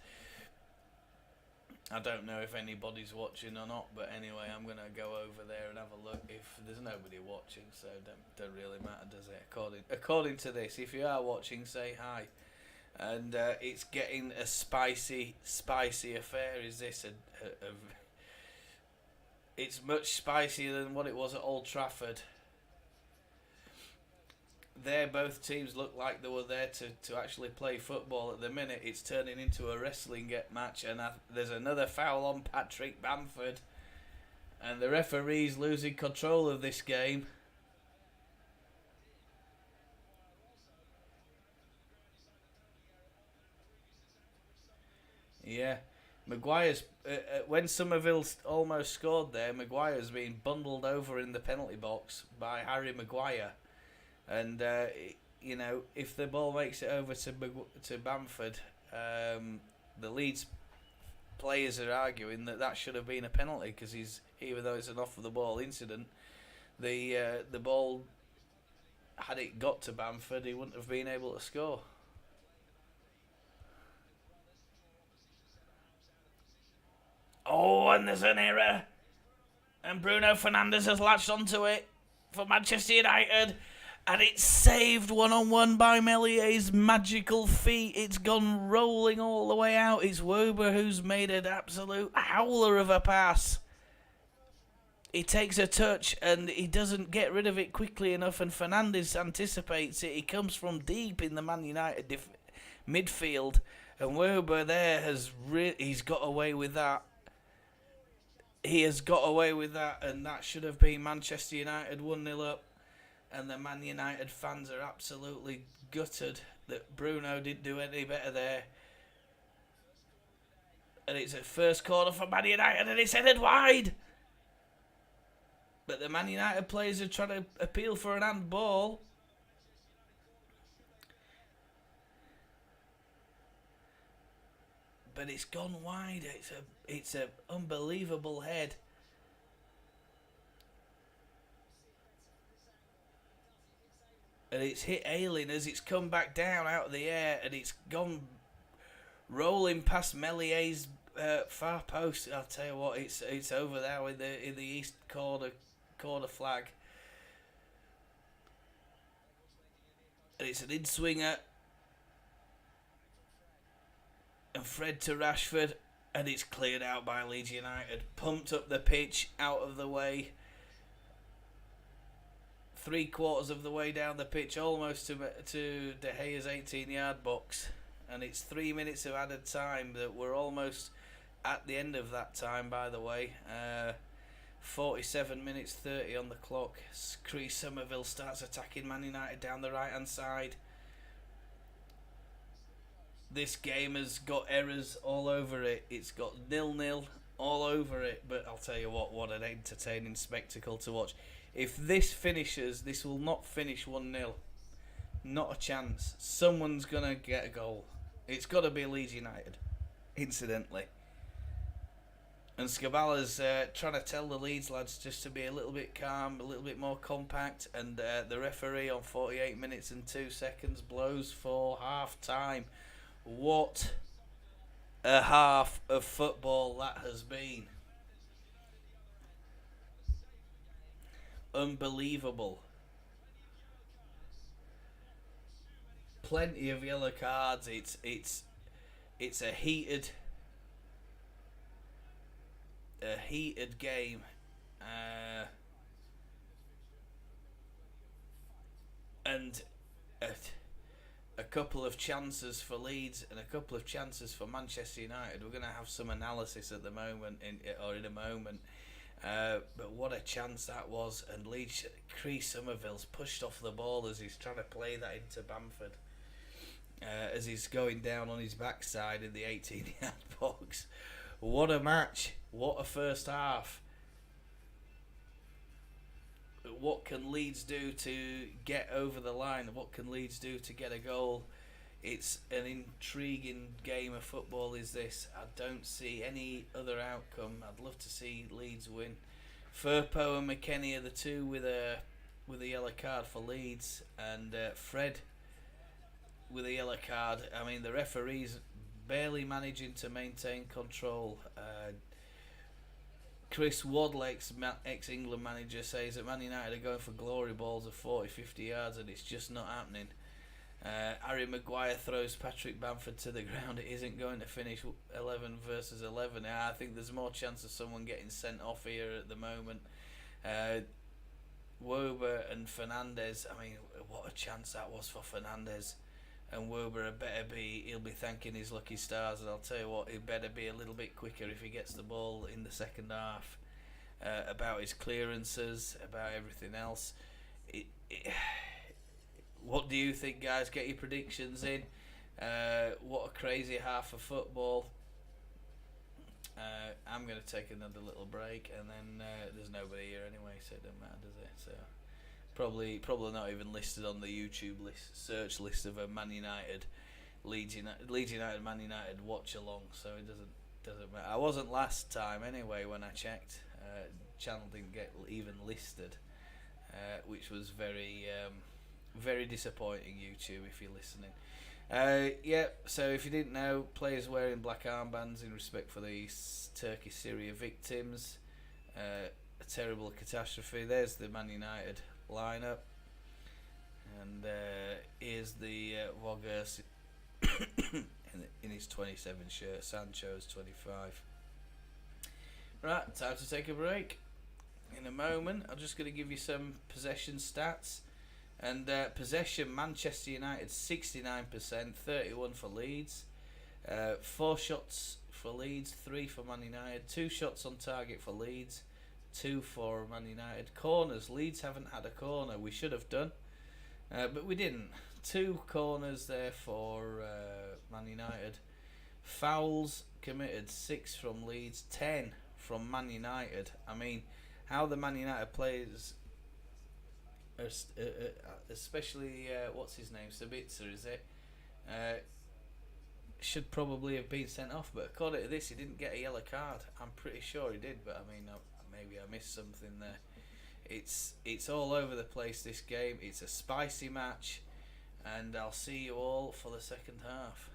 I don't know if anybody's watching or not, but anyway, I'm gonna go over there and have a look. If there's nobody watching, so don't really matter, does it? According to this, if you are watching, say hi. And it's getting a spicy affair. Is this it's much spicier than what it was at Old Trafford. There, both teams look like they were there to actually play football. At the minute, it's turning into a wrestling match, and there's another foul on Patrick Bamford, and the referee's losing control of this game. Yeah, Maguire's when Somerville almost scored there, Maguire's been bundled over in the penalty box by Harry Maguire. And if the ball makes it over to Bamford, the Leeds players are arguing that should have been a penalty because even though it's an off the ball incident, the ball, had it got to Bamford, he wouldn't have been able to score. Oh, and there's an error, and Bruno Fernandes has latched onto it for Manchester United. And it's saved one-on-one by Mellier's magical feet. It's gone rolling all the way out. It's Wober who's made an absolute howler of a pass. He takes a touch and he doesn't get rid of it quickly enough, and Fernandes anticipates it. He comes from deep in the Man United midfield, and Wober there he's got away with that. He has got away with that, and that should have been Manchester United 1-0 up. And the Man United fans are absolutely gutted that Bruno didn't do any better there. And it's a first corner for Man United, and it's headed wide. But the Man United players are trying to appeal for an handball. But it's gone wide. It's a unbelievable head. And it's hit Ayling as it's come back down out of the air, and it's gone rolling past Mellier's far post. I'll tell you what, it's over there in the east corner flag, and it's an in-swinger, and Fred to Rashford, and it's cleared out by Leeds United. Pumped up the pitch, out of the way. 3/4 of the way down the pitch, almost to De Gea's 18-yard box, and it's 3 minutes of added time. That we're almost at the end of that time, by the way. 47 minutes 30 on the clock. Chris Somerville starts attacking Man United down the right hand side. This game has got errors all over it. It's got 0-0 all over it. But I'll tell you what an entertaining spectacle to watch. If this finishes, this will not finish 1-0. Not a chance. Someone's going to get a goal. It's got to be Leeds United, incidentally. And Scabala's trying to tell the Leeds lads just to be a little bit calm, a little bit more compact. And the referee on 48 minutes and 2 seconds blows for half-time. What a half of football that has been. Unbelievable. Plenty of yellow cards. It's a heated game, and a couple of chances for Leeds and a couple of chances for Manchester United. We're going to have some analysis at the moment, in a moment. But what a chance that was, and Leeds, Chris Somerville's pushed off the ball as he's trying to play that into Bamford, as he's going down on his backside in the 18-yard box. What a match, what a first half. What can Leeds do to get over the line? What can Leeds do to get a goal? It's an intriguing game of football, is this. I don't see any other outcome. I'd love to see Leeds win. Firpo and McKennie are the two with a yellow card for Leeds, and Fred with a yellow card. I mean, the referee's barely managing to maintain control. Chris Waddle, ex-England manager, says that Man United are going for glory balls of 40, 50 yards and it's just not happening. Harry Maguire throws Patrick Bamford to the ground. It isn't going to finish 11 versus 11. I think there's more chance of someone getting sent off here at the moment. Wober and Fernandes, I mean, what a chance that was for Fernandes. And Wober he'll be thanking his lucky stars, and I'll tell you what, he better be a little bit quicker if he gets the ball in the second half. About his clearances, about everything else. What do you think, guys? Get your predictions in. What a crazy half of football. I'm going to take another little break, and then there's nobody here anyway, so it doesn't matter, does it? So probably not even listed on the YouTube search list of a Man United, Leeds United, Man United watch along. So it doesn't matter. I wasn't last time anyway when I checked. Channel didn't get even listed, which was very disappointing. YouTube, if you're listening. So if you didn't know, players wearing black armbands in respect for the Turkey-Syria victims. A terrible catastrophe. There's the Man United lineup, and here's the Woggers in his 27 shirt. Sancho's 25. Right, time to take a break. In a moment, I'm just going to give you some possession stats. And possession, Manchester United 69%, 31 for Leeds. 4 shots for Leeds, 3 for Man United. 2 shots on target for Leeds, 2 for Man United. Corners, Leeds haven't had a corner. We should have done, but we didn't. 2 corners there for Man United. Fouls committed, 6 from Leeds, 10 from Man United. I mean, how the Man United players, especially what's his name, Sabitzer, is it? Should probably have been sent off, but according to this, he didn't get a yellow card. I'm pretty sure he did, but I mean, maybe I missed something there. It's all over the place, this game. It's a spicy match, and I'll see you all for the second half.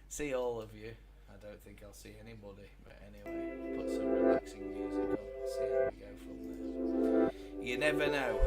See all of you. I don't think I'll see anybody, but anyway, put some relaxing music on. See how we go from there. You never know.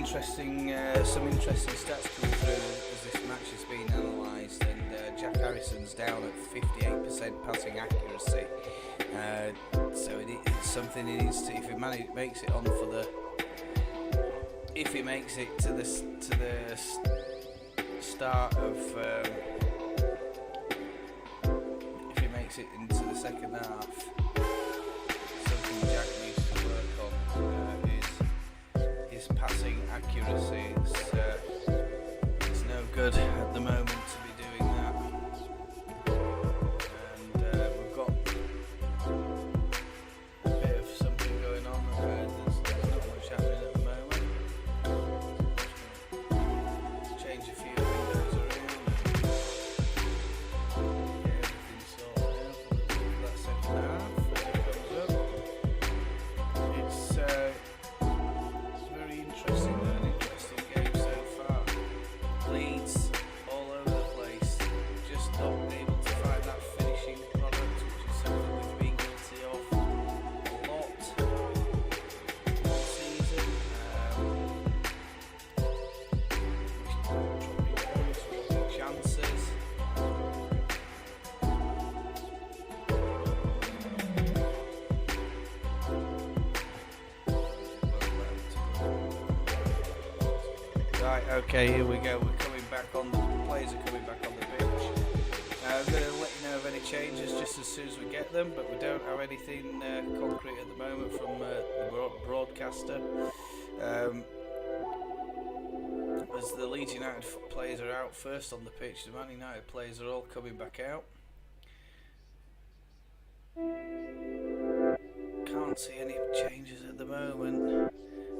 some interesting stats coming through as this match has been analysed, and Jack Harrison's down at 58% passing accuracy. So it's something he needs to, if he makes it on for the, if he makes it to the start of, if he makes it into the second half, something Jack needs to work on is his passing accuracy. It's no good at the moment to be doing that, and we've got a bit of something going on. There's not much happening at the moment. Change a few windows around and get everything sorted out for that second half. It's very interesting, an interesting game so far. Leeds all over the place, just not able to find that finishing product, which is something we've been guilty of a lot all season. Dropping points, dropping chances. Right, okay, here we go. We're coming back on. The players are coming back on the pitch. I'm going to let you know of any changes just as soon as we get them, but we don't have anything concrete at the moment from the broadcaster. As the Leeds United players are out first on the pitch, the Man United players are all coming back out. Can't see any changes at the moment.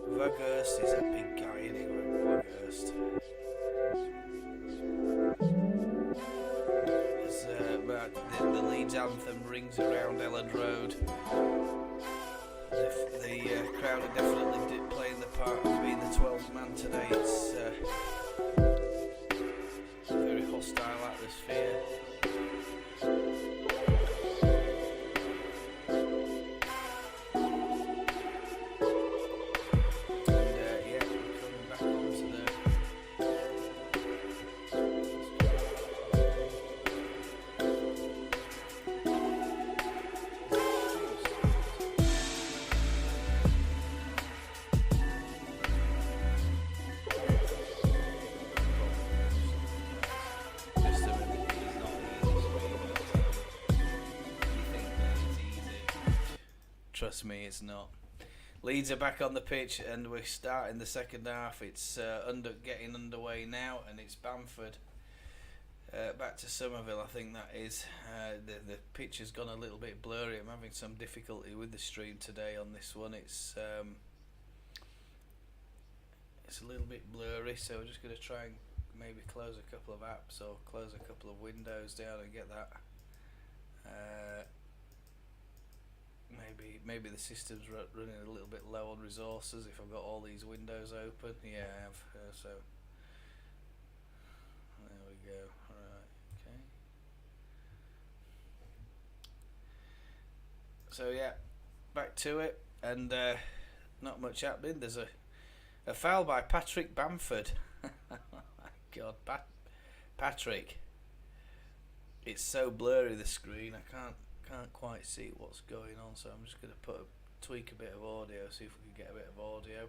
Weghorst is a big guy anyway. Weghorst. The Leeds anthem rings around Elland Road. The crowd are definitely playing the part of being the 12th man today. It's a very hostile atmosphere. Trust me, it's not. Leeds are back on the pitch and we're starting the second half. It's getting underway now, and it's Bamford back to Somerville, I think that is. The pitch has gone a little bit blurry. I'm having some difficulty with the stream today on this one. It's a little bit blurry, so we're just going to try and maybe close a couple of apps or close a couple of windows down and get that. Maybe the system's running a little bit low on resources if I've got all these windows open. Yeah, I have. So there we go. Alright, okay. So yeah, back to it, and not much happening. There's a foul by Patrick Bamford. Oh my God, Patrick. It's so blurry, the screen. I can't quite see what's going on, so I'm just going to tweak a bit of audio, see if we can get a bit of audio.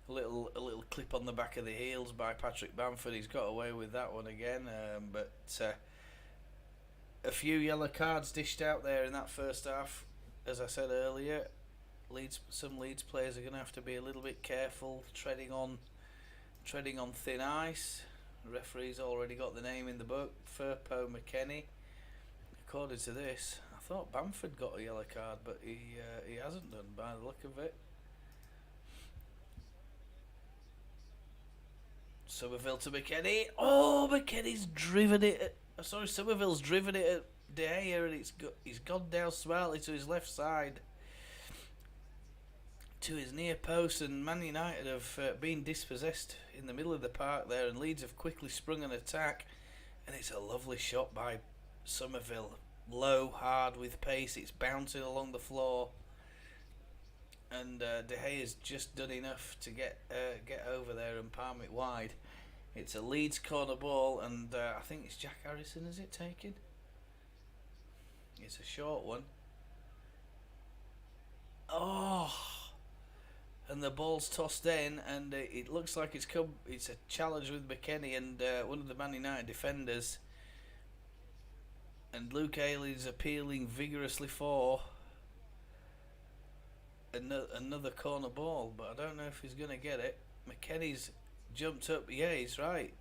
A little clip on the back of the heels by Patrick Bamford. He's got away with that one again, but a few yellow cards dished out there in that first half. As I said earlier, some Leeds players are going to have to be a little bit careful, treading on thin ice. The referee's already got the name in the book, Firpo McKennie. According to this, I thought Bamford got a yellow card, but he hasn't done by the look of it. Somerville to McKennie. Oh, McKennie's driven it. Somerville's driven it at De Gea, and he's gone down smartly to his left side, to his near post, and Man United have been dispossessed in the middle of the park there, and Leeds have quickly sprung an attack, and it's a lovely shot by Somerville. Low, hard, with pace. It's bouncing along the floor. and De Gea's just done enough to get over there and palm it wide. It's a Leeds corner ball, and I think it's Jack Harrison. Is it taken? It's a short one. Oh, and the ball's tossed in, and it looks like it's a challenge with McKennie and one of the Man United defenders. And Luke Ayling appealing vigorously for another corner ball, but I don't know if he's going to get it. McKennie's jumped up. Yeah, he's right.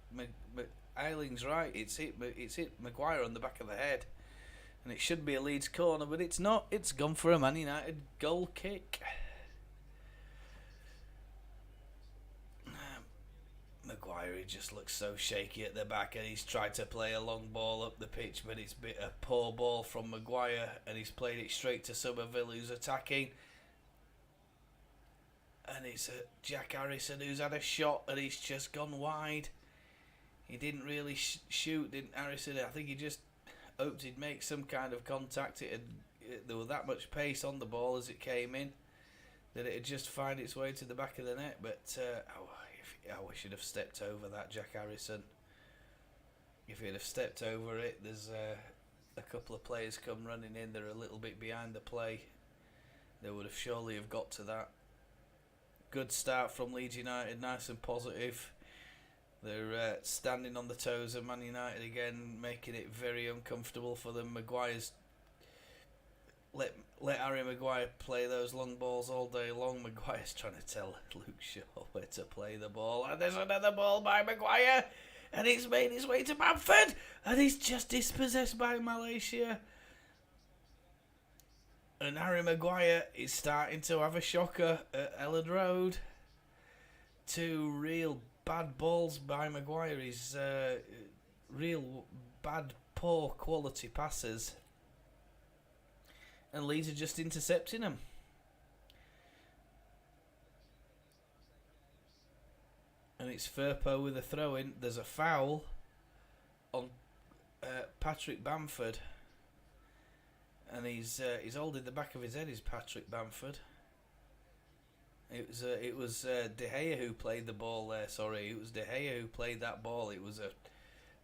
Ayling's right. It's hit Maguire on the back of the head, and it should be a Leeds corner, but it's not. It's gone for a Man United goal kick. Maguire, he just looks so shaky at the back, and he's tried to play a long ball up the pitch, but it's been a poor ball from Maguire, and he's played it straight to Somerville, who's attacking. And it's Jack Harrison who's had a shot, and he's just gone wide. He didn't really shoot, didn't Harrison? I think he just hoped he'd make some kind of contact. There was that much pace on the ball as it came in that it'd just find its way to the back of the net. But I wish he'd have stepped over that, Jack Harrison. If he'd have stepped over it, there's a couple of players come running in. They're a little bit behind the play. They would have surely have got to that. Good start from Leeds United, nice and positive. They're standing on the toes of Man United again, making it very uncomfortable for them. Maguire's let Harry Maguire play those long balls all day long. Maguire's trying to tell Luke Shaw where to play the ball, and there's another ball by Maguire, and he's made his way to Bamford, and he's just dispossessed by Malaysia. And Harry Maguire is starting to have a shocker at Elland Road. Two real bad balls by Maguire. He's real bad, poor quality passes. And Leeds are just intercepting them. And it's Firpo with a throw-in. There's a foul on Patrick Bamford. And he's holding the back of his head, is Patrick Bamford. It was De Gea who played the ball there. Sorry, it was De Gea who played that ball. It was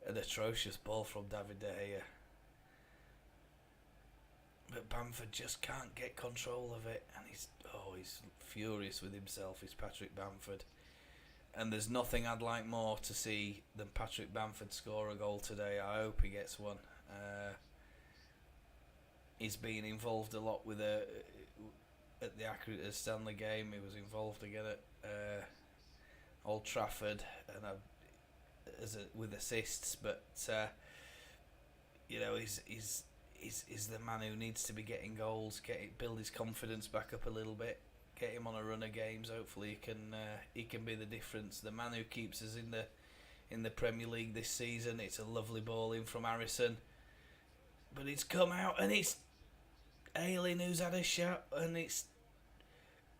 an atrocious ball from David De Gea. But Bamford just can't get control of it, and he's furious with himself. Is Patrick Bamford, and there's nothing I'd like more to see than Patrick Bamford score a goal today. I hope he gets one. He's been involved a lot with at the Accrington Stanley game. He was involved again at Old Trafford and with assists. But he's the man who needs to be getting goals, build his confidence back up a little bit, get him on a run of games. Hopefully he can be the difference. The man who keeps us in the Premier League this season. It's a lovely ball in from Harrison, but it's come out and it's Ayling who's had a shot, and it's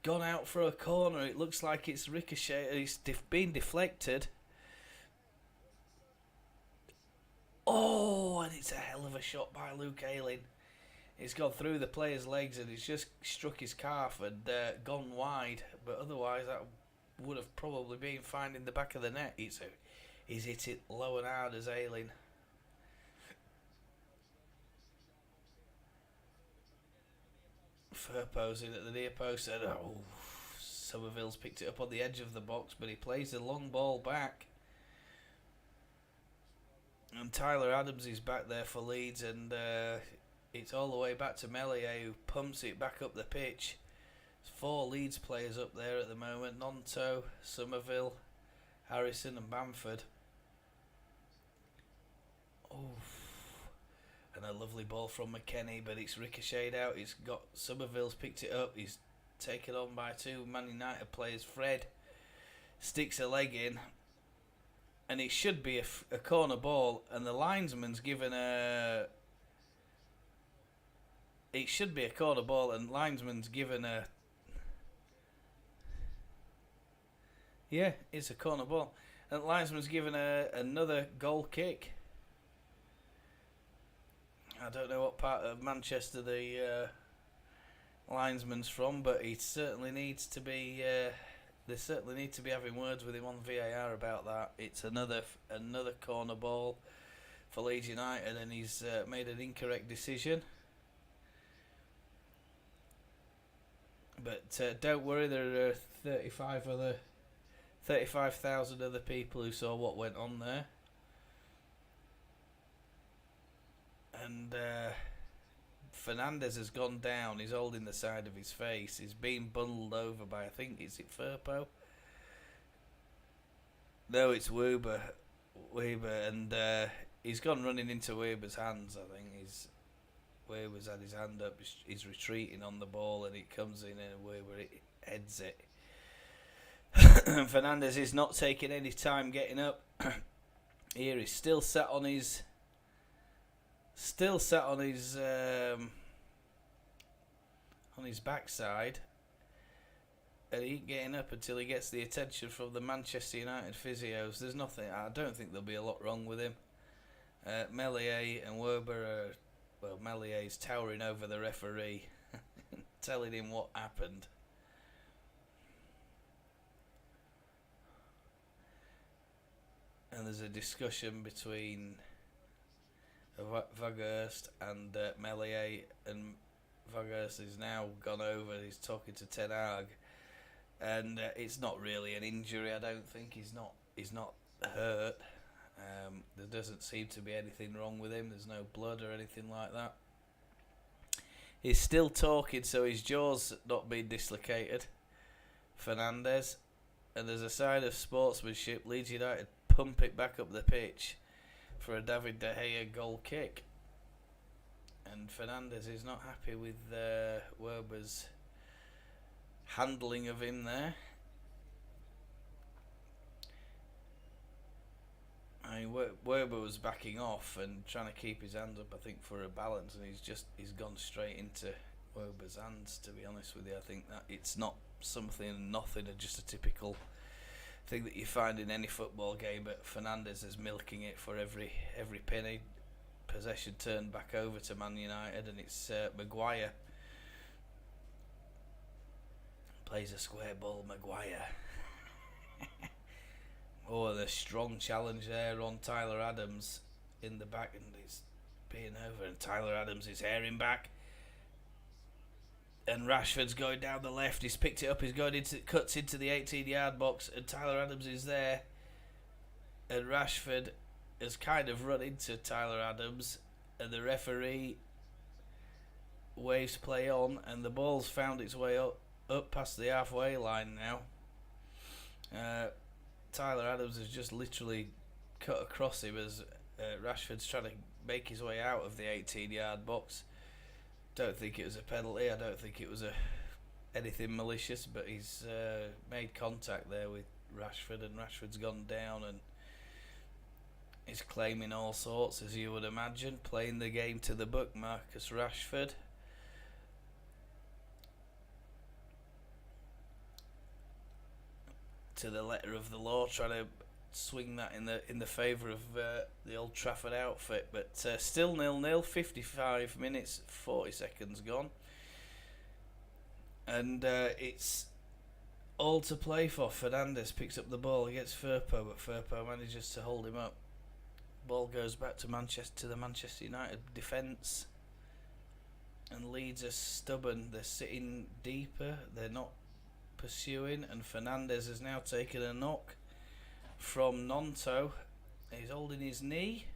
gone out for a corner. It looks like it's ricocheted. It's been deflected. Oh, and it's a hell of a shot by Luke Ayling. It's gone through the player's legs and it's just struck his calf and gone wide. But otherwise, that would have probably been finding the back of the net. He's hit it low and hard as Ayling. Firpo's in at the near post, and Somerville's picked it up on the edge of the box, but he plays the long ball back. And Tyler Adams is back there for Leeds, and it's all the way back to Meslier, who pumps it back up the pitch. There's 4 Leeds players up there at the moment: Nonto, Somerville, Harrison and Bamford. And a lovely ball from McKennie, but it's ricocheted out. Somerville's picked it up. He's taken on by 2 Man United players. Fred sticks a leg in, and it should be a corner ball, and the linesman's given a... It should be a corner ball, and linesman's given a... Yeah, it's a corner ball. And linesman's given another goal kick. I don't know what part of Manchester the linesman's from, but he certainly needs to be. They certainly need to be having words with him on VAR about that. It's another corner ball for Leeds United, and he's made an incorrect decision. But don't worry, there are 35,000 other people who saw what went on there. And Fernandez has gone down. He's holding the side of his face. He's being bundled over by, I think, is it Firpo? No, it's Weber, and he's gone running into Weber's hands. I think Weber's had his hand up. He's retreating on the ball, and it comes in, and Weber heads it. Fernandez is not taking any time getting up. Here he's still sat on his backside, and he ain't getting up until he gets the attention from the Manchester United physios. There's nothing. I don't think there'll be a lot wrong with him. Meslier and Weber are. Well, Mellier's towering over the referee, telling him what happened. And there's a discussion between Vaghurst and Meslier, and Vaghurst has now gone over. He's talking to Ten Hag, and it's not really an injury. I don't think he's not hurt. There doesn't seem to be anything wrong with him. There's no blood or anything like that. He's still talking, so his jaw's not been dislocated, Fernandez. And there's a sign of sportsmanship. Leeds United pump it back up the pitch for a David De Gea goal kick. And Fernandez is not happy with Weber's handling of him there. I mean, Weber was backing off and trying to keep his hands up, I think, for a balance, and he's gone straight into Weber's hands, to be honest with you. I think that it's not nothing, just a typical thing that you find in any football game, but Fernandez is milking it for every penny. Possession turned back over to Man United, and it's Maguire. Plays a square ball, Maguire. Oh, the strong challenge there on Tyler Adams in the back, and he's being over, and Tyler Adams is herring back. And Rashford's going down the left. He's picked it up. He's going cuts into the 18-yard box, and Tyler Adams is there. And Rashford has kind of run into Tyler Adams, and the referee waves play on, and the ball's found its way up past the halfway line now. Tyler Adams has just literally cut across him as Rashford's trying to make his way out of the 18-yard box. Don't think it was a penalty. I don't think it was anything malicious, but he's made contact there with Rashford, and Rashford's gone down and is claiming all sorts, as you would imagine, playing the game to the book, Marcus Rashford. To the letter of the law, trying to swing that in the favour of the Old Trafford outfit, but still 0-0, 55 minutes, 40 seconds gone, and it's all to play for. Fernandez picks up the ball against Firpo, but Firpo manages to hold him up. Ball goes back to the Manchester United defence, and Leeds are stubborn. They're sitting deeper. They're not pursuing, and Fernandez has now taken a knock from Nonto. He's holding his knee,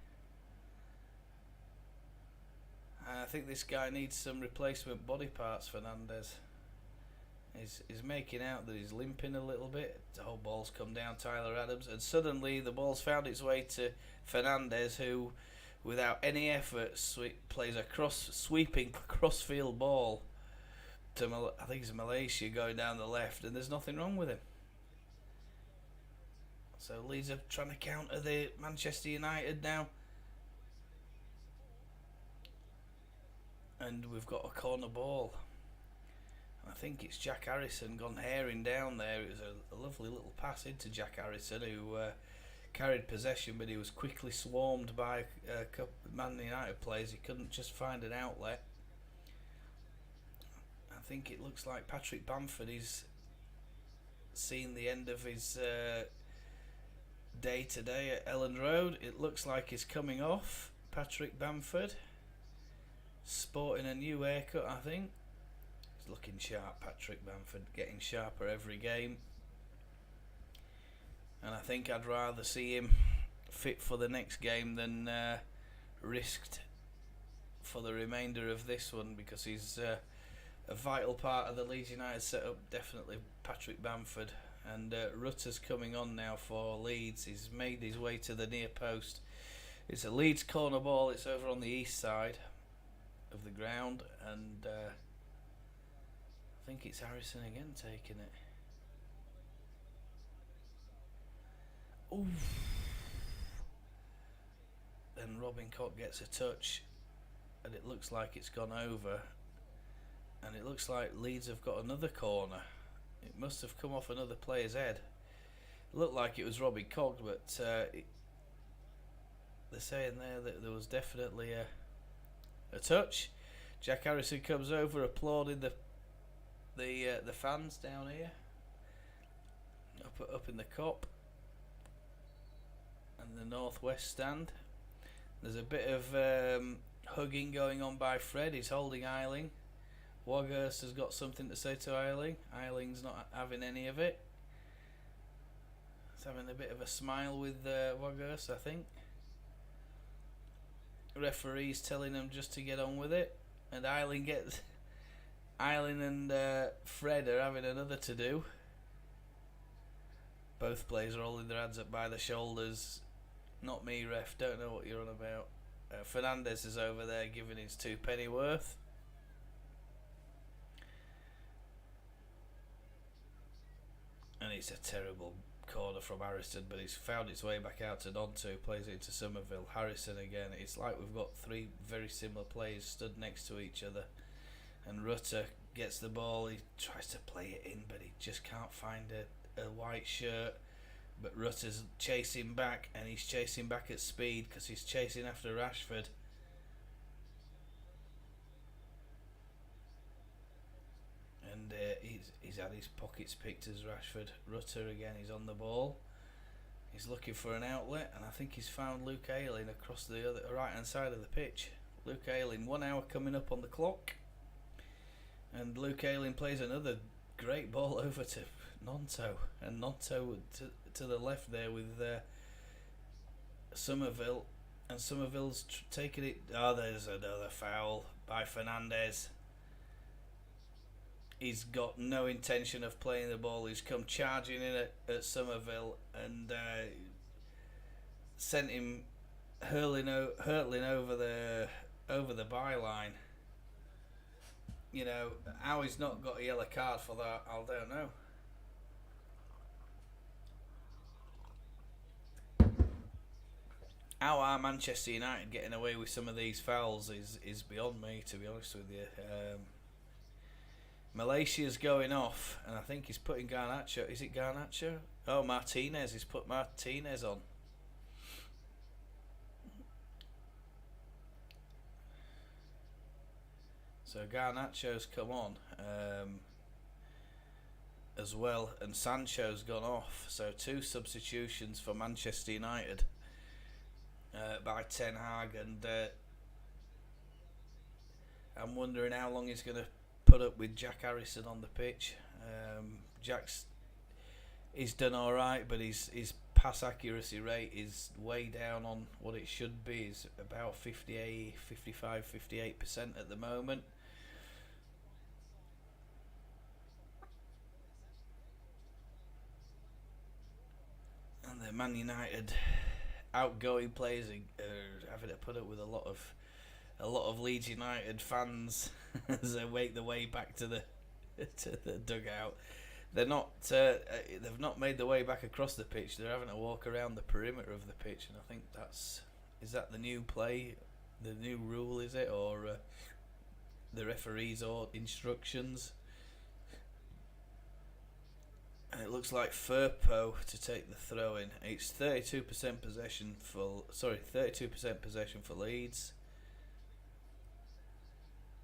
and I think this guy needs some replacement body parts. Fernandez is making out that he's limping a little bit. The whole ball's come down Tyler Adams, and suddenly the ball's found its way to Fernandez, who without any effort plays a sweeping cross-field ball to I think it's Malaysia going down the left, and there's nothing wrong with him. So Leeds are trying to counter the Manchester United now, and we've got a corner ball. I think it's Jack Harrison gone herring down there. It was a lovely little pass into Jack Harrison, who carried possession, but he was quickly swarmed by a couple of Man United players. He couldn't just find an outlet. I think it looks like Patrick Bamford is seeing the end of his day today at Elland Road. It looks like he's coming off. Patrick Bamford, sporting a new haircut, I think. He's looking sharp, Patrick Bamford, getting sharper every game. And I think I'd rather see him fit for the next game than risked for the remainder of this one, because he's a vital part of the Leeds United setup, definitely Patrick Bamford. And Rutter's coming on now for Leeds. He's made his way to the near post. It's a Leeds corner ball. It's over on the east side of the ground, and I think it's Harrison again taking it. Ooh. Then Robin Koch gets a touch, and it looks like it's gone over. And it looks like Leeds have got another corner. It must have come off another player's head. It looked like it was Robbie Koch, but they're saying there that there was definitely a touch. Jack Harrison comes over, applauding the fans down here, up in the Kop and the northwest stand. There's a bit of hugging going on by Fred. He's holding Eiling. Waghurst has got something to say to Eiling. Eiling's not having any of it. He's having a bit of a smile with Waghurst, I think. Referee's telling him just to get on with it, and Eiling and Fred are having another to do. Both players are holding their hands up by the shoulders. Not me, ref. Don't know what you're on about. Fernandez is over there giving his 2 pennyworth. And it's a terrible corner from Harrison, but he's found its way back out to Nonto, plays it into Somerville. Harrison again. It's like we've got 3 very similar players stood next to each other. And Rutter gets the ball. He tries to play it in, but he just can't find a white shirt. But Rutter's chasing back, and he's chasing back at speed because he's chasing after Rashford. And he's had his pockets picked as Rashford. Rutter again, he's on the ball. He's looking for an outlet, and I think he's found Luke Ayling across the other right hand side of the pitch. Luke Ayling, 1 hour coming up on the clock. And Luke Ayling plays another great ball over to Nonto. And Nonto to the left there with Somerville. And Somerville's taking it. Oh, there's another foul by Fernandez. He's got no intention of playing the ball. He's come charging in at Somerville and sent him hurtling over the byline. You know, how he's not got a yellow card for that, I don't know. How are Manchester United getting away with some of these fouls is beyond me, to be honest with you. Malaysia's going off, and I think he's putting Garnacho. Is it Garnacho? Oh, Martinez. He's put Martinez on. So Garnacho's come on as well, and Sancho's gone off. So 2 substitutions for Manchester United by Ten Hag, and I'm wondering how long he's going to put up with Jack Harrison on the pitch. He's done alright, but his pass accuracy rate is way down on what it should be. It's about 58% at the moment. And the Man United outgoing players are having to put up with a lot of Leeds United fans as they make their way back to the dugout. They're not. They've not made their way back across the pitch. They're having to walk around the perimeter of the pitch, and I think is that the new play, the new rule, is it, or the referee's or instructions? And it looks like Firpo to take the throw in. It's 32% possession for 32% possession for Leeds,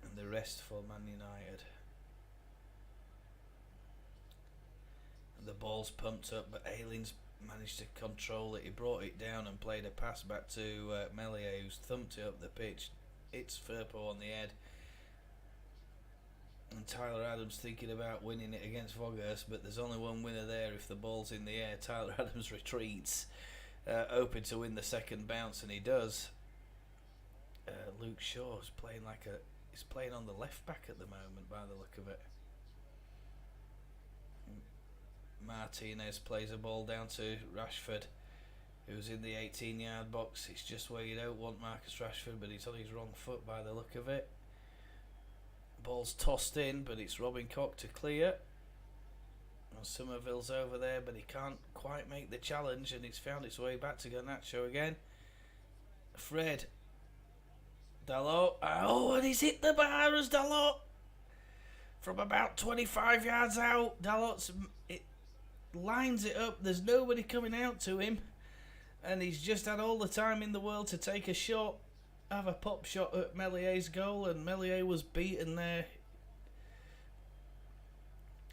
and the rest for Man United. The ball's pumped up, but Ayling's managed to control it. He brought it down and played a pass back to Meslier, who's thumped it up the pitch. It's Firpo on the head. And Tyler Adams thinking about winning it against Voghurst, but there's only one winner there if the ball's in the air. Tyler Adams retreats, open to win the second bounce, and he does. Luke Shaw's playing he's playing on the left back at the moment by the look of it. Martinez plays a ball down to Rashford, who's in the 18-yard box. It's just where you don't want Marcus Rashford, but he's on his wrong foot by the look of it. Ball's tossed in, but it's Robin Koch to clear. And Somerville's over there, but he can't quite make the challenge, and it's found its way back to Garnacho again. Fred. Dalot. Oh, and he's hit the bar as Dalot. From about 25 yards out, Dalot's... lines it up. There's nobody coming out to him, and he's just had all the time in the world to take a shot, have a pop shot at Mellier's goal, and Meslier was beaten there.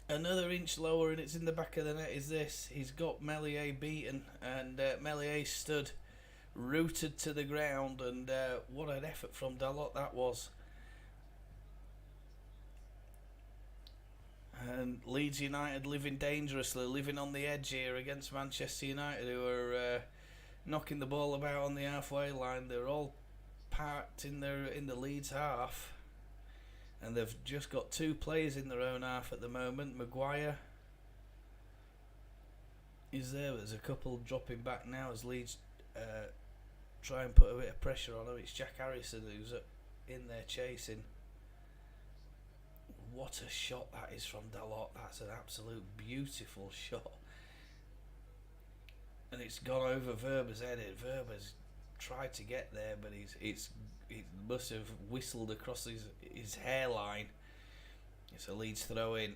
Another inch lower, and it's in the back of the net. Is this? He's got Meslier beaten, and Meslier stood rooted to the ground, and what an effort from Dalot that was. And Leeds United living dangerously, living on the edge here against Manchester United, who are knocking the ball about on the halfway line. They're all parked in the Leeds half, and they've just got two players in their own half at the moment. Maguire is there, but there's a couple dropping back now as Leeds try and put a bit of pressure on them. It's Jack Harrison who's in there chasing. What a shot that is from Dalot. That's an absolute beautiful shot. And it's gone over Verber's head. Verber's tried to get there, but he must have whistled across his hairline. It's a Leeds throw in.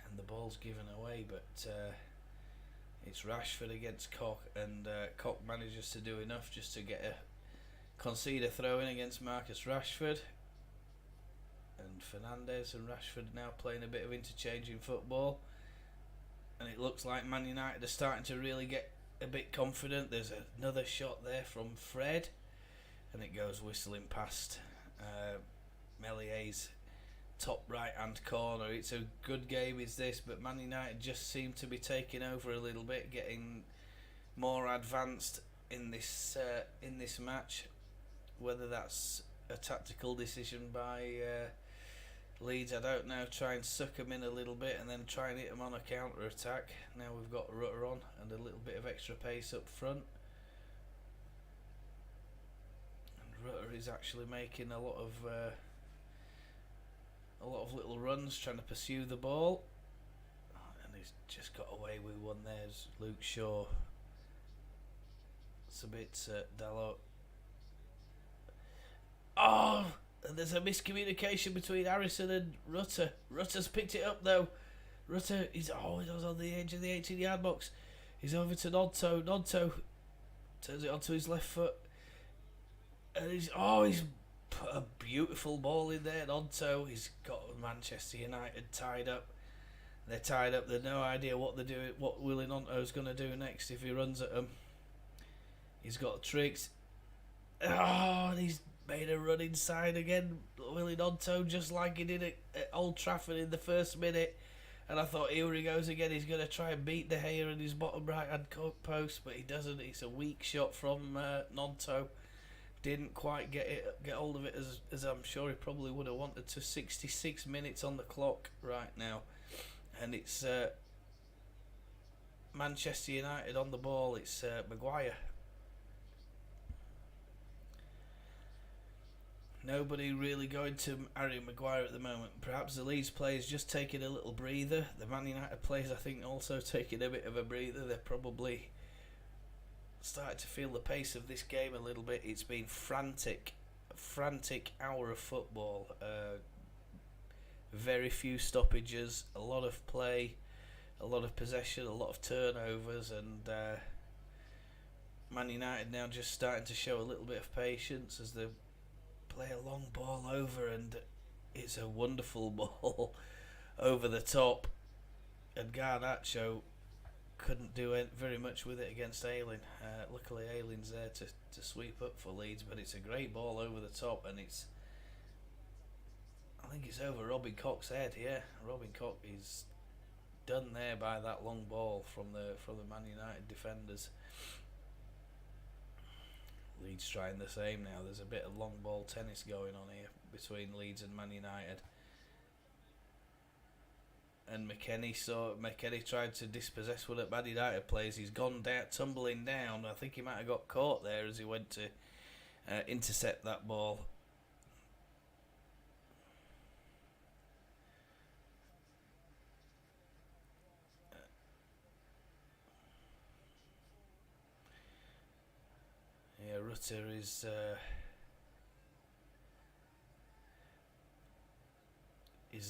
And the ball's given away, but it's Rashford against Koch, and Koch manages to do enough just to concede a throw in against Marcus Rashford. And Fernandes and Rashford now playing a bit of interchanging football, and it looks like Man United are starting to really get a bit confident. There's another shot there from Fred, and it goes whistling past Mellier's top right hand corner. It's a good game is this, but Man United just seem to be taking over a little bit, getting more advanced in this match. Whether that's a tactical decision by Leeds, I don't know. Try and suck them in a little bit and then try and hit them on a counter attack. Now we've got Rutter on and a little bit of extra pace up front. And Rutter is actually making a lot of little runs, trying to pursue the ball. And he's just got away with one there. There's Luke Shaw. It's a bit Dalot. Oh, and there's a miscommunication between Harrison and Rutter. Rutter's picked it up though. Rutter he was on the edge of the 18-yard box. He's over to Nonto. Nonto turns it onto his left foot, and he's put a beautiful ball in there. Nonto, he's got Manchester United tied up. They're tied up. They've no idea what they're doing. What Willie Nonto's going to do next if he runs at them. He's got tricks. And he's made a run inside again, Willie Nonto, just like he did at Old Trafford in the first minute. And I thought, here he goes again. He's going to try and beat De Gea in his bottom right-hand post, but he doesn't. It's a weak shot from Nonto. Didn't quite get hold of it as I'm sure he probably would have wanted to. 66 minutes on the clock right now, and it's Manchester United on the ball. It's Maguire. Nobody really going to Harry Maguire at the moment. Perhaps the Leeds players just taking a little breather. The Man United players, I think, also taking a bit of a breather. They're probably starting to feel the pace of this game a little bit. It's been frantic hour of football. Very few stoppages, a lot of play, a lot of possession, a lot of turnovers, and Man United now just starting to show a little bit of patience as they play a long ball over, and it's a wonderful ball over the top, and Garnacho couldn't do very much with it against Ayling. Luckily, Ayling's there to sweep up for Leeds, but it's a great ball over the top, and I think it's over Robin Koch's head. Yeah, Robin Koch is done there by that long ball from the Man United defenders. Leeds trying the same now. There's a bit of long ball tennis going on here between Leeds and Man United. And McKennie tried to dispossess one of Man United players. He's gone down, tumbling down. I think he might have got caught there as he went to intercept that ball. Yeah, Rutter is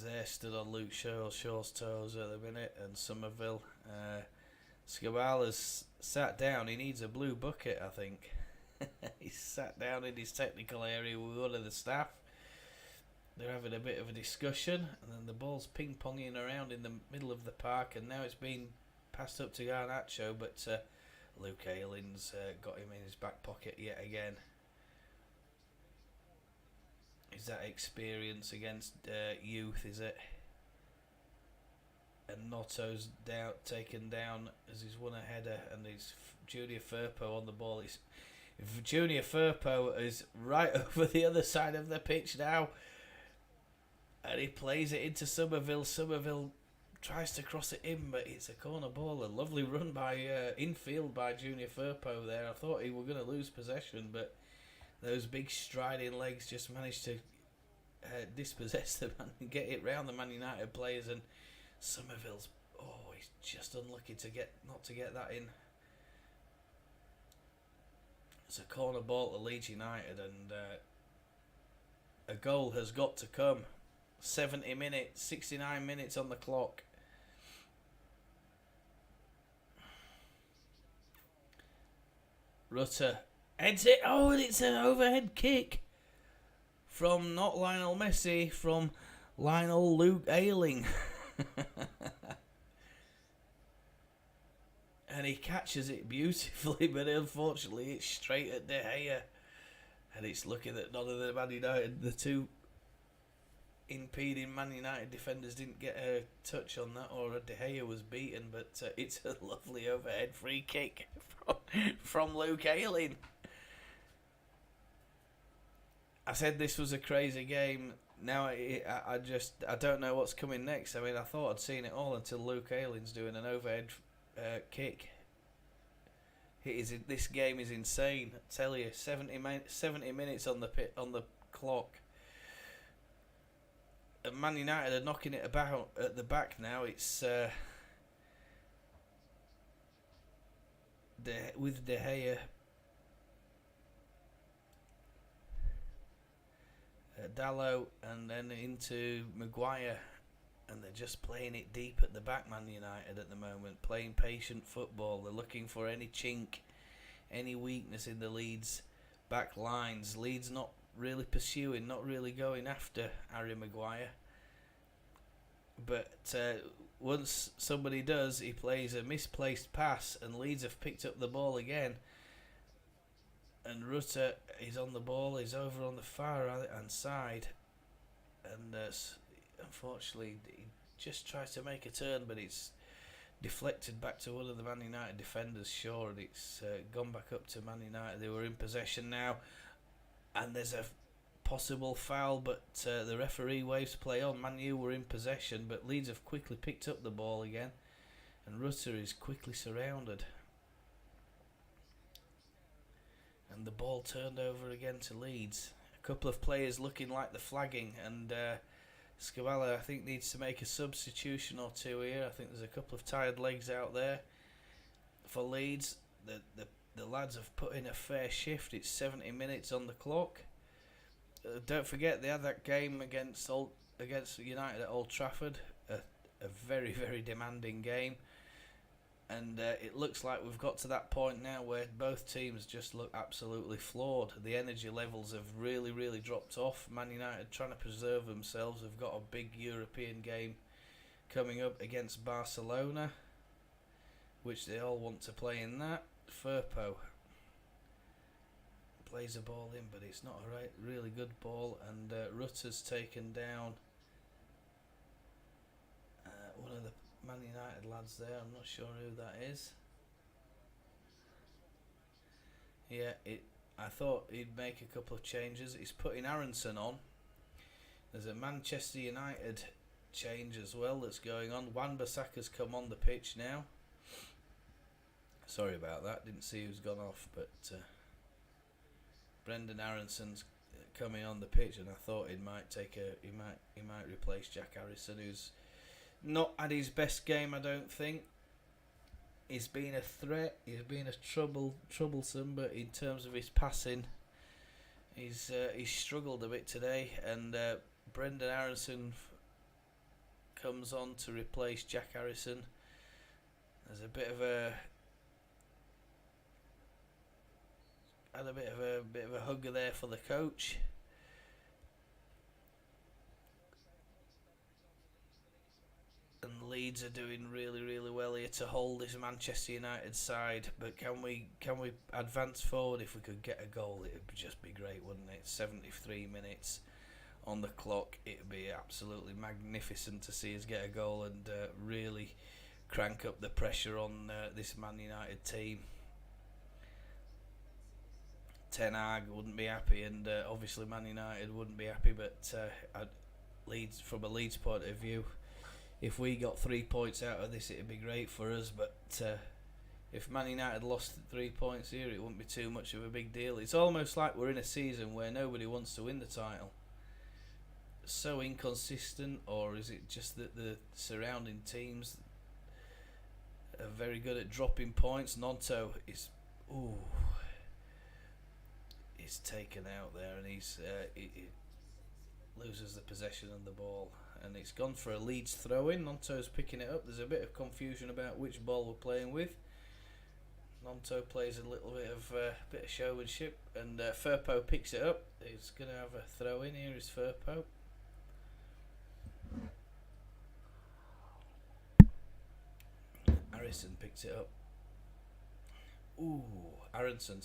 there, stood on Luke Shaw's toes at the minute, and Somerville. Scabala's sat down. He needs a blue bucket, I think. He's sat down in his technical area with one of the staff. They're having a bit of a discussion, and then the ball's ping-ponging around in the middle of the park, and now it's been passed up to Garnacho, but Luke Ayling's got him in his back pocket yet again. Is that experience against youth, is it? And Notto's taken down as he's won a header, and it's Junior Firpo on the ball. Junior Firpo is right over the other side of the pitch now, and he plays it into Somerville. Somerville tries to cross it in, but it's a corner ball. A lovely run by infield by Junior Firpo there. I thought he were going to lose possession, but those big striding legs just managed to dispossess them and get it round the Man United players. And Somerville's he's just unlucky not to get that in. It's a corner ball to Leeds United, and a goal has got to come. 70 minutes, 69 minutes on the clock. Rutter heads it. Oh, and it's an overhead kick from not Lionel Messi, from Lionel Luke Ayling. And he catches it beautifully, but unfortunately it's straight at De Gea. And it's looking that none of the Man United, the two impeding Man United defenders, didn't get a touch on that, or De Gea was beaten, but it's a lovely overhead free kick from Luke Ayling. I said this was a crazy game. Now I don't know what's coming next. I mean, I thought I'd seen it all until Luke Ayling's doing an overhead kick. This game is insane. I tell you, 70 minutes on the clock. And Man United are knocking it about at the back now. It's with De Gea, Dallo, and then into Maguire, and they're just playing it deep at the back. Man United at the moment, playing patient football. They're looking for any chink, any weakness in the Leeds back lines. Leeds not really pursuing, not really going after Harry Maguire. But once somebody does, he plays a misplaced pass, and Leeds have picked up the ball again. And Rutter is on the ball, he's over on the far hand side, and unfortunately he just tries to make a turn, but it's deflected back to one of the Man United defenders, Shaw, and it's gone back up to Man United. They were in possession now, and there's a possible foul, but the referee waves play on. Man U were in possession, but Leeds have quickly picked up the ball again, and Rutter is quickly surrounded. And the ball turned over again to Leeds. A couple of players looking like the flagging, and Scabala, I think, needs to make a substitution or two here. I think there's a couple of tired legs out there for Leeds. The lads have put in a fair shift. It's 70 minutes on the clock. Don't forget, they had that game against United at Old Trafford, a very, very demanding game. And it looks like we've got to that point now where both teams just look absolutely flawed. The energy levels have really, really dropped off. Man United, trying to preserve themselves, have got a big European game coming up against Barcelona, which they all want to play in that. Firpo plays a ball in, but it's not a really good ball, and Rutter's taken down one of the Man United lads there. I'm not sure who that is. Yeah, I thought he'd make a couple of changes. He's putting Aronson on. There's a Manchester United change as well that's going on. Wan-Bissaka's come on the pitch now. Sorry about that. Didn't see who's gone off, but Brendan Aronson's coming on the pitch, and I thought he might replace Jack Harrison, who's not had his best game. I don't think he's been a threat. He's been troublesome, but in terms of his passing, he's struggled a bit today. And Brendan Aronson comes on to replace Jack Harrison. There's a bit of a hugger there for the coach. And Leeds are doing really, really well here to hold this Manchester United side. But can we advance forward? If we could get a goal, it would just be great, wouldn't it? 73 minutes on the clock. It would be absolutely magnificent to see us get a goal and really crank up the pressure on this Man United team. Ten Hag wouldn't be happy, and obviously Man United wouldn't be happy. But Leeds, from a Leeds point of view, if we got 3 points out of this, it'd be great for us. But if Man United lost 3 points here, it wouldn't be too much of a big deal. It's almost like we're in a season where nobody wants to win the title. So inconsistent, or is it just that the surrounding teams are very good at dropping points? Nonto is he's taken out there, and he loses the possession of the ball, and it's gone for a Leeds throw-in. Nonto's picking it up. There's a bit of confusion about which ball we're playing with. Nonto plays a little bit of showmanship, and Firpo picks it up. He's going to have a throw-in. Here is Firpo. Harrison picks it up. Aronson.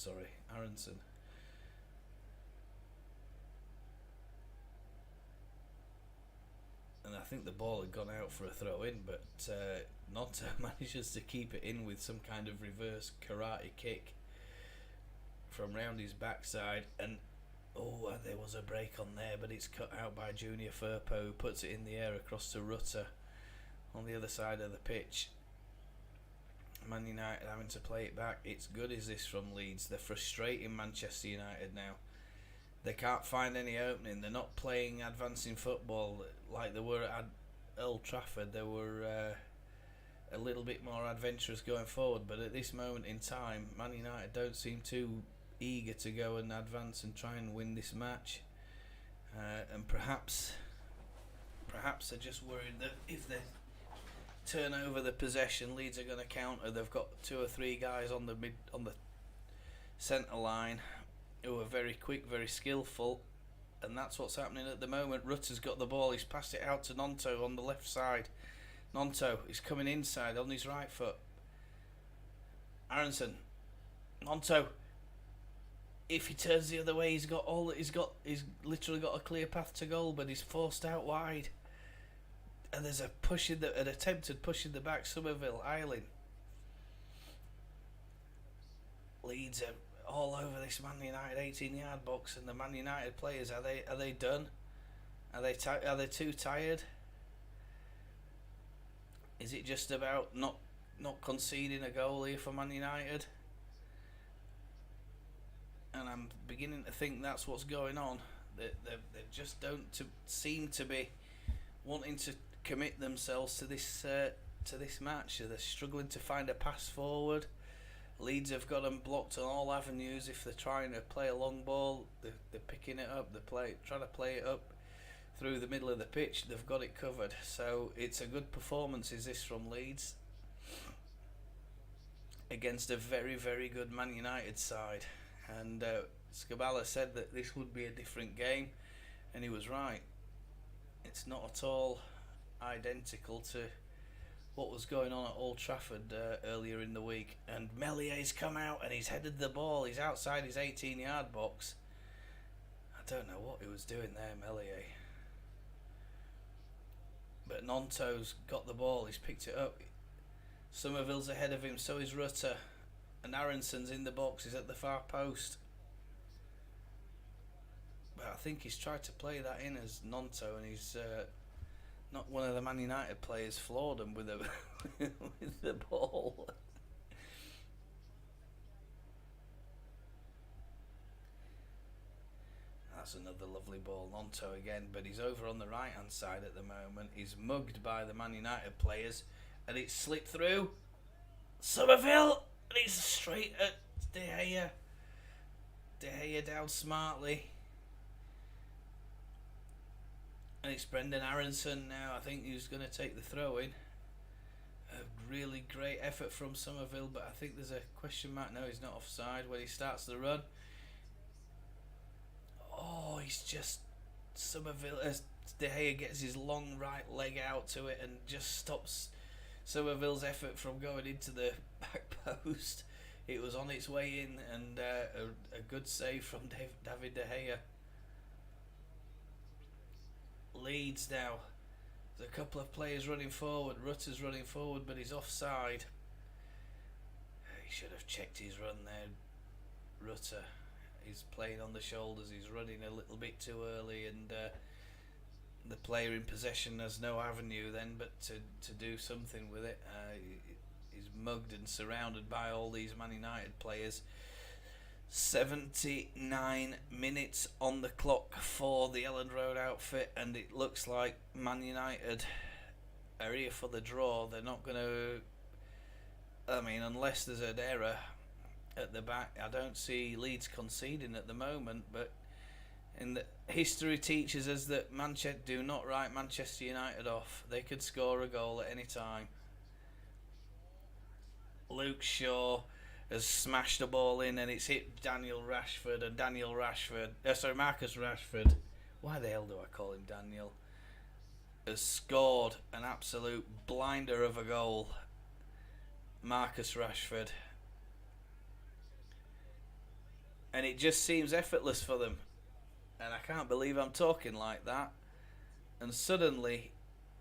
And I think the ball had gone out for a throw-in, but Nonto manages to keep it in with some kind of reverse karate kick from round his backside, and there was a break on there, but it's cut out by Junior Firpo, who puts it in the air across to Rutter on the other side of the pitch. Man United having to play it back. It's good as this from Leeds. They're frustrating Manchester United now. They can't find any opening. They're not playing advancing football like they were at Old Trafford. They were a little bit more adventurous going forward, but at this moment in time, Man United don't seem too eager to go and advance and try and win this match. And perhaps they're just worried that if they turn over the possession, Leeds are going to counter. They've got 2 or 3 guys on the centre line who are very quick, very skillful, and that's what's happening at the moment. Rutter's got the ball. He's passed it out to Nonto on the left side. Nonto is coming inside on his right foot. Aronson, Nonto. If he turns the other way, he's literally got a clear path to goal, but he's forced out wide. And there's an attempted push in the back. Somerville, Eiling. Leeds are all over this Man United 18-yard box, and the Man United players, are they done? Are they too tired? Is it just about not conceding a goal here for Man United? And I'm beginning to think that's what's going on. They just don't seem to be wanting to commit themselves to this match. They're struggling to find a pass forward. Leeds have got them blocked on all avenues. If they're trying to play a long ball, they're picking it up. They're trying to play it up through the middle of the pitch. They've got it covered. So it's a good performance, is this, from Leeds against a very, very good Man United side. And Scabala said that this would be a different game, and he was right. It's not at all identical to what was going on at Old Trafford earlier in the week. And Mellier's come out and he's headed the ball. He's outside his 18-yard box. I don't know what he was doing there, Mellier. But Nonto's got the ball. He's picked it up. Somerville's ahead of him. So is Rutter. And Aronson's in the box. He's at the far post. But I think he's tried to play that in as Nonto, and he's not one of the Man United players floored him with with the ball. That's another lovely ball, Nonto again, but he's over on the right hand side at the moment. He's mugged by the Man United players, and it's slipped through. Somerville, and it's straight at De Gea. De Gea down smartly. And it's Brendan Aronson now. I think he's going to take the throw in. A really great effort from Somerville, but I think there's a question mark. No, he's not offside when he starts the run. Oh, he's just Somerville. As De Gea gets his long right leg out to it and just stops Somerville's effort from going into the back post. It was on its way in, and a good save from David De Gea. Leeds now. There's a couple of players running forward. Rutter's running forward, but he's offside. He should have checked his run there, Rutter. He's playing on the shoulders. He's running a little bit too early, and the player in possession has no avenue then but to do something with it. He's mugged and surrounded by all these Man United players. 79 minutes on the clock for the Elland Road outfit, and it looks like Man United are here for the draw. They're not going to, unless there's an error at the back, I don't see Leeds conceding at the moment, but history teaches us that Manchester do not write Manchester United off. They could score a goal at any time. Luke Shaw has smashed the ball in, and it's hit Marcus Rashford. Why the hell do I call him Daniel? Has scored an absolute blinder of a goal. Marcus Rashford. And it just seems effortless for them. And I can't believe I'm talking like that. And suddenly,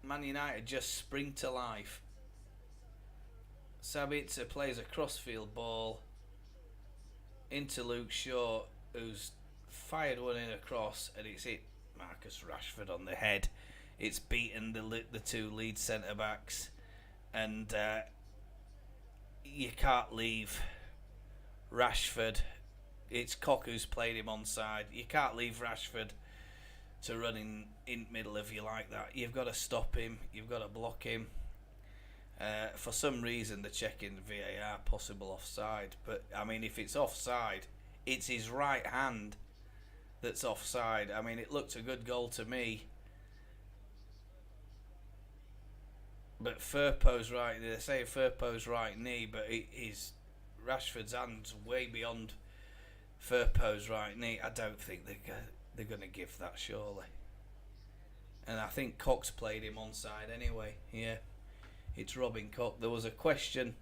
Man United just spring to life. Sabitzer plays a crossfield ball into Luke Shaw, who's fired one in across, and it's hit Marcus Rashford on the head. It's beaten the two lead centre backs, and you can't leave Rashford. It's Koch who's played him onside. You can't leave Rashford to run in middle of you like that. You've got to stop him. You've got to block him. For some reason they're checking VAR possible offside, but if it's offside, it's his right hand that's offside. It looked a good goal to me, but Firpo's right. They say Firpo's right knee, but he's Rashford's hand's way beyond Firpo's right knee. I don't think they're going to give that, surely. And I think Koch's played him onside anyway. Yeah. It's Robin Koch. There was a question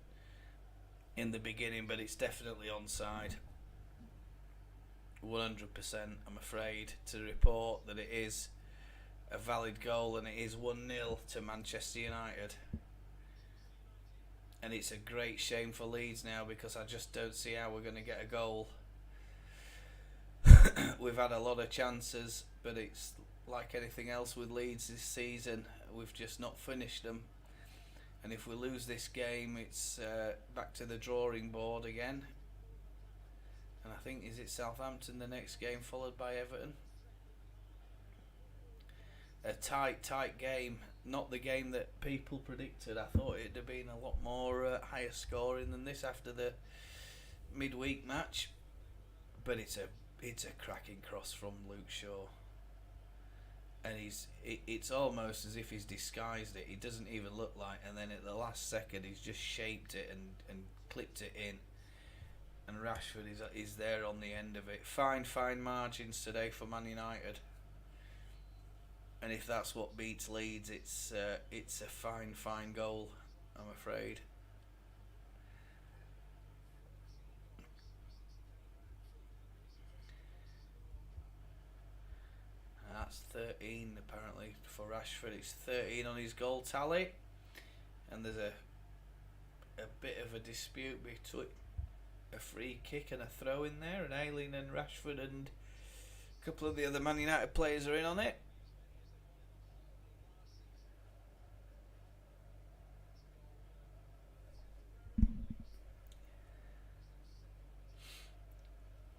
in the beginning, but it's definitely onside. 100%, I'm afraid, to report that it is a valid goal, and it is 1-0 to Manchester United. And it's a great shame for Leeds now, because I just don't see how we're going to get a goal. We've had a lot of chances, but it's like anything else with Leeds this season. We've just not finished them. And if we lose this game, it's back to the drawing board again. And I think, is it Southampton the next game, followed by Everton? A tight game. Not the game that people predicted. I thought it'd have been a lot more higher scoring than this after the midweek match. But it's a cracking cross from Luke Shaw. And it's almost as if he's disguised it. He doesn't even look like, and then at the last second he's just shaped it and clipped it in. And Rashford is there on the end of it. Fine margins today for Man United. and if that's what beats Leeds, it's a fine goal, I'm afraid. And that's 13 apparently for Rashford. It's 13 on his goal tally, and there's a bit of a dispute between a free kick and a throw in there, and Ayling and Rashford and a couple of the other Man United players are in on it.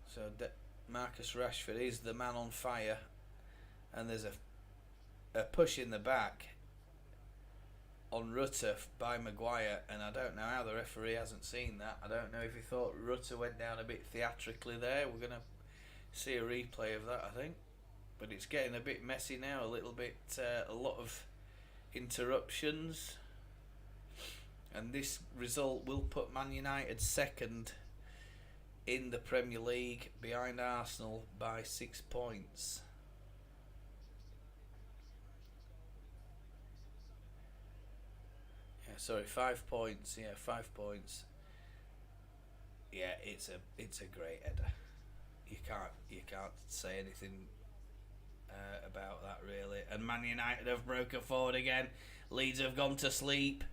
So Marcus Rashford is the man on fire, and there's a push in the back on Rutter by Maguire, and I don't know how the referee hasn't seen that. I don't know if he thought Rutter went down a bit theatrically there. We're going to see a replay of that, I think. But it's getting a bit messy now, a little bit, a lot of interruptions. And this result will put Man United second in the Premier League behind Arsenal by 6 points. Yeah, sorry, 5 points. Yeah, 5 points. Yeah, it's a great header. You can't say anything about that really. And Man United have broken forward again. Leeds have gone to sleep.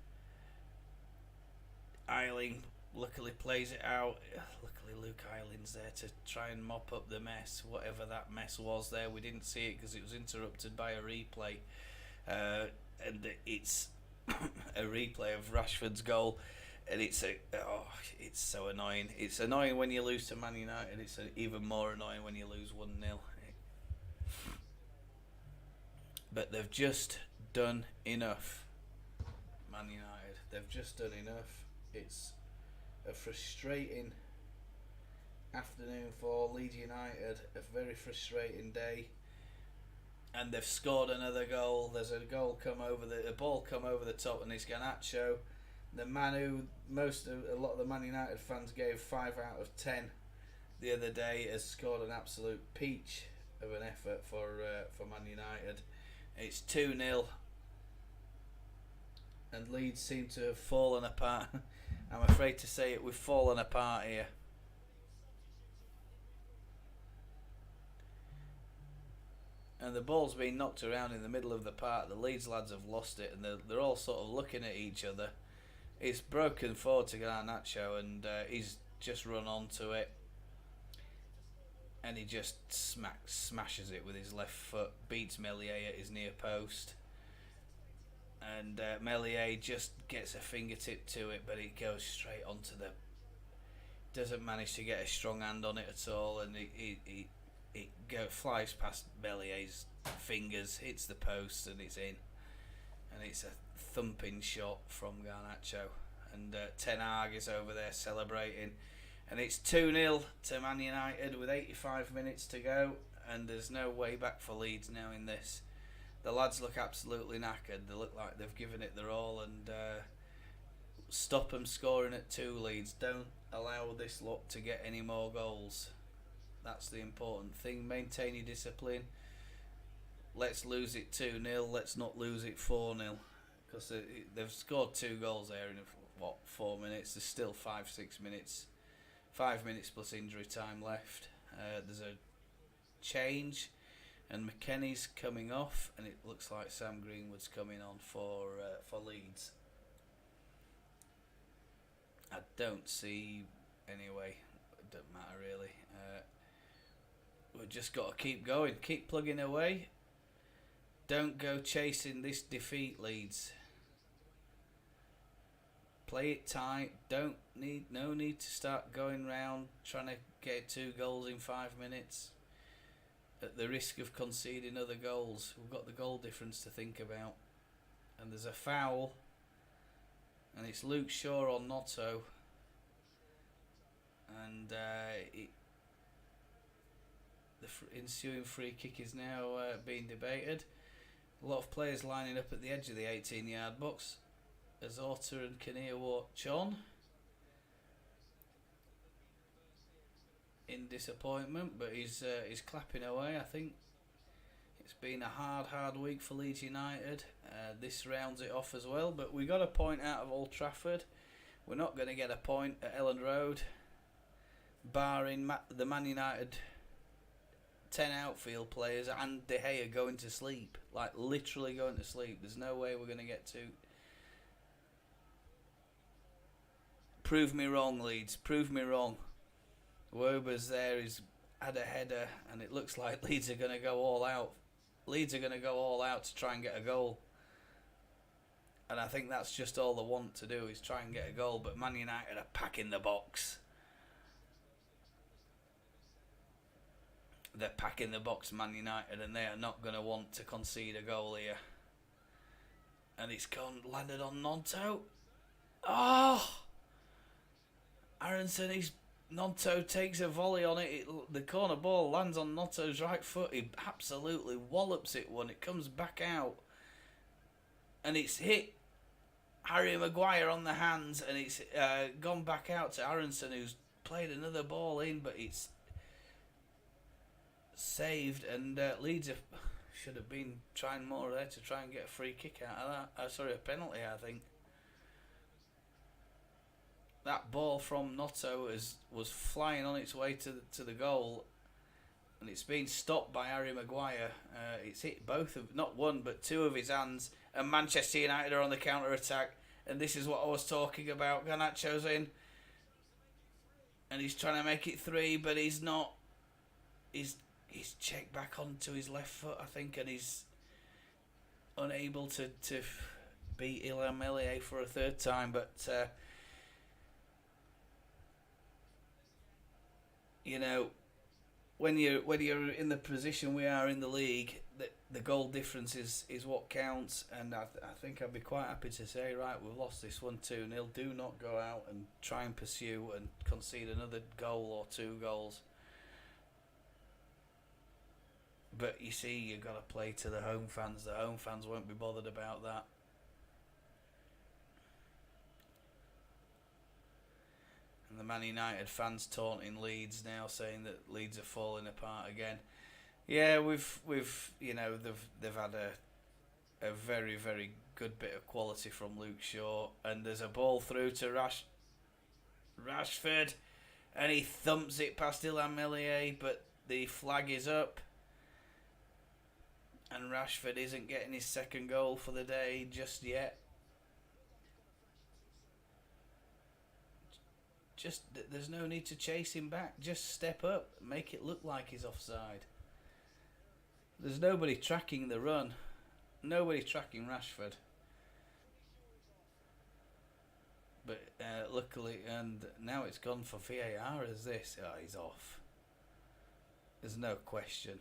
Ayling luckily plays it out. Luckily Luke Ayling's there to try and mop up the mess, whatever that mess was there. We didn't see it because it was interrupted by a replay, and it's a replay of Rashford's goal, and it's so annoying. It's annoying when you lose to Man United. It's even more annoying when you lose 1-0. But they've just done enough. Man United, they've just done enough. It's a frustrating afternoon for Leeds United, a very frustrating day, and they've scored another goal. There's a ball come over the top, and it's Garnacho, the man who a lot of the Man United fans gave 5 out of 10 the other day, has scored an absolute peach of an effort for Man United. It's 2-0, and Leeds seem to have fallen apart. I'm afraid to say it, we've fallen apart here. And the ball's been knocked around in the middle of the park. The Leeds lads have lost it, and they're all sort of looking at each other. It's broken forward to Garnacho, and he's just run onto it. And he just smashes it with his left foot, beats Meslier at his near post. And Meslier just gets a fingertip to it, but it goes straight onto the... Doesn't manage to get a strong hand on it at all, and it flies past Mellier's fingers, hits the post, and it's in. And it's a thumping shot from Garnacho. And Ten Hag is over there celebrating. And it's 2-0 to Man United with 85 minutes to go, and there's no way back for Leeds now in this. The lads look absolutely knackered. They look like they've given it their all, and stop them scoring at 2, Leeds. Don't allow this lot to get any more goals. That's the important thing. Maintain your discipline. Let's lose it 2-0. Let's not lose it 4-0. Because they've scored 2 goals there in 4 minutes. There's still 5-6 minutes. 5 minutes plus injury time left. There's a change, and McKennie's coming off, and it looks like Sam Greenwood's coming on for Leeds. I don't see anyway. It doesn't matter really. We've just got to keep going, keep plugging away. Don't go chasing this defeat, Leeds. Play it tight. No need to start going round trying to get 2 goals in 5 minutes at the risk of conceding other goals. We've got the goal difference to think about, and there's a foul, and it's Luke Shaw on Notto, and the ensuing free kick is now being debated. A lot of players lining up at the edge of the 18-yard box as Orta and Kinnear watch on in disappointment, but he's clapping away. I think It's been a hard week for Leeds United. This rounds it off as well, but we got a point out of Old Trafford. We're not going to get a point at Elland Road, barring the Man United 10 outfield players and De Gea going to sleep. Like, literally going to sleep. There's no way we're going to get to... Prove me wrong, Leeds. Prove me wrong. Wober's there. He's had a header, and it looks like Leeds are going to go all out. Leeds are going to go all out to try and get a goal. And I think that's just all they want to do, is try and get a goal. But Man United are packing the box. They're packing the box, Man United, and they are not going to want to concede a goal here. And it's landed on Nonto. Oh! Aronson, Nonto takes a volley on it. The corner ball lands on Nonto's right foot. He absolutely wallops it one. It comes back out. And it's hit Harry Maguire on the hands, and it's gone back out to Aronson, who's played another ball in, but it's saved. And Leeds should have been trying more there to try and get a free kick out of that. A penalty, I think. That ball from Notto was flying on its way to the goal, and it's been stopped by Harry Maguire. It's hit not one, but two of his hands, and Manchester United are on the counter-attack, and this is what I was talking about. Garnacho's in, and he's trying to make it three, but he's not. He's checked back onto his left foot, I think, and he's unable to beat Elland for a third time, but... you know, when you're in the position we are in the league, the goal difference is what counts, and I think I'd be quite happy to say, right, we've lost this 1-2-0. Do not go out and try and pursue and concede another goal or two goals. But you see, you've got to play to the home fans. The home fans won't be bothered about that. And the Man United fans taunting Leeds now, saying that Leeds are falling apart again. Yeah, we've they've had a very, very good bit of quality from Luke Shaw, and there's a ball through to Rashford, and he thumps it past Illan Meslier, but the flag is up, and Rashford isn't getting his second goal for the day just yet. There's no need to chase him back. Just step up, make it look like he's offside. There's nobody tracking the run. Nobody tracking Rashford. But luckily, and now it's gone for VAR as this. Oh, he's off. There's no question.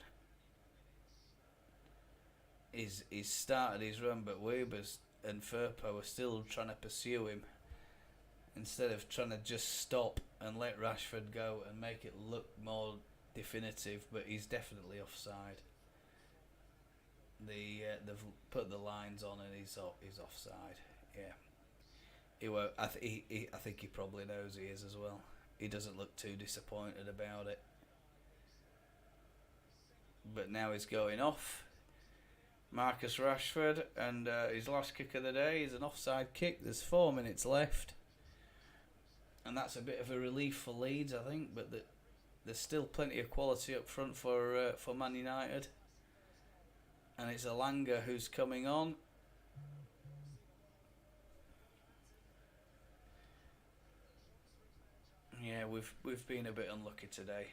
He's started his run, but Webers and Firpo are still trying to pursue him, instead of trying to just stop and let Rashford go and make it look more definitive. But he's definitely offside. They've put the lines on, and he's offside. Yeah, he won't. I think he probably knows he is as well. He doesn't look too disappointed about it. But now he's going off. Marcus Rashford, and his last kick of the day is an offside kick. There's 4 minutes left. And that's a bit of a relief for Leeds, I think, but there's still plenty of quality up front for Man United. And it's Elanga who's coming on. Yeah, we've been a bit unlucky today.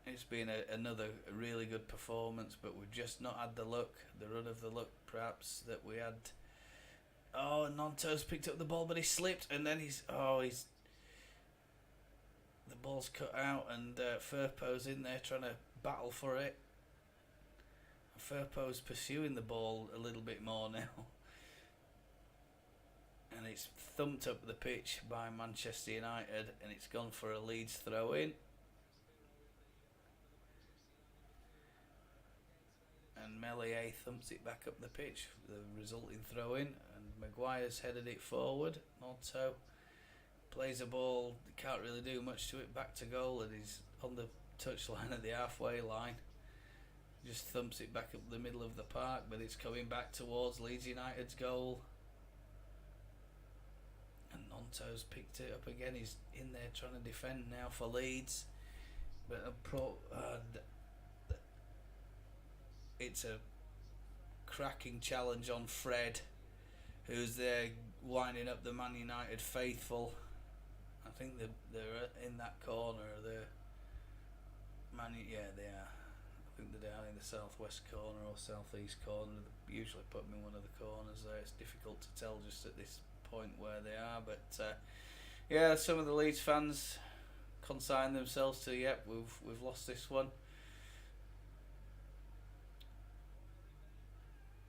It's been another really good performance, but we've just not had the luck, the run of the luck perhaps that we had. Oh, Nonto's picked up the ball, but he slipped, and then the ball's cut out, and Firpo's in there trying to battle for it. Firpo's pursuing the ball a little bit more now, and it's thumped up the pitch by Manchester United, and it's gone for a Leeds throw-in. And Meslier thumps it back up the pitch, the resulting throw-in, and Maguire's headed it forward. Nonto plays a ball, can't really do much to it, back to goal, and he's on the touchline at the halfway line. just thumps it back up the middle of the park, but it's coming back towards Leeds United's goal. And Nonto's picked it up again. He's in there trying to defend now for Leeds. But it's a cracking challenge on Fred, who's there winding up the Man United faithful. I think they're in that corner. Yeah, they are. I think they're down in the southwest corner or southeast corner. They usually put them in one of the corners there. It's difficult to tell just at this point where they are. But yeah, some of the Leeds fans consign themselves to, yep, we've lost this one.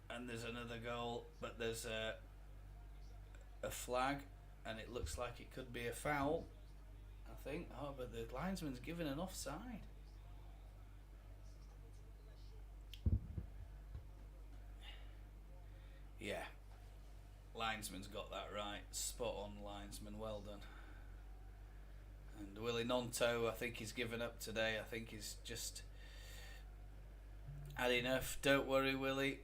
And there's another goal, but there's a flag, and it looks like it could be a foul, I think. Oh, but the linesman's given an offside. Yeah, linesman's got that right. Spot on, linesman. Well done. And Willie Nonto, I think he's given up today. I think he's just had enough. Don't worry, Willie.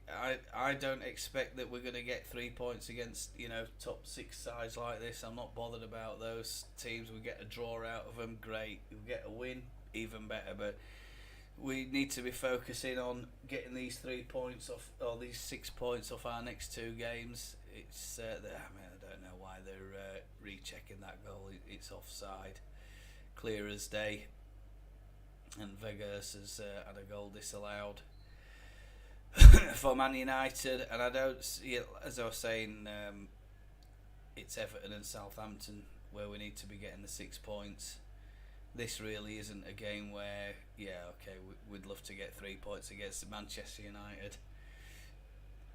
I don't expect that we're going to get 3 points against, top 6 sides like this. I'm not bothered about those teams. We get a draw out of them, great. We get a win, even better. But we need to be focusing on getting these 3 points off, or these 6 points off our next 2 games. It's I don't know why they're rechecking that goal. It's offside, clear as day. And Vegas has had a goal disallowed for Man United, and I don't see it, as I was saying, it's Everton and Southampton where we need to be getting the 6 points. This really isn't a game where, we'd love to get 3 points against Manchester United,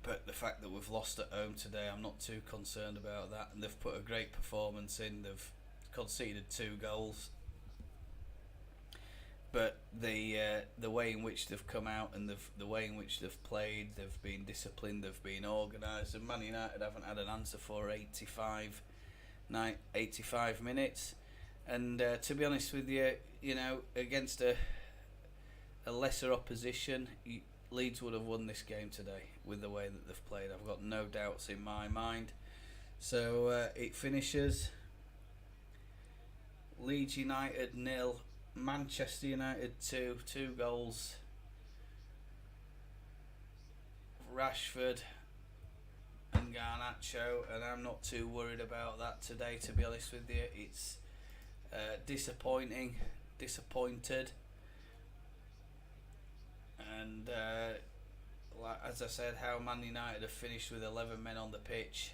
but the fact that we've lost at home today, I'm not too concerned about that. And they've put a great performance in. They've conceded 2 goals, but the way in which they've come out and the way in which they've played, they've been disciplined, they've been organised, and Man United haven't had an answer for 85 minutes. And to be honest with you, against a lesser opposition, Leeds would have won this game today with the way that they've played. I've got no doubts in my mind. So it finishes Leeds United 0, Manchester United 2 goals. Rashford and Garnacho, and I'm not too worried about that today, to be honest with you. It's disappointed, and as I said, how Man United have finished with 11 men on the pitch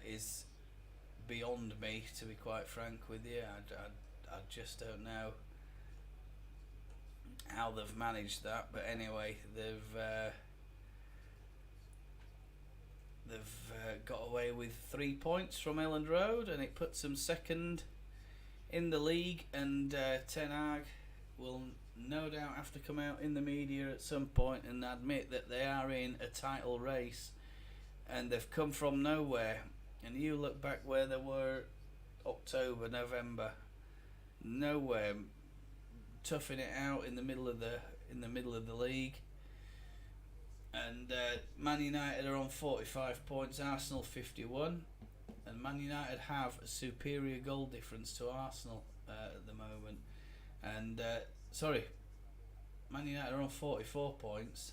is beyond me, to be quite frank with you. I just don't know how they've managed that, but anyway, they've got away with 3 points from Elland Road, and it puts them second in the league. And Ten Hag will no doubt have to come out in the media at some point and admit that they are in a title race, and they've come from nowhere. And you look back where they were October, November, nowhere, toughing it out in the middle of the league. And Man United are on 45 points, Arsenal 51, and Man United have a superior goal difference to Arsenal at the moment. And Man United are on 44 points.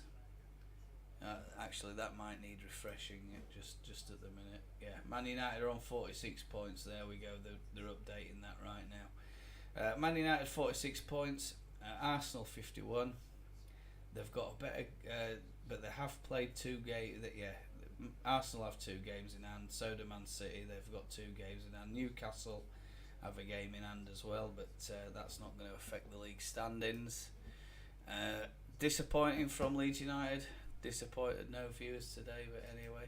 Actually, that might need refreshing just at the minute. Yeah, Man United are on 46 points. There we go. They're updating that right now. Man United 46 points, Arsenal 51. They've got a better, but they have played 2 games. Arsenal have 2 games in hand. So do Man City. They've got 2 games in hand. Newcastle have a game in hand as well, but that's not going to affect the league standings. Disappointing from Leeds United. Disappointed no viewers today, but anyway,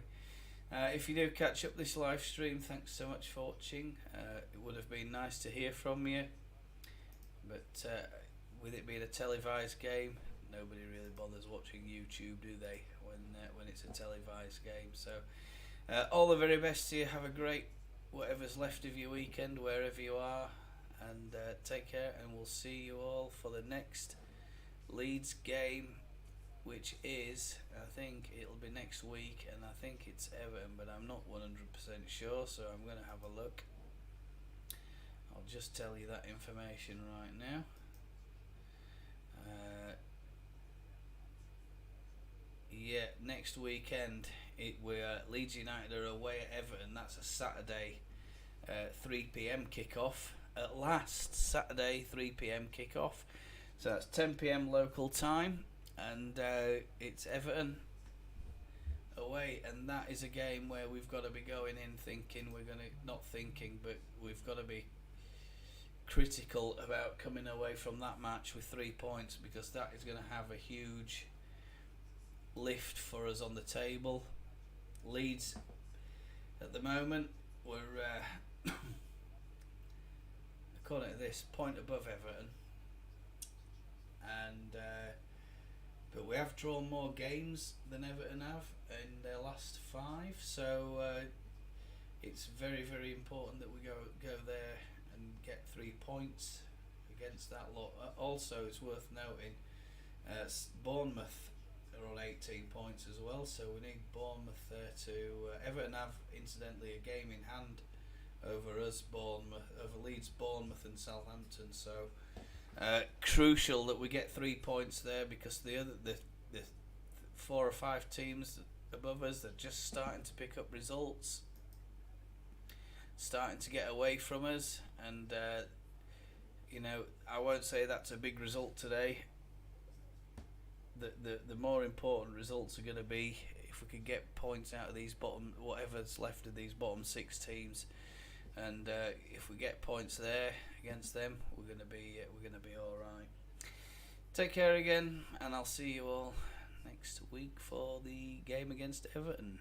if you do catch up this live stream, thanks so much for watching. It would have been nice to hear from you, but with it being a televised game, nobody really bothers watching YouTube, do they, when it's a televised game? So all the very best to you. Have a great whatever's left of your weekend, wherever you are, and take care, and we'll see you all for the next Leeds game which is, I think it'll be next week, and I think it's Everton, but I'm not 100% sure, so I'm going to have a look. I'll just tell you that information right now. Yeah, next weekend Leeds United are away at Everton. That's a Saturday, 3 p.m. kickoff. At last, Saturday 3 p.m. kickoff. So that's 10 p.m. local time, and it's Everton away, and that is a game where we've got to be going in thinking but we've got to be critical about coming away from that match with 3 points, because that is going to have a huge lift for us on the table. Leeds at the moment, we're according to this, point above Everton, and but we have drawn more games than Everton have in their last 5, so it's very, very important that we go there and get 3 points against that lot. Also, it's worth noting Bournemouth are on 18 points as well, so we need Bournemouth there to Everton have, incidentally, a game in hand over us, over Leeds, Bournemouth and Southampton, so crucial that we get 3 points there, because the 4 or 5 teams above us, they're just starting to pick up results, starting to get away from us, and I won't say that's a big result today. The more important results are going to be if we can get points out of these whatever's left of these bottom 6 teams, and if we get points there against them, we're going to be all right. Take care again, and I'll see you all next week for the game against Everton.